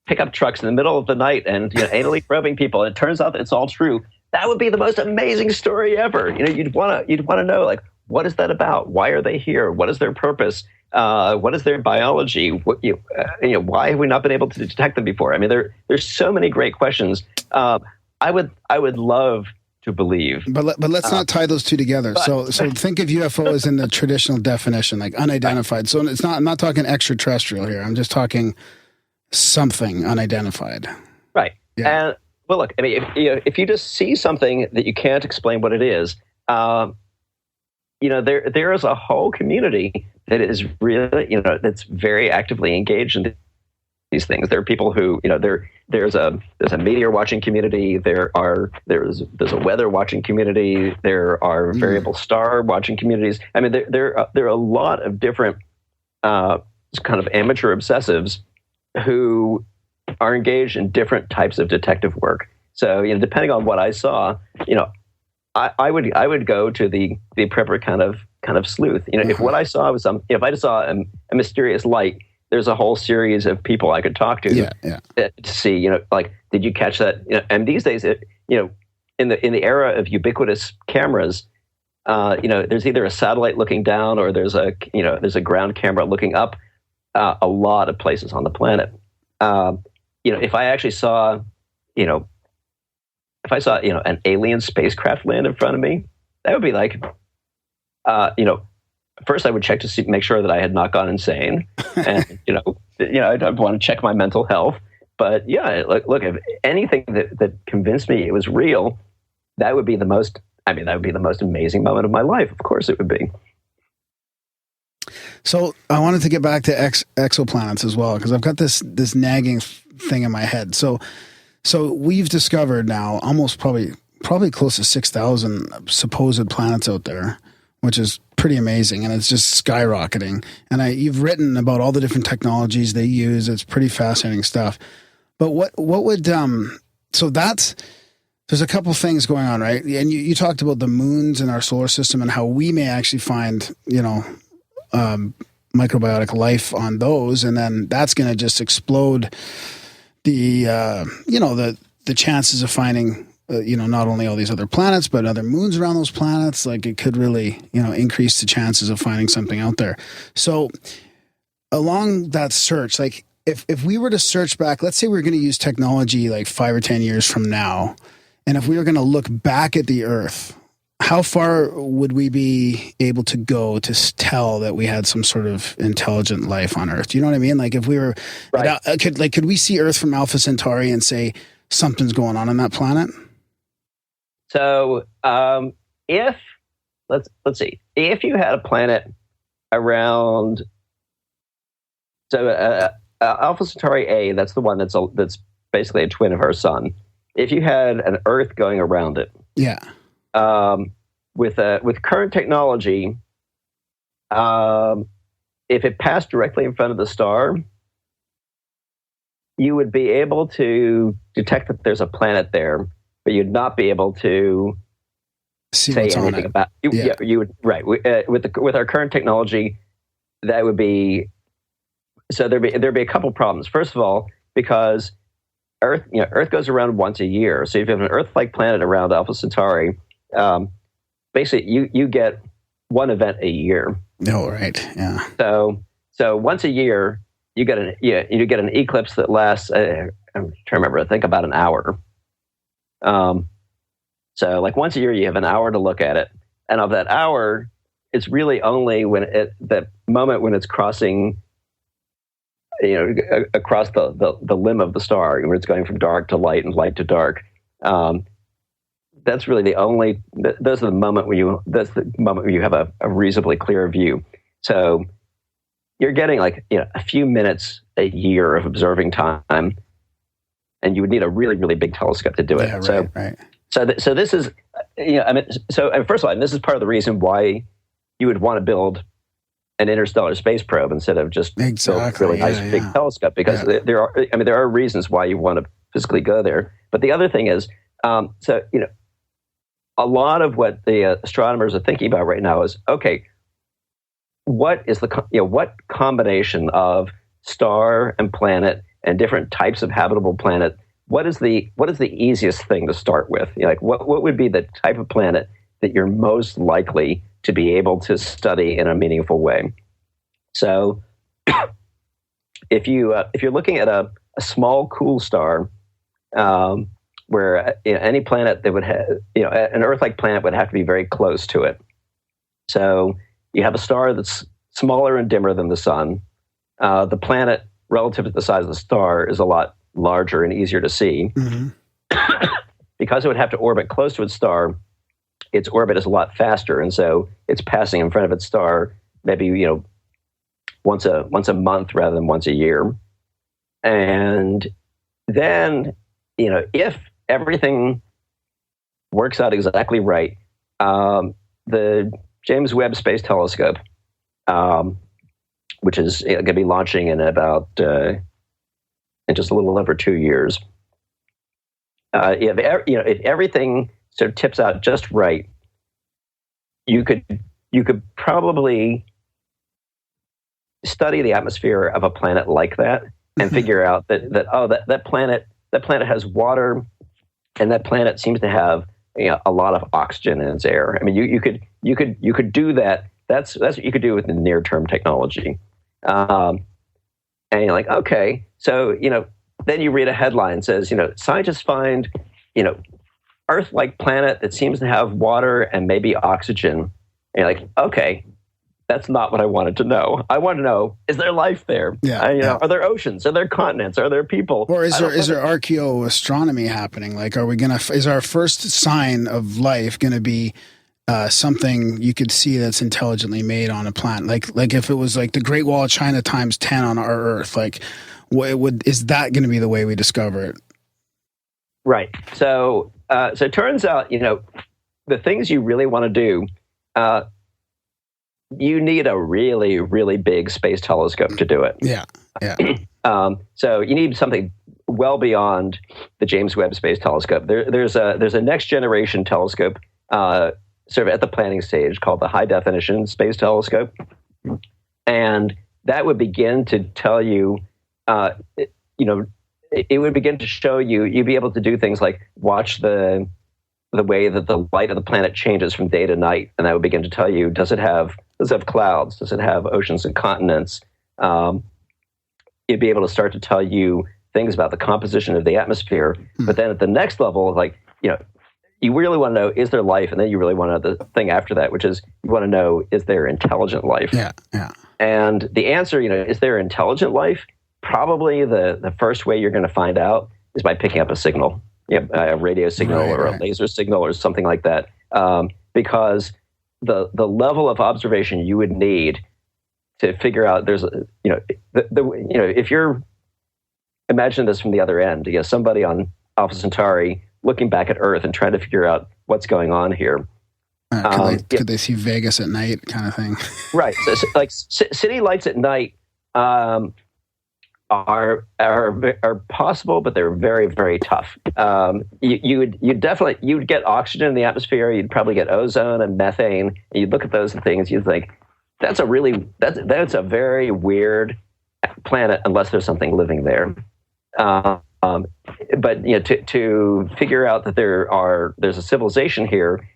pickup trucks in the middle of the night and anally probing people, and it turns out that it's all true, that would be the most amazing story ever. You'd want to know, like, what is that about? Why are they here? What is their purpose? What is their biology? Why have we not been able to detect them before? I mean, there's so many great questions. I would love to believe, but let's not tie those two together. So think of UFO as in the traditional definition, like unidentified. So it's not. I'm not talking extraterrestrial here. I'm just talking something unidentified. Right. Yeah. And Well, look, I mean, if you just see something that you can't explain what it is, there is a whole community that is really, that's very actively engaged in these things. There are people who, there's a meteor watching community. There's a weather watching community. There are variable star watching communities. I mean, there are a lot of different kind of amateur obsessives who are engaged in different types of detective work. So, depending on what I saw, I would go to the Cripr kind of sleuth. If what I saw was if I saw a mysterious light, there's a whole series of people I could talk to to see, like, did you catch that? And these days, in the era of ubiquitous cameras, there's either a satellite looking down or there's a ground camera looking up a lot of places on the planet. If I actually saw, an alien spacecraft land in front of me, that would be like, first I would check to make sure that I had not gone insane, and I'd want to check my mental health. But yeah, look, if anything that convinced me it was real, that would be the most amazing moment of my life. Of course, it would be. So I wanted to get back to exoplanets as well, because I've got this nagging thing in my head. So we've discovered now almost probably close to 6,000 supposed planets out there, which is pretty amazing, and it's just skyrocketing. And you've written about all the different technologies they use. It's pretty fascinating stuff. But what would so that's there's a couple things going on, right? And you talked about the moons in our solar system and how we may actually find microbiotic life on those, and then that's going to just explode the chances of finding not only all these other planets but other moons around those planets. Like, it could really increase the chances of finding something out there. So along that search, like if we were to search back, let's say we we're going to use technology like 5 or 10 years from now, and if we were going to look back at the Earth, how far would we be able to go to tell that we had some sort of intelligent life on Earth? Do you know what I mean? Like, if we were, right. could we see Earth from Alpha Centauri and say something's going on that planet? So, let's see, if you had a planet around, Alpha Centauri A, that's the one that's basically a twin of our sun. If you had an Earth going around it, with current technology, if it passed directly in front of the star, you would be able to detect that there's a planet there, but you'd not be able to say anything about it. You would, right. With our current technology, that would be, so there'd be a couple problems. First of all, because Earth goes around once a year. So if you have an Earth-like planet around Alpha Centauri, basically you get one event a year. Oh, right. Yeah. So once a year you get an eclipse that lasts, I'm trying to remember, I think about an hour. So like once a year you have an hour to look at it, and of that hour, it's really only the moment when it's crossing, across the limb of the star, where it's going from dark to light and light to dark. That's really that's the moment where you have a reasonably clear view. So you're getting a few minutes a year of observing time, and you would need a really, really big telescope to do it. Yeah, right. So this is, first of all, and this is part of the reason why you would want to build an interstellar space probe instead of just build a really nice big telescope, because there are reasons why you want to physically go there. But the other thing is, a lot of what the astronomers are thinking about right now is, okay, what is what combination of star and planet and different types of habitable planet? What is the easiest thing to start with? What would be the type of planet that you're most likely to be able to study in a meaningful way? So, if you're looking at a small cool star, where any planet that would have, an Earth-like planet would have to be very close to it. So you have a star that's smaller and dimmer than the sun. The planet, relative to the size of the star, is a lot larger and easier to see. Mm-hmm. because it would have to orbit close to its star, its orbit is a lot faster, and so it's passing in front of its star maybe once a month rather than once a year. And then if everything works out exactly right, the James Webb Space Telescope, which is going to be launching in about in just a little over 2 years. If everything sort of tips out just right, you could probably study the atmosphere of a planet like that and figure out that planet has water, and that planet seems to have a lot of oxygen in its air. I mean, you could do that. That's what you could do with the near term technology. And you're like, okay, so then you read a headline that says, scientists find Earth-like planet that seems to have water and maybe oxygen. And you're like, okay, that's not what I wanted to know. I want to know, is there life there? Yeah, Are there oceans? Are there continents? Are there people? Or is there archaeoastronomy happening? Like, is our first sign of life going to be something you could see that's intelligently made on a planet? Like if it was like the Great Wall of China times 10 on our Earth, like is that going to be the way we discover it? Right. So it turns out, the things you really want to do, you need a really, really big space telescope to do it. Yeah. So you need something well beyond the James Webb Space Telescope. There's a next generation telescope, sort of at the planning stage, called the High Definition Space Telescope, and that would begin to tell you, it would begin to show you. You'd be able to do things like watch the way that the light of the planet changes from day to night, and that would begin to tell you, does it have clouds? Does it have oceans and continents? You'd be able to start to tell you things about the composition of the atmosphere. But then at the next level, you really want to know, is there life? And then you really want to know the thing after that, which is you want to know, is there intelligent life? Yeah. And the answer, is there intelligent life? Probably the first way you're going to find out is by picking up a signal, a radio signal or a laser signal or something like that. Because the level of observation you would need to figure out if you're, imagine this from the other end, somebody on Alpha Centauri looking back at Earth and trying to figure out what's going on here. Could they see Vegas at night, kind of thing? Right. So like city lights at night are possible, but they're very, very tough. You'd get oxygen in the atmosphere. You'd probably get ozone and methane. And you'd look at those things. You'd think that's a very weird planet unless there's something living there. But to figure out that there's a civilization here,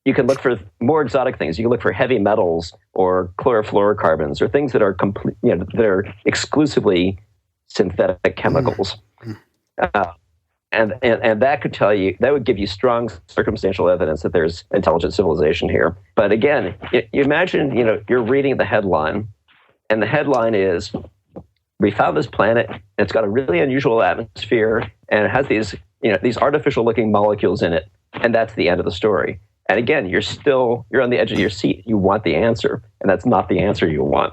you can look for more exotic things. You can look for heavy metals or chlorofluorocarbons or things that are that are exclusively synthetic chemicals. And that could tell you, that would give you strong circumstantial evidence that there's intelligent civilization here. But again, you imagine, you're reading the headline, and the headline is, we found this planet, and it's got a really unusual atmosphere, and it has these artificial looking molecules in it, and that's the end of the story. And again, you're on the edge of your seat. You want the answer, and that's not the answer you want.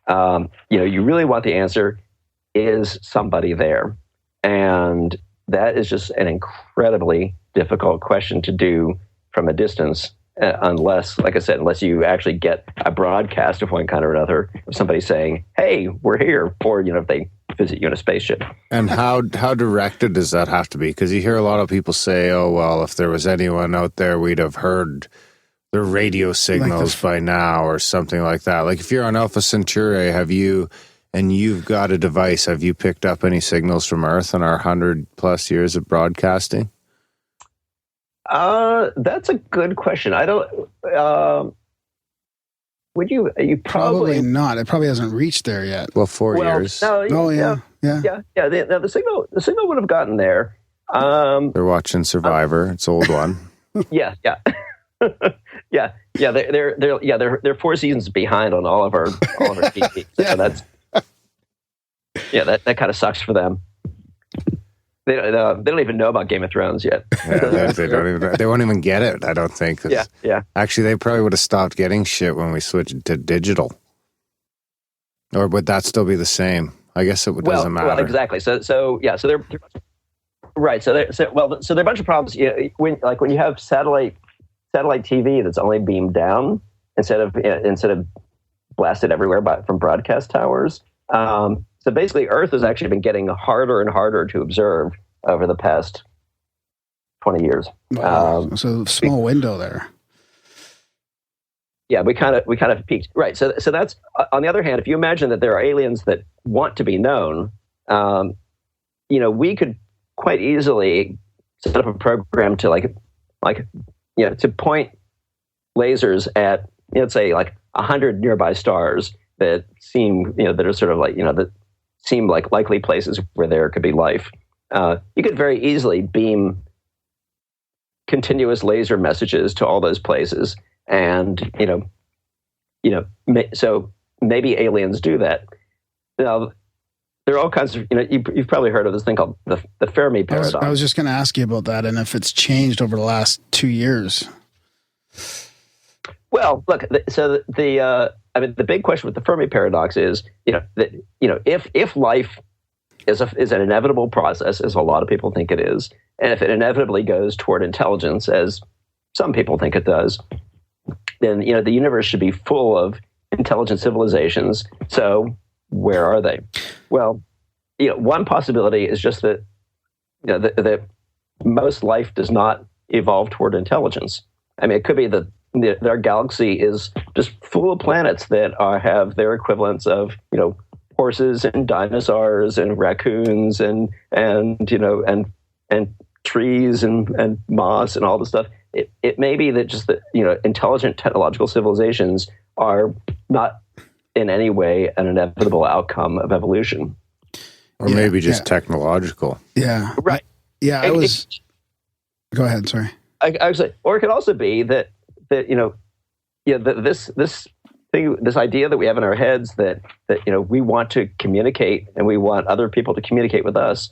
You really want the answer, is somebody there? And that is just an incredibly difficult question to do from a distance, unless you actually get a broadcast of one kind or another of somebody saying, hey, we're here, or if they visit you in a spaceship. And how directed does that have to be? Because you hear a lot of people say, oh, well, if there was anyone out there, we'd have heard the radio signals by now or something like that. Like if you're on Alpha Centauri, and you've got a device, have you picked up any signals from Earth in our 100+ years of broadcasting? That's a good question. I don't. Would you? You probably not. It probably hasn't reached there yet. Well, 4 years. No, yeah. The signal would have gotten there. They're watching Survivor. It's an old one. Yeah. They're 4 seasons behind on all of our TV. So that kind of sucks for them. They don't even know about Game of Thrones yet. Yeah, they won't even get it, I don't think. Yeah. Actually, they probably would have stopped getting shit when we switched to digital. Or would that still be the same? I guess it doesn't matter. Well, exactly. So they're right. So there are a bunch of problems. When you have satellite TV that's only beamed down instead of blasted everywhere from broadcast towers. So basically, Earth has actually been getting harder and harder to observe over the past 20 years. Wow. So small window there. Yeah, we kind of peaked. Right. So that's on the other hand, if you imagine that there are aliens that want to be known, we could quite easily set up a program to to point lasers at, let's say, 100 nearby stars that seem, that are sort of that seem like likely places where there could be life. You could very easily beam continuous laser messages to all those places, and so maybe aliens do that. Now, there are all kinds of, you've probably heard of this thing called the Fermi paradox. I was just going to ask you about that, and if it's changed over the last 2 years. Well, look, the big question with the Fermi paradox is, if life is an inevitable process, as a lot of people think it is, and if it inevitably goes toward intelligence, as some people think it does, then the universe should be full of intelligent civilizations. So where are they? Well, one possibility is just that that most life does not evolve toward intelligence. I mean, it could be that our galaxy is just full of planets that have their equivalents of horses and dinosaurs and raccoons and trees and moss and all this stuff. It may be that just that intelligent technological civilizations are not in any way an inevitable outcome of evolution, or maybe just technological. Yeah, right. Go ahead. Sorry. I was like, or it could also be that this thing, this idea that we have in our heads that we want to communicate and we want other people to communicate with us.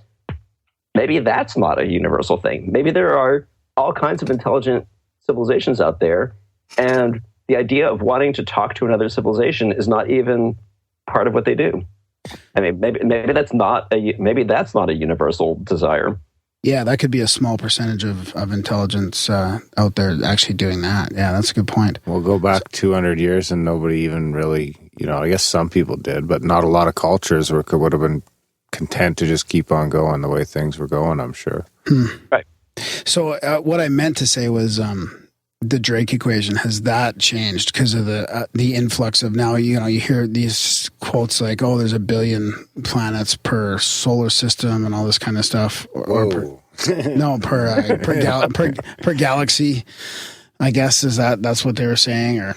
Maybe that's not a universal thing. Maybe there are all kinds of intelligent civilizations out there, and the idea of wanting to talk to another civilization is not even part of what they do. I mean, maybe that's not a universal desire. Yeah, that could be a small percentage of intelligence out there actually doing that. Yeah, that's a good point. We'll go back 200 years and nobody even really, I guess some people did, but not a lot of cultures would have been content to just keep on going the way things were going, I'm sure. Right. So what I meant to say was the Drake equation, has that changed because of the influx of now, you hear these quotes like, oh, there's 1 billion planets per solar system and all this kind of stuff, or per galaxy, I guess. That's what they were saying? Or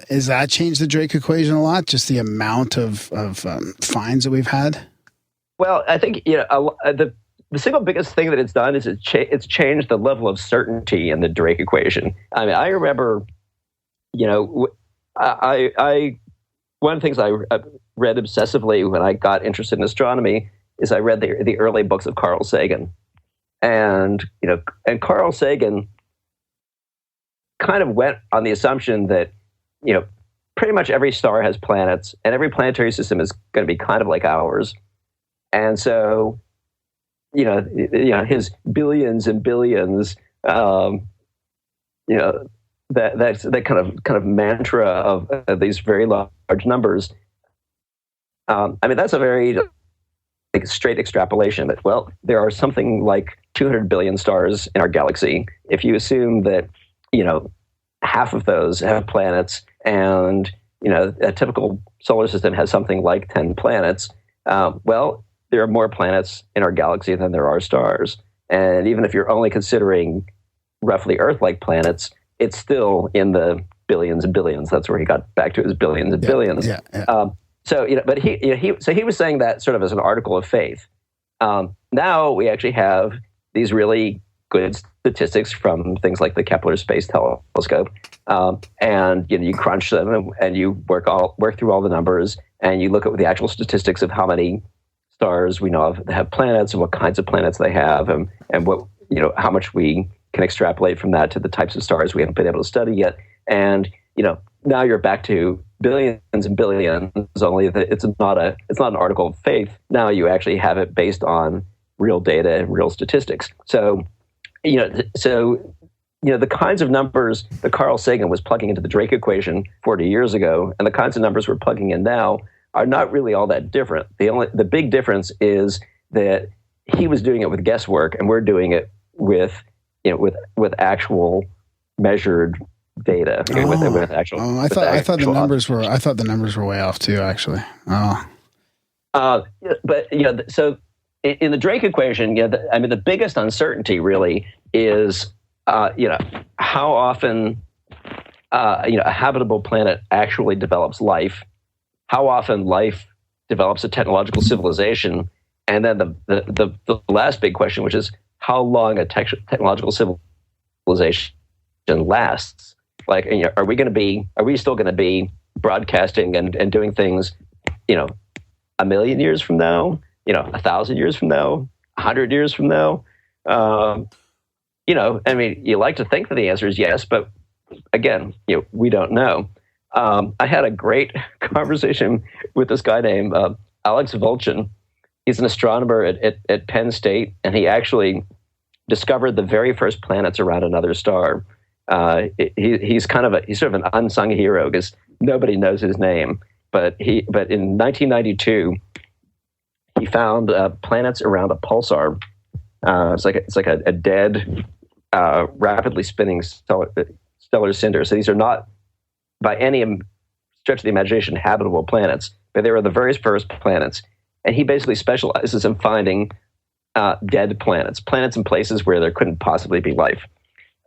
is that changed the Drake equation a lot, just the amount of finds that we've had? Well, I think the single biggest thing that it's done is it's changed the level of certainty in the Drake equation. I mean, I remember, I one of the things I read obsessively when I got interested in astronomy is I read the early books of Carl Sagan, and Carl Sagan kind of went on the assumption that pretty much every star has planets, and every planetary system is going to be kind of like ours, and so. His billions and billions, that kind of mantra of these very large numbers. That's a very straight extrapolation. That there are something like 200 billion stars in our galaxy. If you assume that half of those have planets, and a typical solar system has something like 10 planets, there are more planets in our galaxy than there are stars. And even if you're only considering roughly Earth-like planets, it's still in the billions and billions. That's where he got back to his billions and billions. Yeah. But he was saying that sort of as an article of faith. Now we actually have these really good statistics from things like the Kepler Space Telescope, and you crunch them and you work through all the numbers, and you look at the actual statistics of how many stars we know of that have planets and what kinds of planets they have, and what, how much we can extrapolate from that to the types of stars we haven't been able to study yet. And now you're back to billions and billions. Only that it's not an article of faith. Now you actually have it based on real data and real statistics. So the kinds of numbers that Carl Sagan was plugging into the Drake equation 40 years ago, and the kinds of numbers we're plugging in now are not really all that different. The big difference is that he was doing it with guesswork, and we're doing it with actual measured data. With actual. I thought the numbers were way off too. Actually. But so in the Drake equation, the biggest uncertainty really is how often a habitable planet actually develops life, how often life develops a technological civilization, and then the last big question, which is how long a technological civilization lasts. Like, are we still going to be broadcasting and doing things, 1,000,000 years from now, 1,000 years from now, 100 years from now? You like to think that the answer is yes, but again, we don't know. I had a great conversation with this guy named Alex Volchin. He's an astronomer at Penn State, and he actually discovered the very first planets around another star. He's sort of an unsung hero because nobody knows his name. But in 1992, he found planets around a pulsar. It's like a dead, rapidly spinning stellar cinder. So these are not, by any stretch of the imagination, habitable planets, but they were the very first planets. And he basically specializes in finding dead planets in places where there couldn't possibly be life.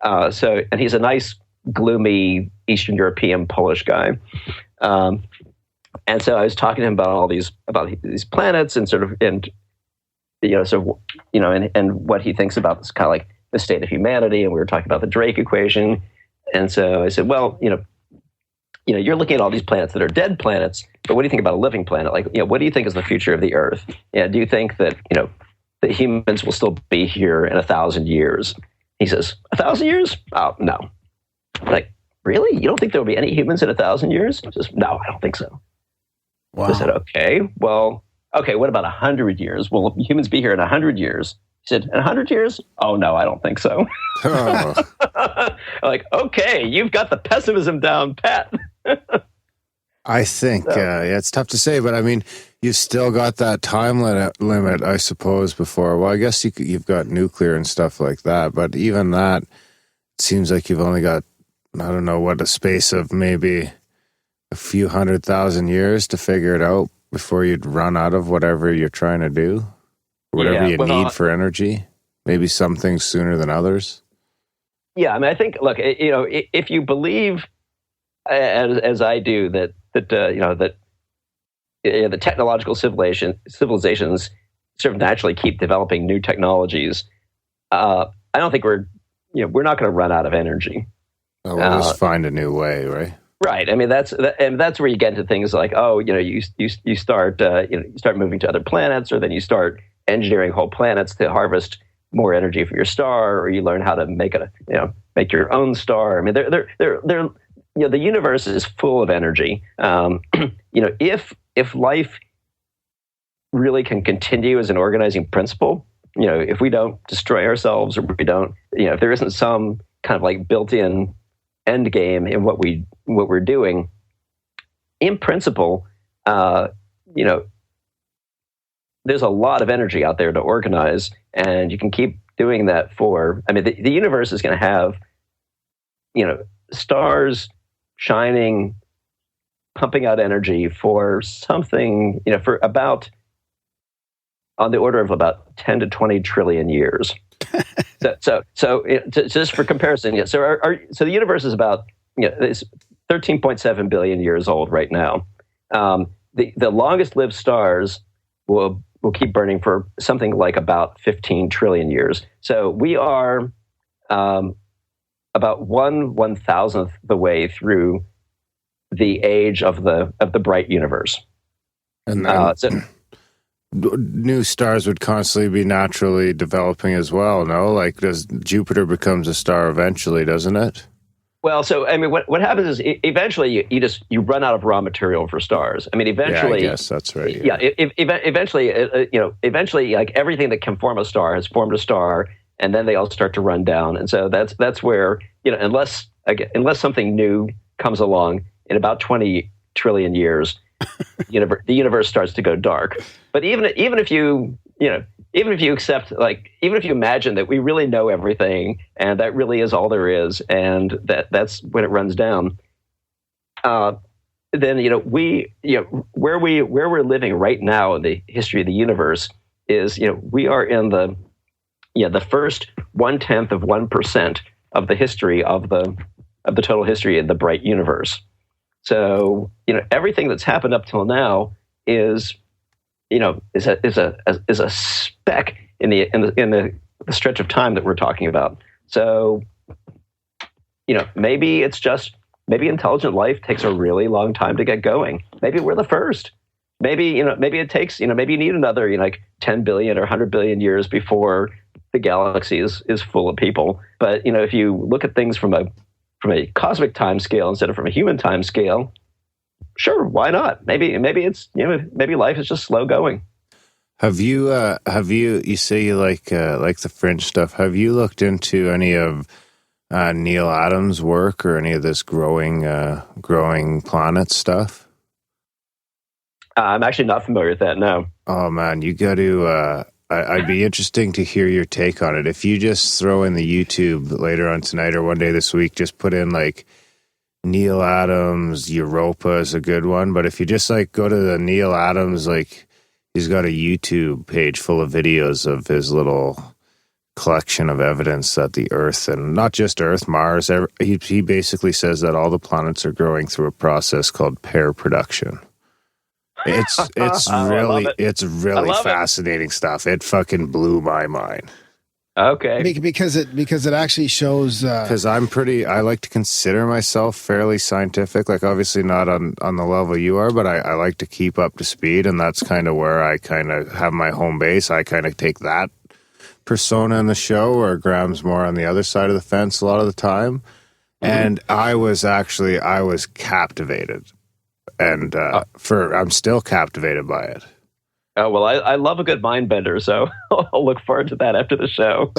And he's a nice, gloomy Eastern European Polish guy. And so I was talking to him about these planets and and what he thinks about this kind of like the state of humanity. And we were talking about the Drake equation. And so I said, well, you're looking at all these planets that are dead planets, but what do you think about a living planet? Like, what do you think is the future of the Earth? Do you think that, that humans will still be here in 1,000 years? He says, 1,000 years? Oh, no. I'm like, really? You don't think there will be any humans in 1,000 years? He says, no, I don't think so. Wow. I said, okay, what about 100 years? Will humans be here in 100 years? He said, in 100 years? Oh, no, I don't think so. Oh. Like, okay, you've got the pessimism down pat. I think, it's tough to say, but I mean, you've still got that time limit, I suppose, before. Well, I guess you've got nuclear and stuff like that, but even that, it seems like you've only got, I don't know, a space of maybe a few 100,000 years to figure it out before you'd run out of whatever you're trying to do, or whatever you need for energy. Maybe some things sooner than others. Yeah, I mean, I think, look, if you believe, as I do, that the technological civilizations sort of naturally keep developing new technologies, I don't think we're not going to run out of energy. Oh, we'll just find a new way, right? Right. I mean, that's where you get into things like, you start moving to other planets, or then you start engineering whole planets to harvest more energy for your star, or you learn how to make your own star. I mean, the universe is full of energy. If life really can continue as an organizing principle, if we don't destroy ourselves, or we don't, if there isn't some kind of like built-in end game in what we're doing, in principle, there's a lot of energy out there to organize, and you can keep doing that the universe is going to have, stars shining, pumping out energy for something, for about on the order of about 10 to 20 trillion years. So just for comparison, so the universe is about it's 13.7 billion years old right now. The longest lived stars will keep burning for something like about 15 trillion years. So we are about 1/1000th the way through the age of the bright universe. And new stars would constantly be naturally developing as well, no? Like, does Jupiter becomes a star eventually, doesn't it? Well, so I mean, what happens is eventually you run out of raw material for stars. I mean, eventually, yeah, I guess that's right. Yeah, eventually, like everything that can form a star has formed a star, and then they all start to run down. And so that's where, unless something new comes along in about 20 trillion years, the universe starts to go dark. But even if you accept, like, even if you imagine that we really know everything and that really is all there is, and that's when it runs down, then where we're living right now in the history of the universe is, we are in the first 1/10 of 1% of the history of the total history of the bright universe. So everything that's happened up till now is a speck in the stretch of time that we're talking about. So maybe intelligent life takes a really long time to get going. Maybe we're the first. Maybe it takes maybe you need another 10 billion or 100 billion years before the galaxy is full of people. But if you look at things from a cosmic time scale instead of from a human time scale, sure, why not? Maybe it's maybe life is just slow going. Have you you say you like the fringe stuff? Have you looked into any of Neil Adams' work or any of this growing planet stuff? I'm actually not familiar with that. No. Oh man, you got to. I'd be interesting to hear your take on it. If you just throw in the YouTube later on tonight or one day this week, just put in like Neil Adams Europa is a good one. But if you just go to the Neil Adams, he's got a YouTube page full of videos of his little collection of evidence that the Earth, and not just Earth, Mars, he basically says that all the planets are growing through a process called pair production. It's really fascinating stuff. It fucking blew my mind. Okay. Because it actually shows. Because I like to consider myself fairly scientific. Like, obviously not on the level you are, but I like to keep up to speed, and that's kind of where I kind of have my home base. I kind of take that persona in the show, where Graham's more on the other side of the fence a lot of the time. And I was captivated. And I'm still captivated by it. Oh, well, I love a good mind bender, so I'll look forward to that after the show.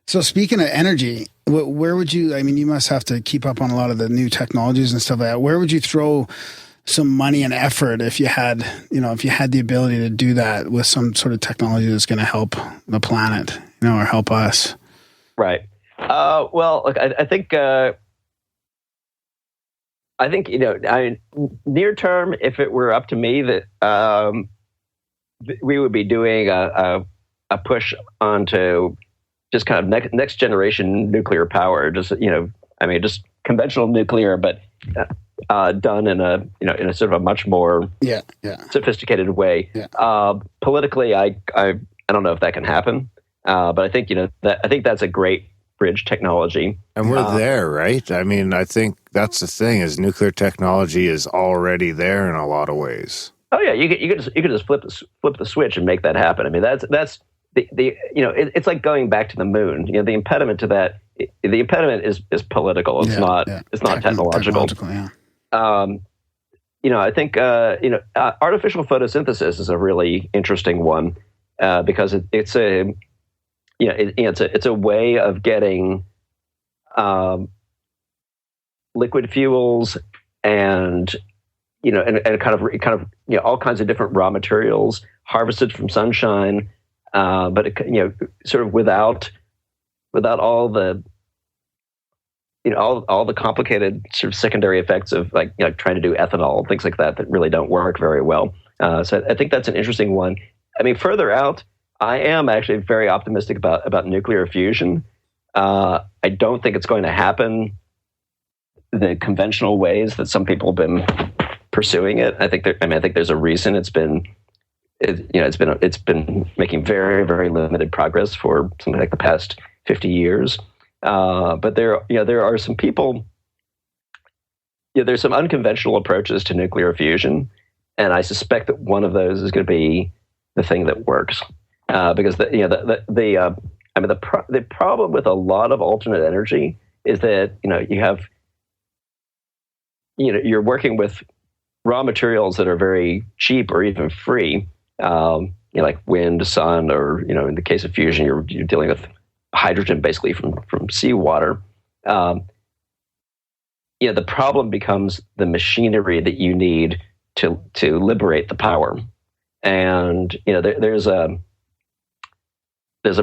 So speaking of energy, where would you, I mean, you must have to keep up on a lot of the new technologies and stuff like that. Where would you throw some money and effort if you had the ability to do that with some sort of technology that's going to help the planet, or help us? Right. Well, look, I think near term, if it were up to me, that we would be doing a push onto just kind of next generation nuclear power. Just just conventional nuclear, but done in a sort of a much more sophisticated way. Yeah. Politically, I don't know if that can happen, but I think that's a great bridge technology. And we're there, right? I mean, I think that's the thing, is nuclear technology is already there in a lot of ways. Oh yeah, you could just flip the switch and make that happen. I mean, that's the it's like going back to the moon. The impediment to that, the impediment is political. It's not technological. Yeah. I think artificial photosynthesis is a really interesting one because it's a way of getting liquid fuels and kind of all kinds of different raw materials harvested from sunshine, but sort of without all the all the complicated sort of secondary effects of trying to do ethanol, things like that really don't work very well. So I think that's an interesting one. I mean, further out, I am actually very optimistic about nuclear fusion. I don't think it's going to happen the conventional ways that some people have been pursuing it. I think there's a reason it's been making very, very limited progress for something like the past 50 years. But there are some people. There's some unconventional approaches to nuclear fusion, and I suspect that one of those is going to be the thing that works. Because the problem with a lot of alternate energy is that you're working with raw materials that are very cheap or even free, like wind, sun, or in the case of fusion, you're dealing with hydrogen basically from seawater. The problem becomes the machinery that you need to liberate the power. And there's a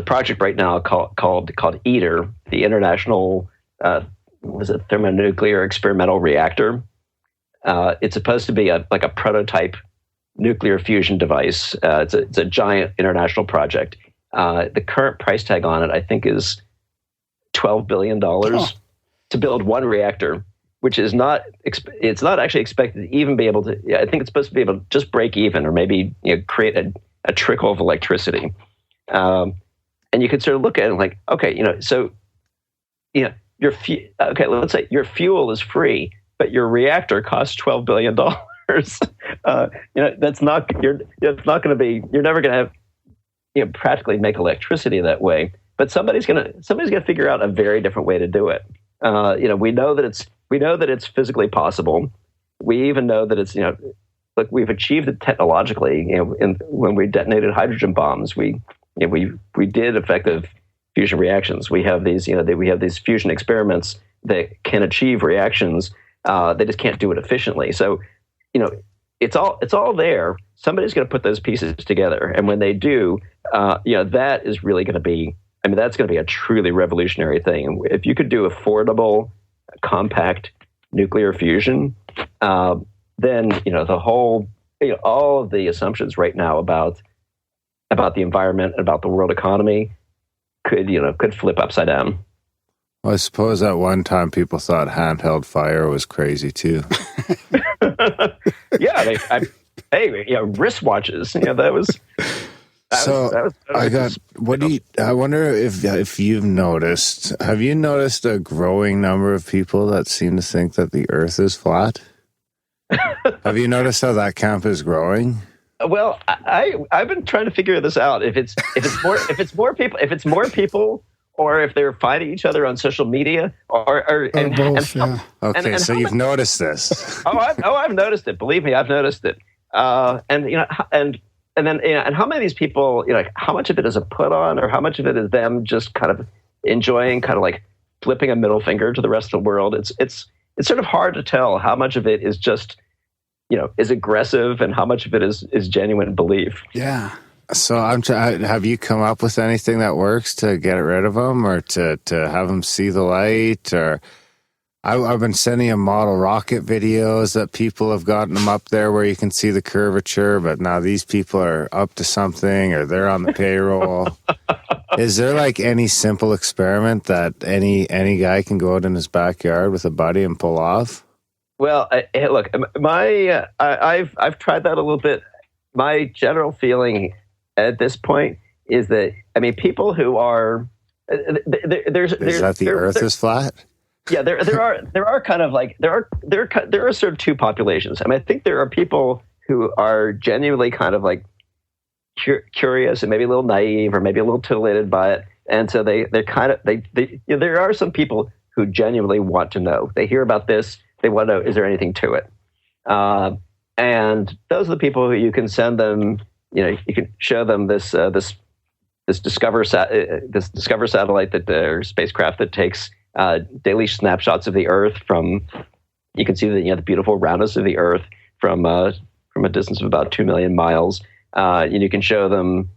project right now called ITER, the International Thermonuclear Experimental Reactor. It's supposed to be a prototype nuclear fusion device. It's a giant international project. The current price tag on it, I think, is $12 billion to build one reactor, which is not actually expected to even be able to. I think it's supposed to be able to just break even, or maybe create a trickle of electricity. And you could sort of look at it like, okay, let's say your fuel is free, but your reactor costs $12 billion. That's not it's not going to be. You're never going to have practically make electricity that way. But somebody's going to figure out a very different way to do it. We know that it's physically possible. We even know that it's look, we've achieved it technologically. When we detonated hydrogen bombs, we did effective fusion reactions. We have these fusion experiments that can achieve reactions. They just can't do it efficiently. So, it's all there. Somebody's going to put those pieces together, and when they do, that is really going to be. I mean, that's going to be a truly revolutionary thing. If you could do affordable, compact nuclear fusion, then the whole, all of the assumptions right now about the environment, about the world economy, could flip upside down. Well, I suppose at one time people thought handheld fire was crazy too. Yeah, wristwatches. That was. I wonder if you've noticed. Have you noticed a growing number of people that seem to think that the Earth is flat? Have you noticed how that camp is growing? Well, I've been trying to figure this out. If it's more people, or if they're fighting each other on social media, or both. Okay, so you've noticed this. I've noticed it. Believe me, I've noticed it. And then how many of these people, how much of it is a put on, or how much of it is them just kind of enjoying, kind of like flipping a middle finger to the rest of the world? It's sort of hard to tell how much of it is just, is aggressive, and how much of it is genuine belief. Yeah. So have you come up with anything that works to get rid of them, or to have them see the light? Or I've been sending them model rocket videos that people have gotten them up there where you can see the curvature, but now these people are up to something, or they're on the payroll. Is there like any simple experiment that any guy can go out in his backyard with a buddy and pull off? Well, look, I've tried that a little bit. My general feeling at this point is that, people who are the Earth is flat. Yeah, there are kind of like there are sort of two populations. I think there are people who are genuinely kind of like curious and maybe a little naive, or maybe a little titillated by it, and so they're kind of there are some people who genuinely want to know. They hear about this, they want to know, is there anything to it? And those are the people who you can send them. You can show them this Discover satellite, or spacecraft that takes daily snapshots of the Earth from. You can see the beautiful roundness of the Earth from a distance of about 2 million miles. And you can show them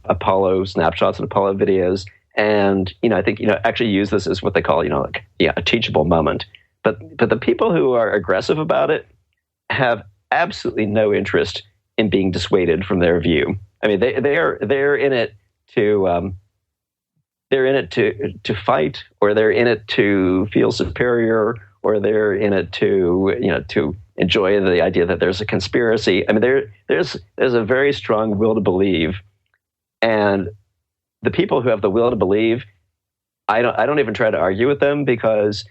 Apollo snapshots and Apollo videos, and I think actually use this as what they call a teachable moment. But the people who are aggressive about it have absolutely no interest in being dissuaded from their view. They're in it to fight, or they're in it to feel superior, or they're in it to enjoy the idea that there's a conspiracy. There's a very strong will to believe, and the people who have the will to believe, I don't even try to argue with them, because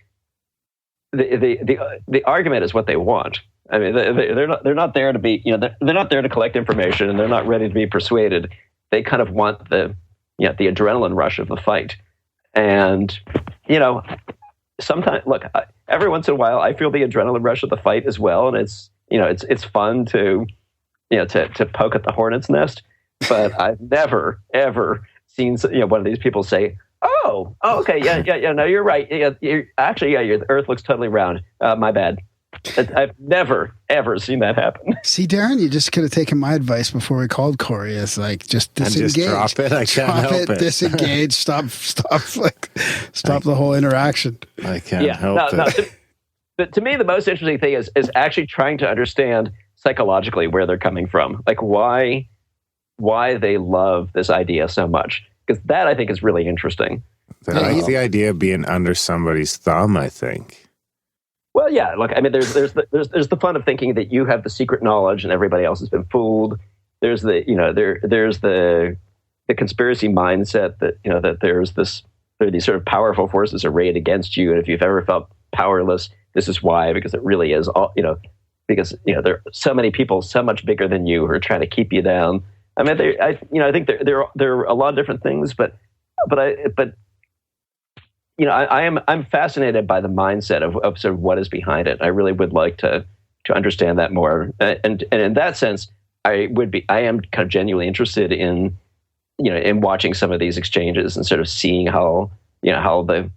the argument is what they want. I mean, they're not there to be, they're not there to collect information, and they're not ready to be persuaded. They kind of want the adrenaline rush of the fight. And, sometimes, look, every once in a while, I feel the adrenaline rush of the fight as well. And it's fun to poke at the hornet's nest. But I've never, ever seen, one of these people say, oh, okay, yeah, no, you're right. Yeah, the Earth looks totally round. My bad. I've never, ever seen that happen. See, Darren, you just could have taken my advice before we called Cory. It's like, just disengage. And just drop it. I can't help it. Disengage. Stop the whole interaction. I can't help it. To me, the most interesting thing is actually trying to understand psychologically where they're coming from. Like why they love this idea so much. Because that, I think, is really interesting. The idea of being under somebody's thumb, I think. Well, yeah. Look, I mean, there's the fun of thinking that you have the secret knowledge and everybody else has been fooled. There's there's the conspiracy mindset that there are these sort of powerful forces arrayed against you, and if you've ever felt powerless, this is why, because it really is all because there are so many people so much bigger than you who are trying to keep you down. I mean, I think there are a lot of different things, but I'm fascinated by the mindset of sort of what is behind it. I really would like to understand that more, and in that sense, I am kind of genuinely interested in watching some of these exchanges and sort of seeing how the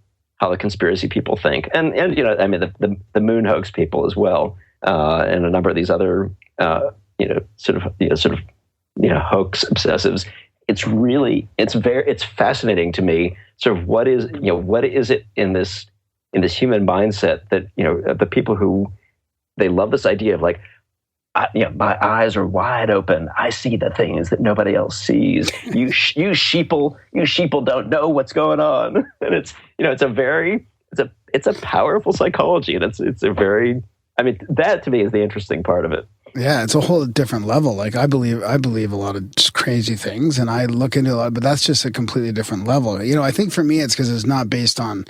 conspiracy people think, and I mean the moon hoax people as well, and a number of these other sort of hoax obsessives. It's fascinating to me. Sort of what is it in this human mindset that the people who they love this idea of like, my eyes are wide open. I see the things that nobody else sees. You sheeple don't know what's going on, and it's a powerful psychology, and it's a very, I mean, that to me is the interesting part of it. Yeah, it's a whole different level. Like I believe a lot of just crazy things, and I look into a lot, but that's just a completely different level. I think for me, it's because it's not based on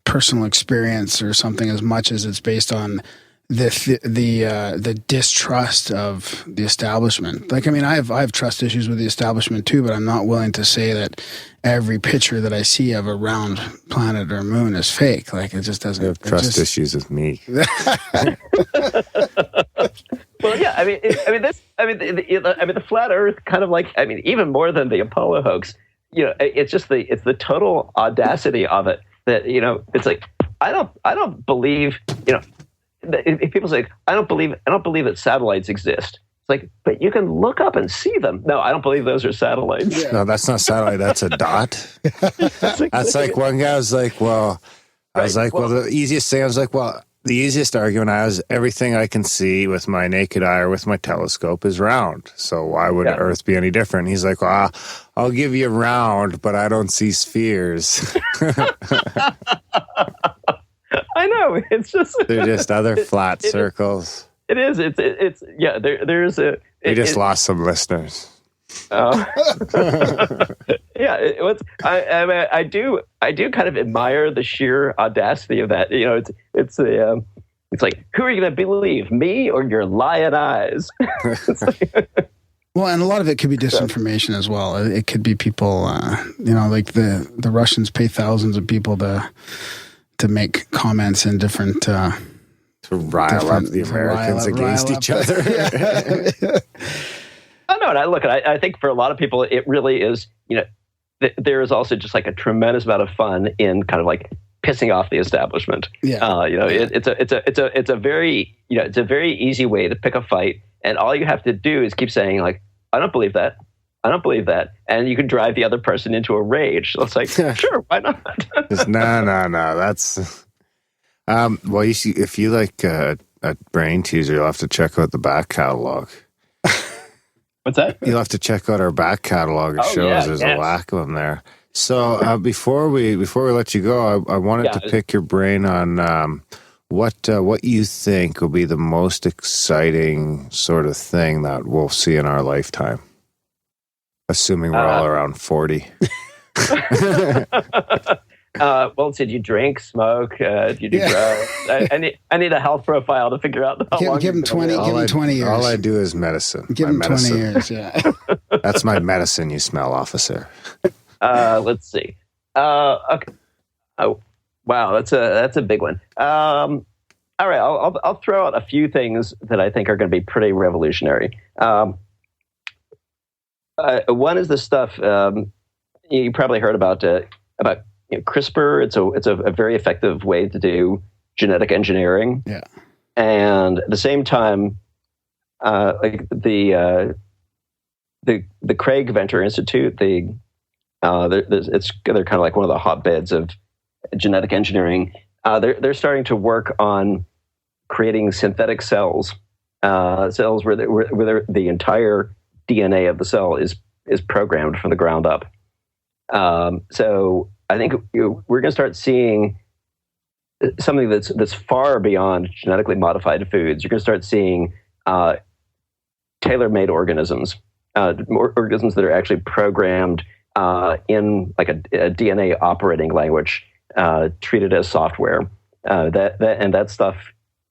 personal experience or something as much as it's based on the distrust of the establishment. Like, I mean, I have trust issues with the establishment too, but I'm not willing to say that every picture that I see of a round planet or moon is fake. Like, it just doesn't. You have trust issues with me. Well, yeah, the flat Earth kind of like, I mean, even more than the Apollo hoax, it's just the total audacity of it that, it's like, I don't believe, if people say, I don't believe that satellites exist. It's like, but you can look up and see them. No, I don't believe those are satellites. Yeah. No, that's not satellite. That's a dot. That's like one guy was like, well, the easiest thing, I was like, well, the easiest argument I was, everything I can see with my naked eye or with my telescope is round. So why would Earth be any different? He's like, well, I'll give you round, but I don't see spheres. I know. It's just they're just other flat circles. It is. It's yeah. There's a. We just lost some listeners. Yeah, I do kind of admire the sheer audacity of that. It's like, who are you going to believe, me or your lying eyes? Well, and a lot of it could be disinformation as well. It could be people, like the Russians pay thousands of people to make comments in different to rile up the Americans against each other. Yeah. Oh, no, and I think for a lot of people, it really is, there is also just like a tremendous amount of fun in kind of like pissing off the establishment. Yeah. It's a very easy way to pick a fight. And all you have to do is keep saying like, I don't believe that. I don't believe that. And you can drive the other person into a rage. So it's like, sure, why not? Just, no. That's, well, if you like a brain teaser, you'll have to check out the back catalog. What's that? You'll have to check out our back catalog of shows. Yeah, there's a lack of them there. So before we let you go, I wanted to pick your brain on what you think will be the most exciting sort of thing that we'll see in our lifetime, assuming we're all around 40. Well, did you drink, smoke? Did you do drugs? I need a health profile to figure out how long. Give him 20. Give him 20 years. All I do is medicine. Give him 20 years. Yeah. That's my medicine. You smell, officer. Let's see. Okay. Oh, wow. That's a big one. All right. I'll throw out a few things that I think are going to be pretty revolutionary. One is the stuff you probably heard about CRISPR. It's a very effective way to do genetic engineering. Yeah. And at the same time, like the Craig Venter Institute, they're kind of like one of the hotbeds of genetic engineering. They're starting to work on creating synthetic cells, cells where the entire DNA of the cell is programmed from the ground up. So I think we're going to start seeing something that's far beyond genetically modified foods. You're going to start seeing tailor-made organisms, organisms that are actually programmed in like a DNA operating language, treated as software. That stuff,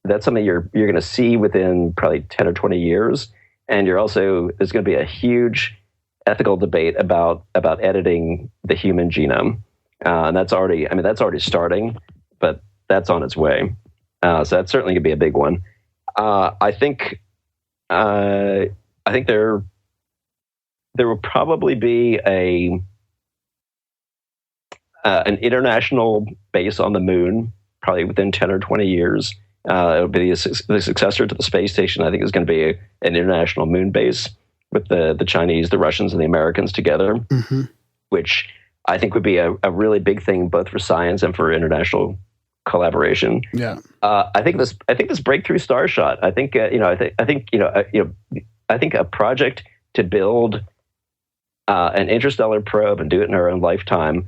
that's something you're going to see within probably 10 or 20 years. And there's going to be a huge ethical debate about editing the human genome. And that's already starting, but that's on its way. So that's certainly going to be a big one. I think there will probably be an international base on the moon, probably within 10 or 20 years. It'll be the successor to the space station. I think is going to be an international moon base with the Chinese, the Russians, and the Americans together, which I think would be a really big thing both for science and for international collaboration. Yeah. I think this breakthrough starshot. I think a project to build an interstellar probe and do it in our own lifetime.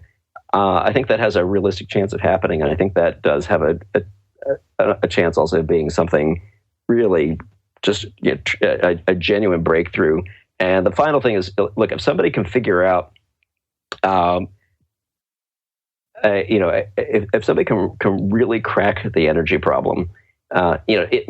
I think that has a realistic chance of happening, and I think that does have a chance also of being something really just a genuine breakthrough. And the final thing is, look, if somebody can figure out, if somebody can really crack the energy problem, it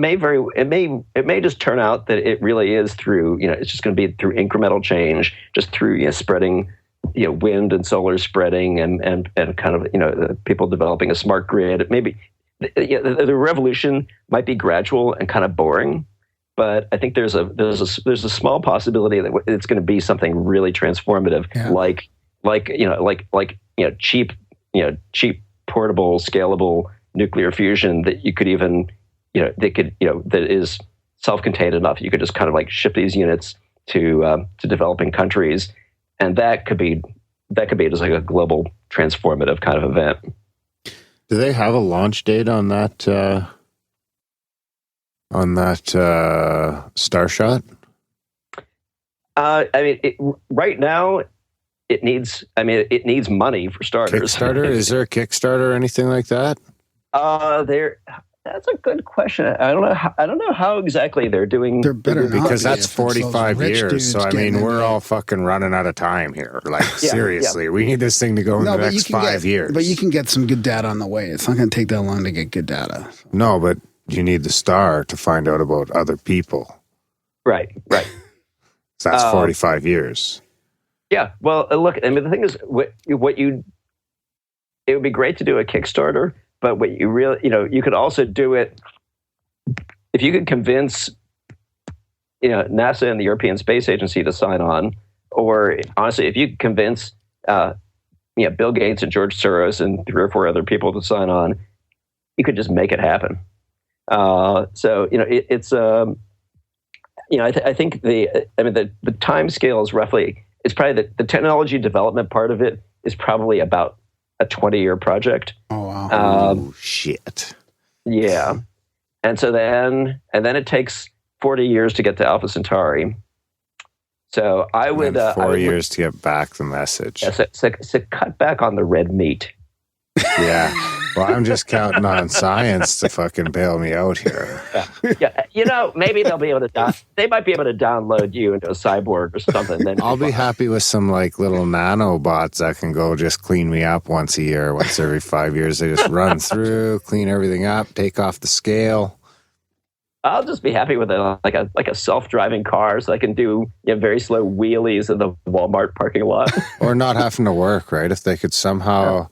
may just turn out that it really is through, it's just going to be through incremental change, just through spreading, wind and solar spreading and kind of people developing a smart grid. Maybe the revolution might be gradual and kind of boring, but I think there's a small possibility that it's going to be something really transformative, like cheap portable scalable nuclear fusion that you could even that is self-contained enough you could just kind of like ship these units to developing countries, and that could be just like a global transformative kind of event. Do they have a launch date on that Starshot? Right now, it needs money for starters. Kickstarter? Is there a Kickstarter or anything like that? That's a good question. I don't know how exactly they're doing. They're better because that's 45 years. So we're all fucking running out of time here. Like seriously, we need this thing to go in the next 5 years. But you can get some good data on the way. It's not going to take that long to get good data. No, but you need the star to find out about other people. Right. So that's 45 years. Yeah. Well, look. The thing is, it would be great to do a Kickstarter. But what you really, you could also do it if you could convince, NASA and the European Space Agency to sign on, or honestly, if you could convince, Bill Gates and George Soros and 3 or 4 other people to sign on, you could just make it happen. I think the time scale is roughly, it's probably the technology development part of it is probably about a 20-year project. Oh, wow. Shit. Yeah. And then it takes 40 years to get to Alpha Centauri. So I would... 4 years to get back the message. Yeah, so cut back on the red meat. Yeah. Well, I'm just counting on science to fucking bail me out here. Yeah, maybe they'll be able to. They might be able to download you into a cyborg or something. Then I'll be happy with some like little nanobots that can go just clean me up once a year, once every 5 years. They just run through, clean everything up, take off the scale. I'll just be happy with like a self-driving car, so I can do very slow wheelies in the Walmart parking lot, or not having to work. Right? If they could somehow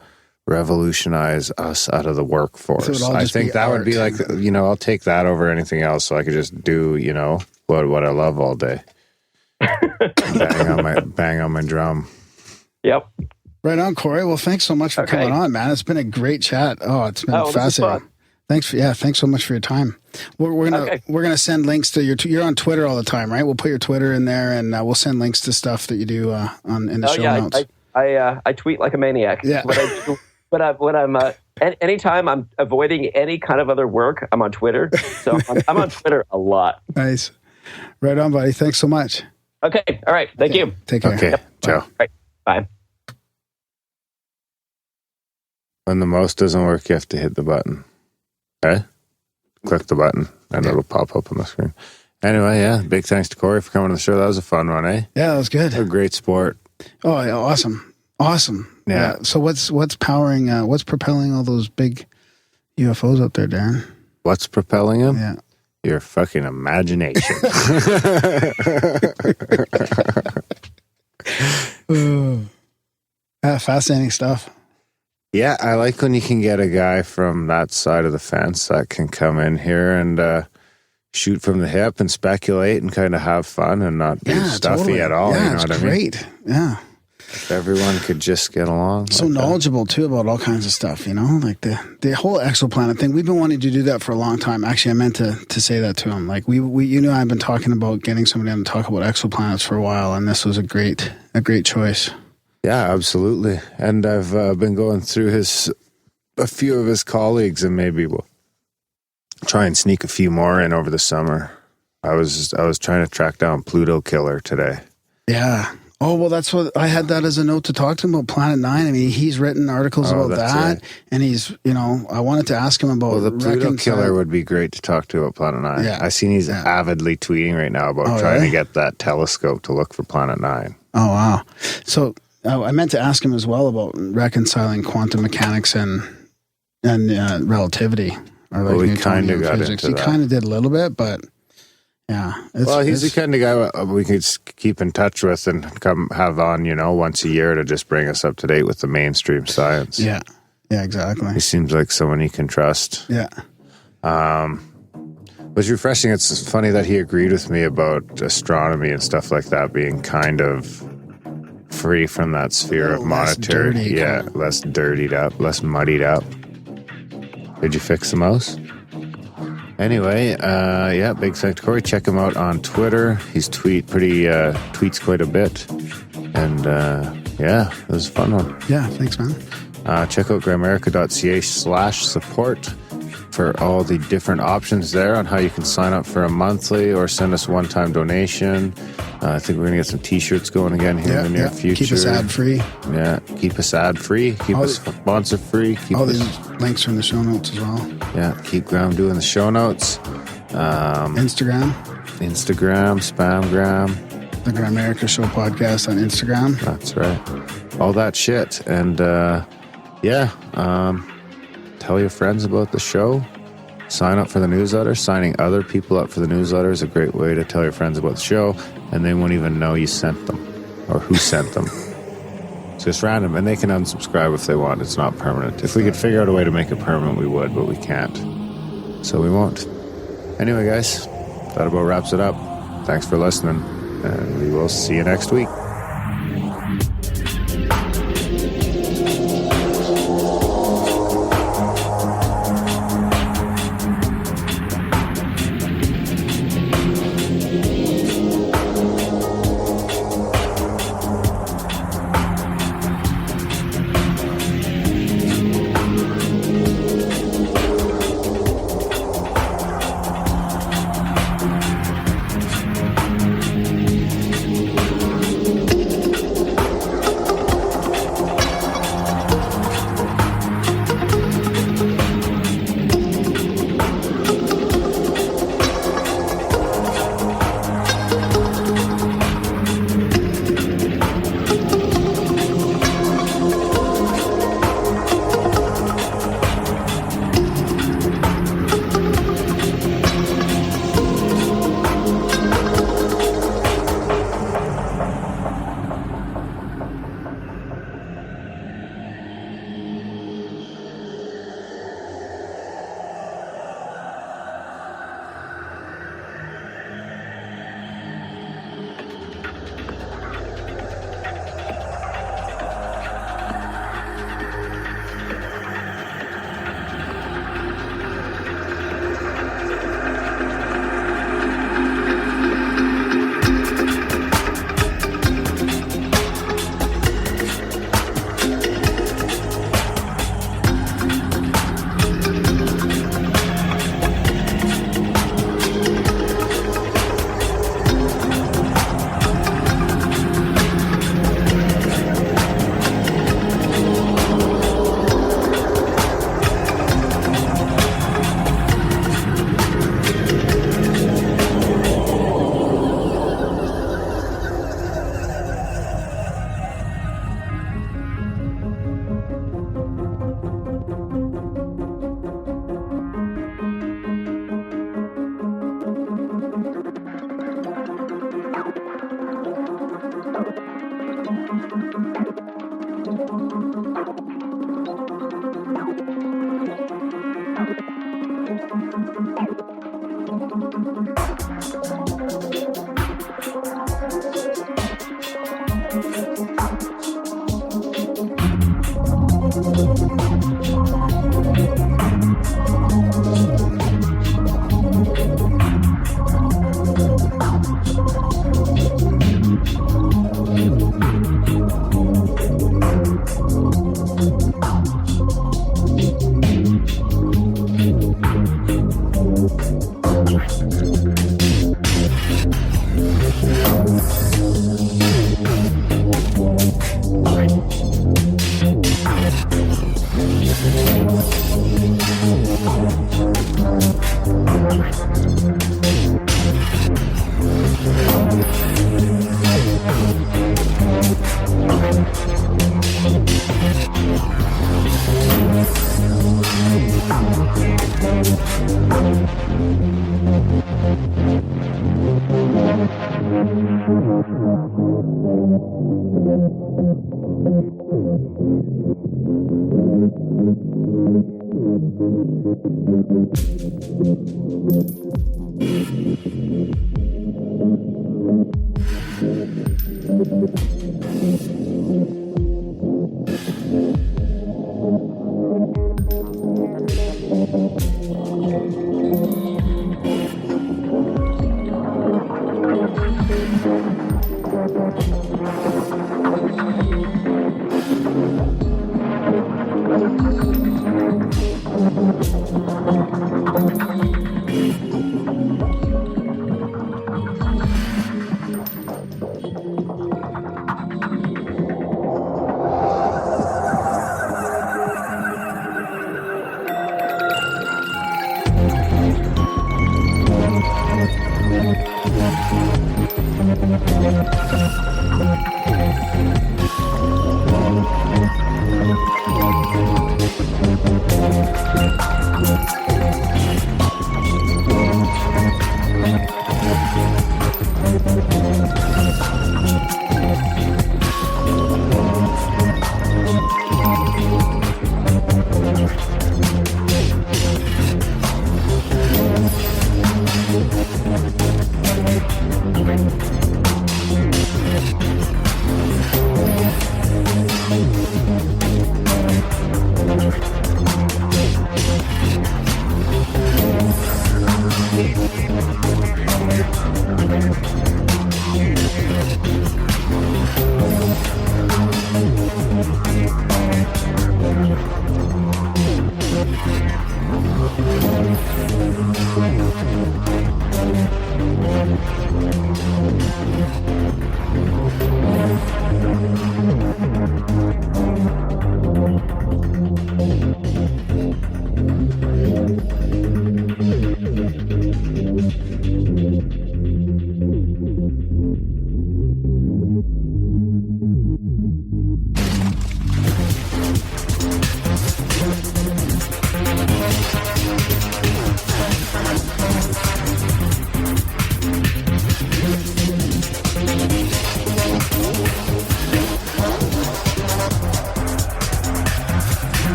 revolutionize us out of the workforce, So I think that would be like I'll take that over anything else. So I could just do what I love all day, bang on my drum. Yep. Right on, Cory. Well, thanks so much for coming on, man. It's been a great chat. Oh, it's been fascinating. Thanks so much for your time. We're gonna send links to you're on Twitter all the time, right? We'll put your Twitter in there, and we'll send links to stuff that you do in the show notes. I tweet like a maniac. Yeah. What I do, but I'm anytime I'm avoiding any kind of other work, I'm on Twitter. So I'm on Twitter a lot. Nice. Right on, buddy. Thanks so much. Okay. All right. Thank you. Take care. Okay. Yep. Ciao. All right. Bye. When the mouse doesn't work, you have to hit the button. Okay? Click the button and it'll pop up on the screen. Anyway, yeah, big thanks to Cory for coming on the show. That was a fun one, eh? Yeah, that was good. A great sport. Oh, yeah, awesome. Yeah. So what's propelling all those big UFOs up there, Darren? What's propelling them? Yeah. Your fucking imagination. Fascinating stuff. Yeah, I like when you can get a guy from that side of the fence that can come in here and shoot from the hip and speculate and kind of have fun and not be stuffy at all. Yeah, you know it's what great. I mean? Yeah. If everyone could just get along. So knowledgeable too about all kinds of stuff, like the whole exoplanet thing. We've been wanting to do that for a long time. Actually, I meant to say that to him. Like we I've been talking about getting somebody on to talk about exoplanets for a while, and this was a great choice. Yeah, absolutely. And I've been going through a few of his colleagues, and maybe we'll try and sneak a few more in over the summer. I was trying to track down Pluto Killer today. Yeah. Oh, well, that's what I had that as a note to talk to him about Planet 9. I mean, he's written articles about that. Right. And he's, I wanted to ask him about... Well, the Pluto Killer would be great to talk to about Planet 9. Yeah. I've seen he's avidly tweeting right now about trying to get that telescope to look for Planet 9. Oh, wow. So I meant to ask him as well about reconciling quantum mechanics and relativity. Or like we kind of got into that. He kind of did a little bit, but... Yeah. He's the kind of guy we could keep in touch with and come have on, once a year to just bring us up to date with the mainstream science. Yeah. Yeah, exactly. He seems like someone you can trust. Yeah. It was refreshing. It's funny that he agreed with me about astronomy and stuff like that being kind of free from that sphere of monetary. Less dirtied up, less muddied up. Did you fix the mouse? Anyway, big thanks to Cory. Check him out on Twitter. He's tweets quite a bit. And it was a fun one. Yeah, thanks, man. Check out grimerica.ca/support for all the different options there on how you can sign up for a monthly or send us a one-time donation. I think we're going to get some t-shirts going again here in the near future. Keep us ad-free. Yeah, keep us ad-free. Keep us sponsor-free. All these links are in the show notes as well. Yeah, keep Graham doing the show notes. Instagram, Spamgram. The Grimerica Show podcast on Instagram. That's right. All that shit. And tell your friends about the show. Sign up for the newsletter. Signing other people up for the newsletter is a great way to tell your friends about the show, and they won't even know you sent them or who sent them. It's just random, and they can unsubscribe if they want. It's not permanent. If we could figure out a way to make it permanent, we would, but we can't. So we won't. Anyway, guys, that about wraps it up. Thanks for listening, and we will see you next week.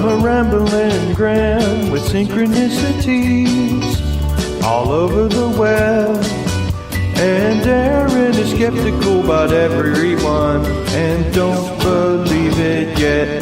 I'm a Randal and Graham with synchronicities all over the web. And Aaron is skeptical about everyone and don't believe it yet.